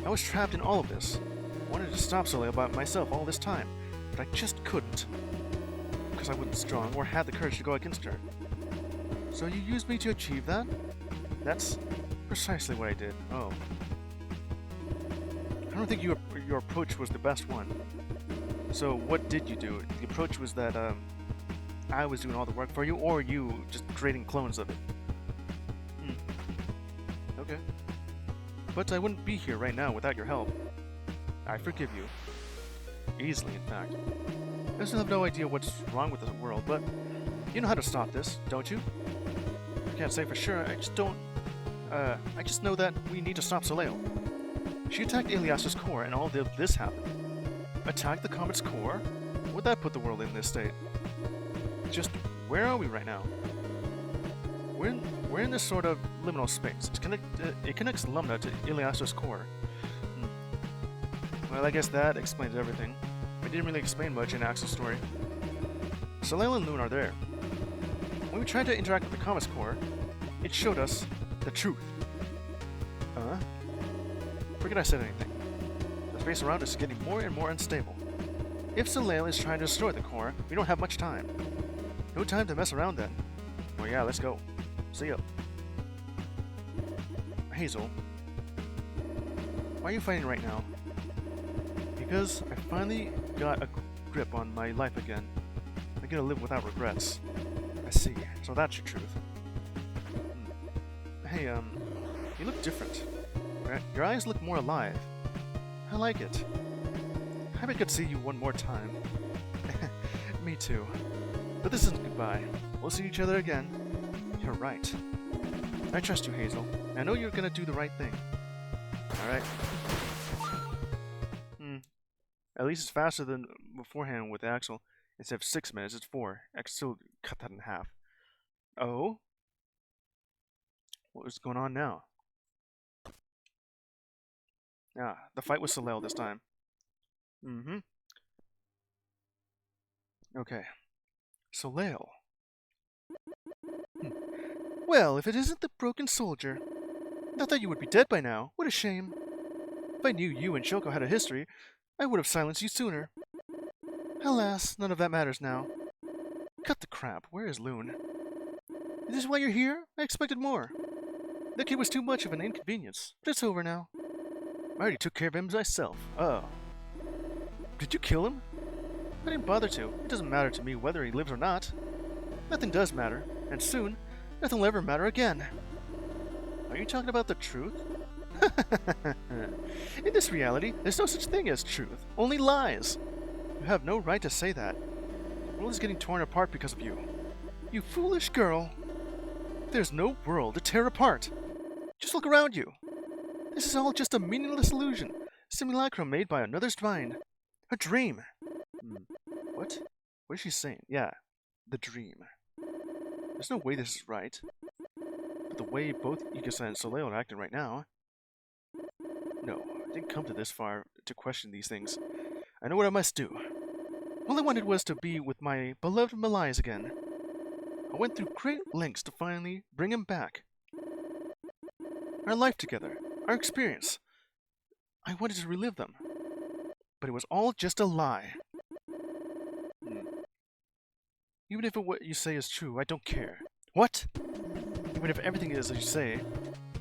I was trapped in all of this. I wanted to stop Soleil by myself all this time, but I just couldn't. Because I wasn't strong or had the courage to go against her. So you used me to achieve that? That's precisely what I did. Oh. I don't think your approach was the best one. So what did you do? The approach was that I was doing all the work for you, or you just creating clones of it? Okay. But I wouldn't be here right now without your help. I forgive you. Easily, in fact. I still have no idea what's wrong with the world, but you know how to stop this, don't you? I can't say for sure, I just don't... I just know that we need to stop Soleil. She attacked Elias's core, and all of this happened. Attack the comet's core? Would that put the world in this state? Just, where are we right now? We're in this sort of liminal space. It connects Lumna to Iliastra's core. Well, I guess that explains everything. We didn't really explain much in Axel's story. Soleil and Loon are there. When we tried to interact with the Comet's core, it showed us the truth. Forget I said anything. The space around us is getting more and more unstable. If Soleil is trying to destroy the core, we don't have much time. No time to mess around then. Well, yeah, let's go. See ya. Hazel, why are you fighting right now? Because I finally got a grip on my life again. I get to live without regrets. I see. So that's your truth. Hey, you look different. Your eyes look more alive. I like it. I could see you one more time. Me too. But this isn't goodbye. We'll see each other again. You're right. I trust you, Hazel. I know you're gonna do the right thing. Alright. At least it's faster than beforehand with Axel. Instead of 6 minutes, it's 4. I could still cut that in half. Oh? What was going on now? Ah, the fight with Soleil this time. Okay. Soleil. Well, if it isn't the broken soldier. I thought you would be dead by now. What a shame. If I knew you and Shoko had a history, I would have silenced you sooner. Alas, none of that matters now. Cut the crap. Where is Loon? Is this why you're here? I expected more. That kid was too much of an inconvenience, but it's over now. I already took care of him myself. Oh. Did you kill him? I didn't bother to. It doesn't matter to me whether he lives or not. Nothing does matter, and soon, nothing will ever matter again. Are you talking about the truth? In this reality, there's no such thing as truth, only lies. You have no right to say that. The world is getting torn apart because of you. You foolish girl. There's no world to tear apart. Just look around you. This is all just a meaningless illusion, simulacrum made by another's mind. A dream. What? What is she saying? Yeah, the dream. There's no way this is right. But the way both Ikasa and Soleil are acting right now... No, I didn't come to this far to question these things. I know what I must do. All I wanted was to be with my beloved Melias again. I went through great lengths to finally bring him back. Our life together, our experience. I wanted to relive them. But it was all just a lie. Even if what you say is true, I don't care. What? Even if everything is as you say,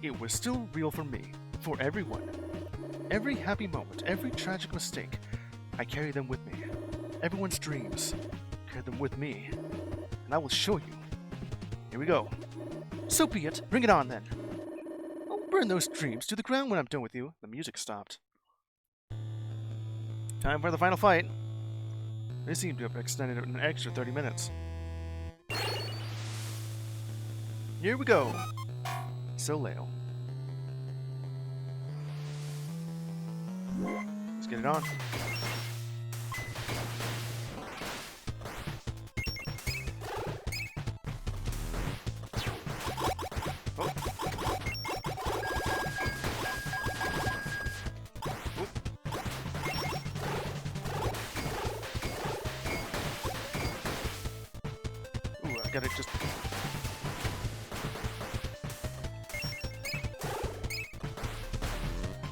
it was still real for me. For everyone. Every happy moment, every tragic mistake, I carry them with me. Everyone's dreams, carry them with me. And I will show you. Here we go. So be it. Bring it on then. I'll burn those dreams to the ground when I'm done with you. The music stopped. Time for the final fight. They seem to have extended it an extra 30 minutes. Here we go. Soleil. Let's get it on. Oh. Ooh, I gotta just...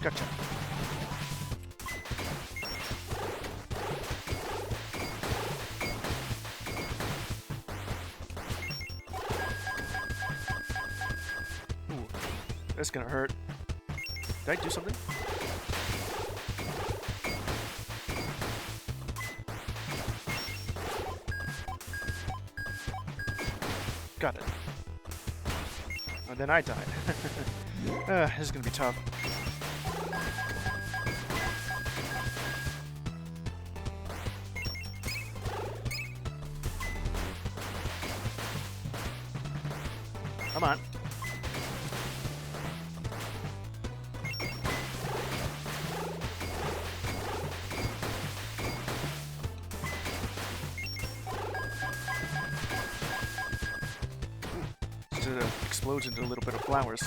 Gotcha. Ooh, that's gonna hurt. Did I do something? Got it. And then I died. This is gonna be tough. Come on. explodes into a little bit of flowers.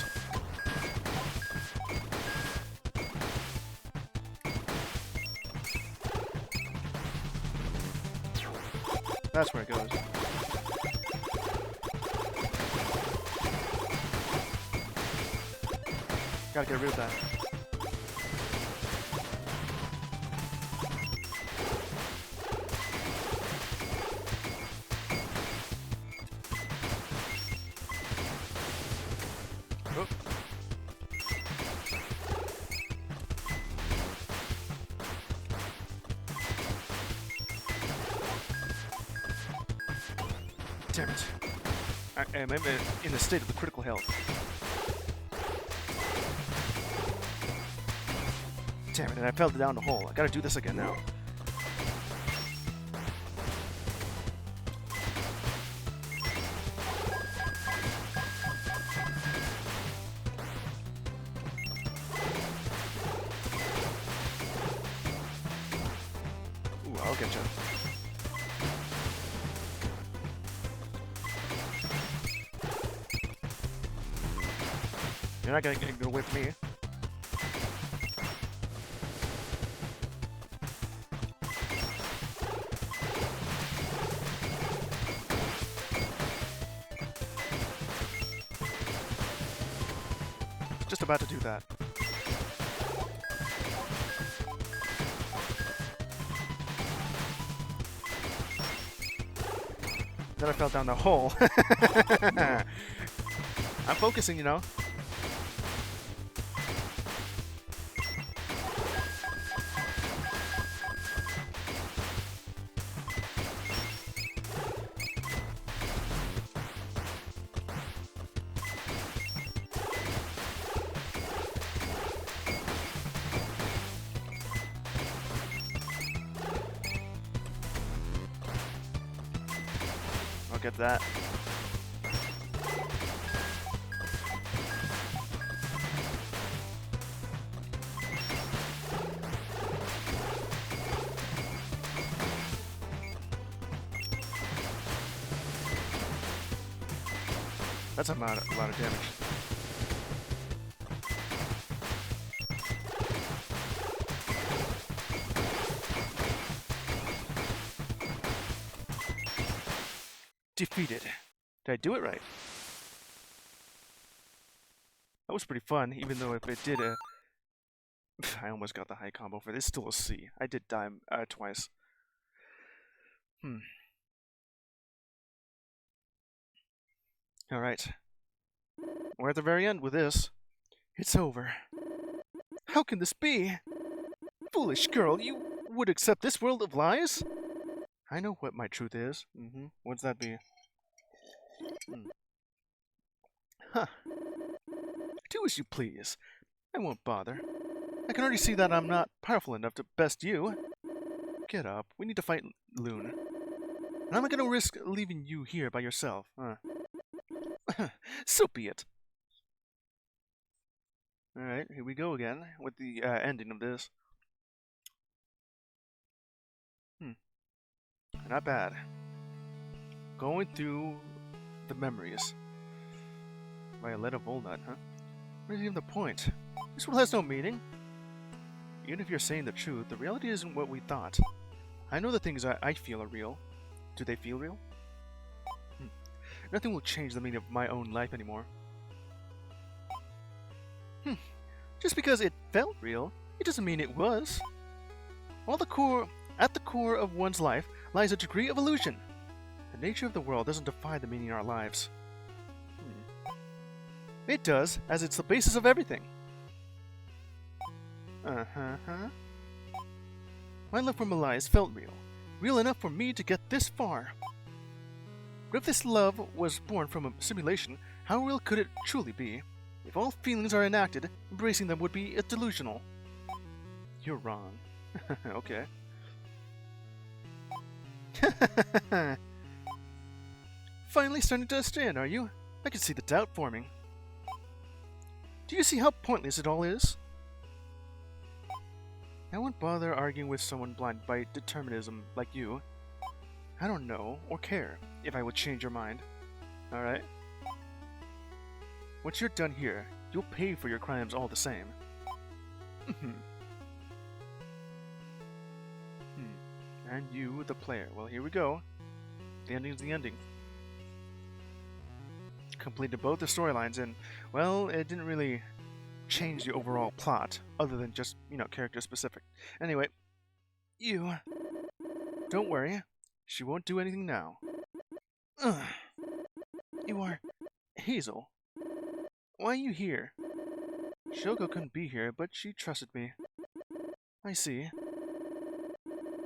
That's where it goes. Gotta get rid of that. Oh. Damn it. I am in a state of the critical health. Damn it, and I fell down the hole. I gotta do this again now. Ooh, I'll get you. You're not gonna get away from me. Just about to do that. Then I fell down the hole. I'm focusing, you know. I'll get that. That's a lot of damage. Defeated. Did I do it right? That was pretty fun, even though if it did I almost got the high combo for this. Still a C. I did die twice. Alright. We're at the very end with this. It's over. How can this be? Foolish girl, you would accept this world of lies? I know what my truth is. What's that be? Huh. Do as you please. I won't bother. I can already see that I'm not powerful enough to best you. Get up. We need to fight Loon. And I'm not gonna risk leaving you here by yourself. So be it. Alright, here we go again with the ending of this. Not bad. Going through the memories. Violetta Volnut, huh? Where's even the point? This world has no meaning. Even if you're saying the truth, the reality isn't what we thought. I know the things I feel are real. Do they feel real? Nothing will change the meaning of my own life anymore. Just because it felt real, it doesn't mean it was. At the core of one's life lies a degree of illusion. The nature of the world doesn't define the meaning of our lives. It does, as it's the basis of everything. My love for Malias felt real. Real enough for me to get this far. But if this love was born from a simulation, how real could it truly be? If all feelings are enacted, embracing them would be delusional. You're wrong. Okay. Finally starting to understand, are you? I can see the doubt forming. Do you see how pointless it all is? I won't bother arguing with someone blinded by determinism like you. I don't know or care if I would change your mind. Alright? Once you're done here, you'll pay for your crimes all the same. And you, the player. Well, here we go. The ending's the ending. Completed both the storylines, and, well, it didn't really change the overall plot, other than just, character specific. Anyway, you... Don't worry. She won't do anything now. You are... Hazel. Why are you here? Shoko couldn't be here, but she trusted me. I see.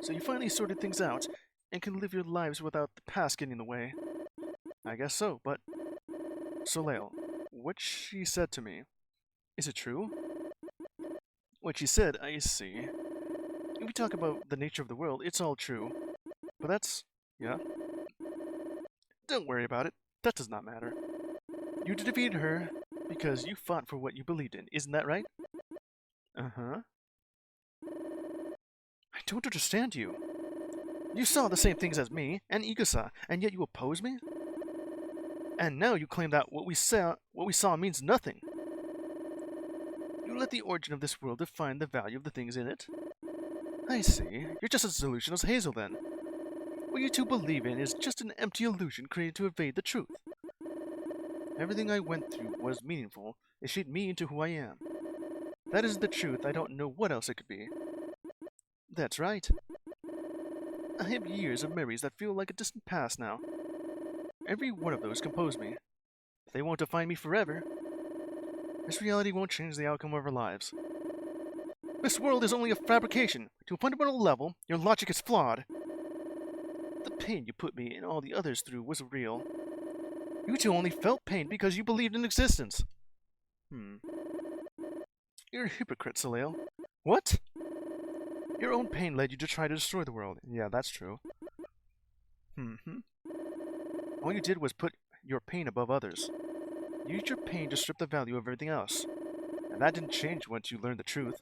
So you finally sorted things out, and can live your lives without the past getting in the way. I guess so, but... Soleil, what she said to me, is it true? What she said, I see. If we talk about the nature of the world, it's all true. But that's... yeah. Don't worry about it. That does not matter. You defeated her because you fought for what you believed in, isn't that right? Uh-huh. I don't understand you. You saw the same things as me and Igusa, and yet you oppose me? And now you claim that what we saw means nothing. You let the origin of this world define the value of the things in it? I see. You're just as delusional as Hazel, then. What you two believe in is just an empty illusion created to evade the truth. Everything I went through was meaningful. It shaped me into who I am. That is the truth. I don't know what else it could be. That's right. I have years of memories that feel like a distant past now. Every one of those compose me. They won't define me forever. This reality won't change the outcome of our lives. This world is only a fabrication. To a fundamental level, your logic is flawed. The pain you put me and all the others through was real. You two only felt pain because you believed in existence. You're a hypocrite, Soleil. What? Your own pain led you to try to destroy the world. Yeah, that's true. All you did was put your pain above others. You used your pain to strip the value of everything else. And that didn't change once you learned the truth.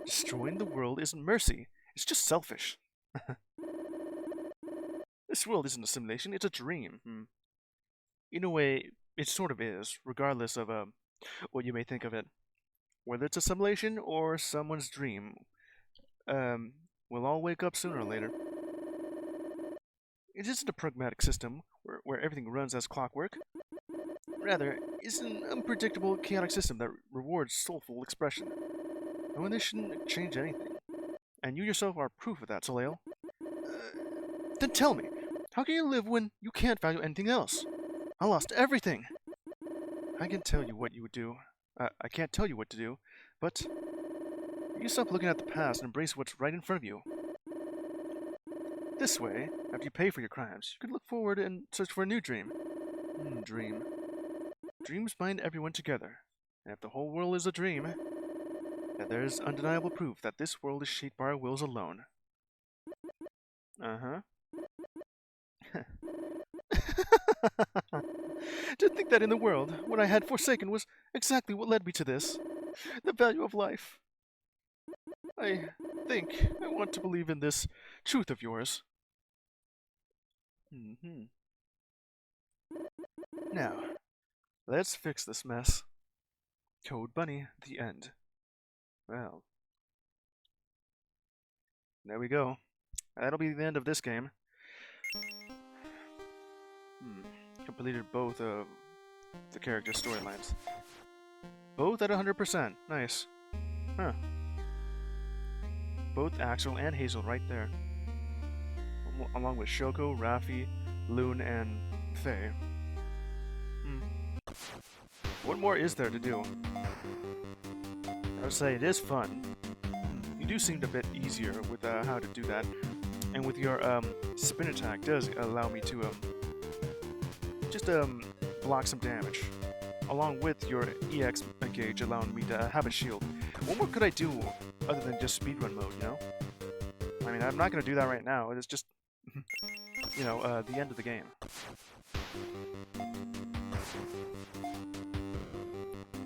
Destroying the world isn't mercy. It's just selfish. This world isn't a simulation, it's a dream. In a way, it sort of is, regardless of what you may think of it. Whether it's a simulation or someone's dream, we'll all wake up sooner or later. It isn't a pragmatic system where everything runs as clockwork. Rather, it's an unpredictable, chaotic system that rewards soulful expression. And this shouldn't change anything. And you yourself are proof of that, Soleil. Then tell me, how can you live when you can't value anything else? I lost everything. I can tell you what you would do. I can't tell you what to do, but you stop looking at the past and embrace what's right in front of you. This way, after you pay for your crimes, you can look forward and search for a new dream. Dream. Dreams bind everyone together. And if the whole world is a dream, then there's undeniable proof that this world is shaped by our wills alone. To think that in the world, what I had forsaken was exactly what led me to this. The value of life. I think I want to believe in this truth of yours. Now, let's fix this mess. Code Bunny, the end. Well, there we go. That'll be the end of this game. Completed both of the character storylines. Both at 100%. Nice. Both Axel and Hazel right there. Along with Shoko, Raffi, Loon, and Faye. What more is there to do? I would say it is fun. You do seem a bit easier with how to do that. And with your spin attack does allow me to just block some damage. Along with your EX gauge allowing me to have a shield. What more could I do other than just speedrun mode, you know? I mean, I'm not going to do that right now. It's just, the end of the game.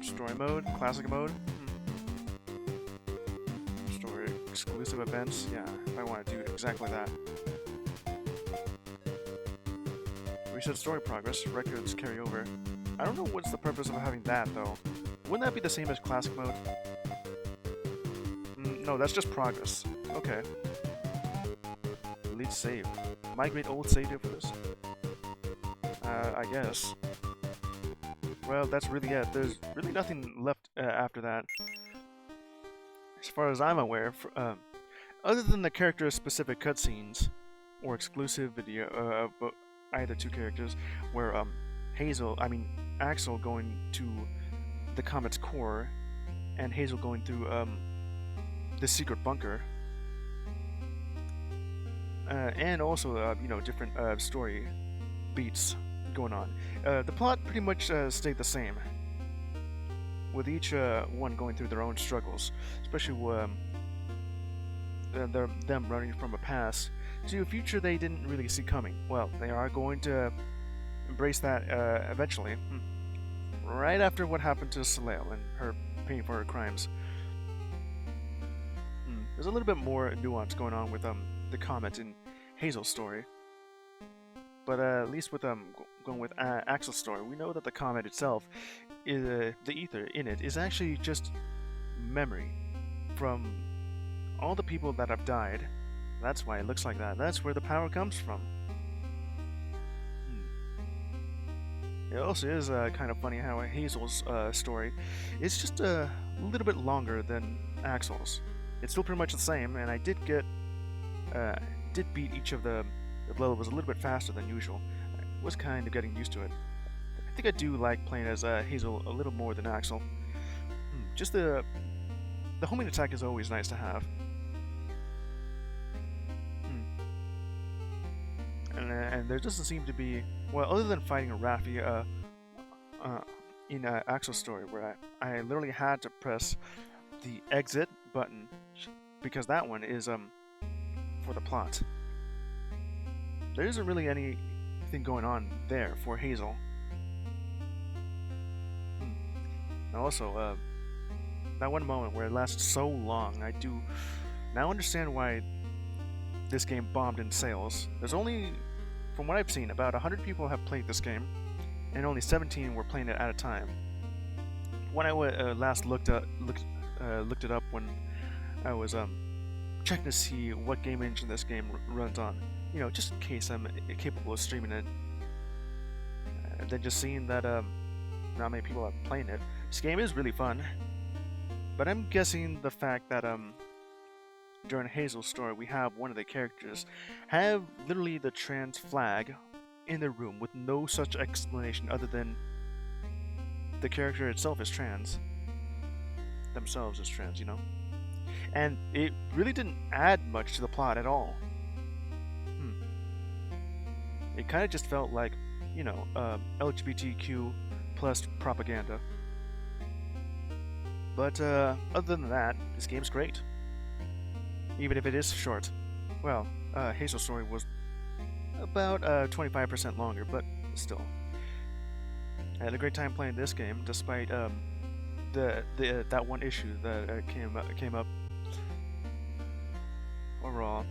Story mode, classic mode. Story exclusive events. Yeah, I want to do exactly that. Reset story progress. Records carry over. I don't know what's the purpose of having that, though. Wouldn't that be the same as classic mode? No, that's just progress. Okay. Delete save. Migrate old save data for this? I guess. Well, that's really it. There's really nothing left after that. As far as I'm aware, other than the character-specific cutscenes or exclusive video, either two characters, where Axel going to the comet's core, and Hazel going through the secret bunker, and also different story beats going on. The plot pretty much stayed the same, with each one going through their own struggles, especially them running from a past to a future they didn't really see coming. Well, they are going to embrace that eventually, right after what happened to Soleil and her paying for her crimes. There's a little bit more nuance going on with the comet in Hazel's story, but at least with going with Axel's story, we know that the comet itself, the ether in it, is actually just memory from all the people that have died. That's why it looks like that. That's where the power comes from. It also is kind of funny how Hazel's story is just a little bit longer than Axel's. It's still pretty much the same, and I did beat each of the levels a little bit faster than usual. I was kind of getting used to it. I think I do like playing as Hazel a little more than Axel. Just the homing attack is always nice to have. And there doesn't seem to be, well, other than fighting Raffi in Axel's story, where I literally had to press the exit button because that one is for the plot. There isn't really anything going on there for Hazel. And also, that one moment where it lasts so long, I do now understand why this game bombed in sales. There's only, from what I've seen, about 100 people have played this game, and only 17 were playing it at a time. When I last looked it up when I was checking to see what game engine this game runs on, just in case I'm capable of streaming it. And then just seeing that not many people are playing it. This game is really fun, but I'm guessing the fact that during Hazel's story, we have one of the characters have literally the trans flag in their room with no such explanation other than the character itself is trans. Themselves is trans, And it really didn't add much to the plot at all. It kind of just felt like, LGBTQ plus propaganda. But other than that, this game's great. Even if it is short. Well, Hazel's story was about 25% longer, but still. I had a great time playing this game, despite that one issue that came up. Overall,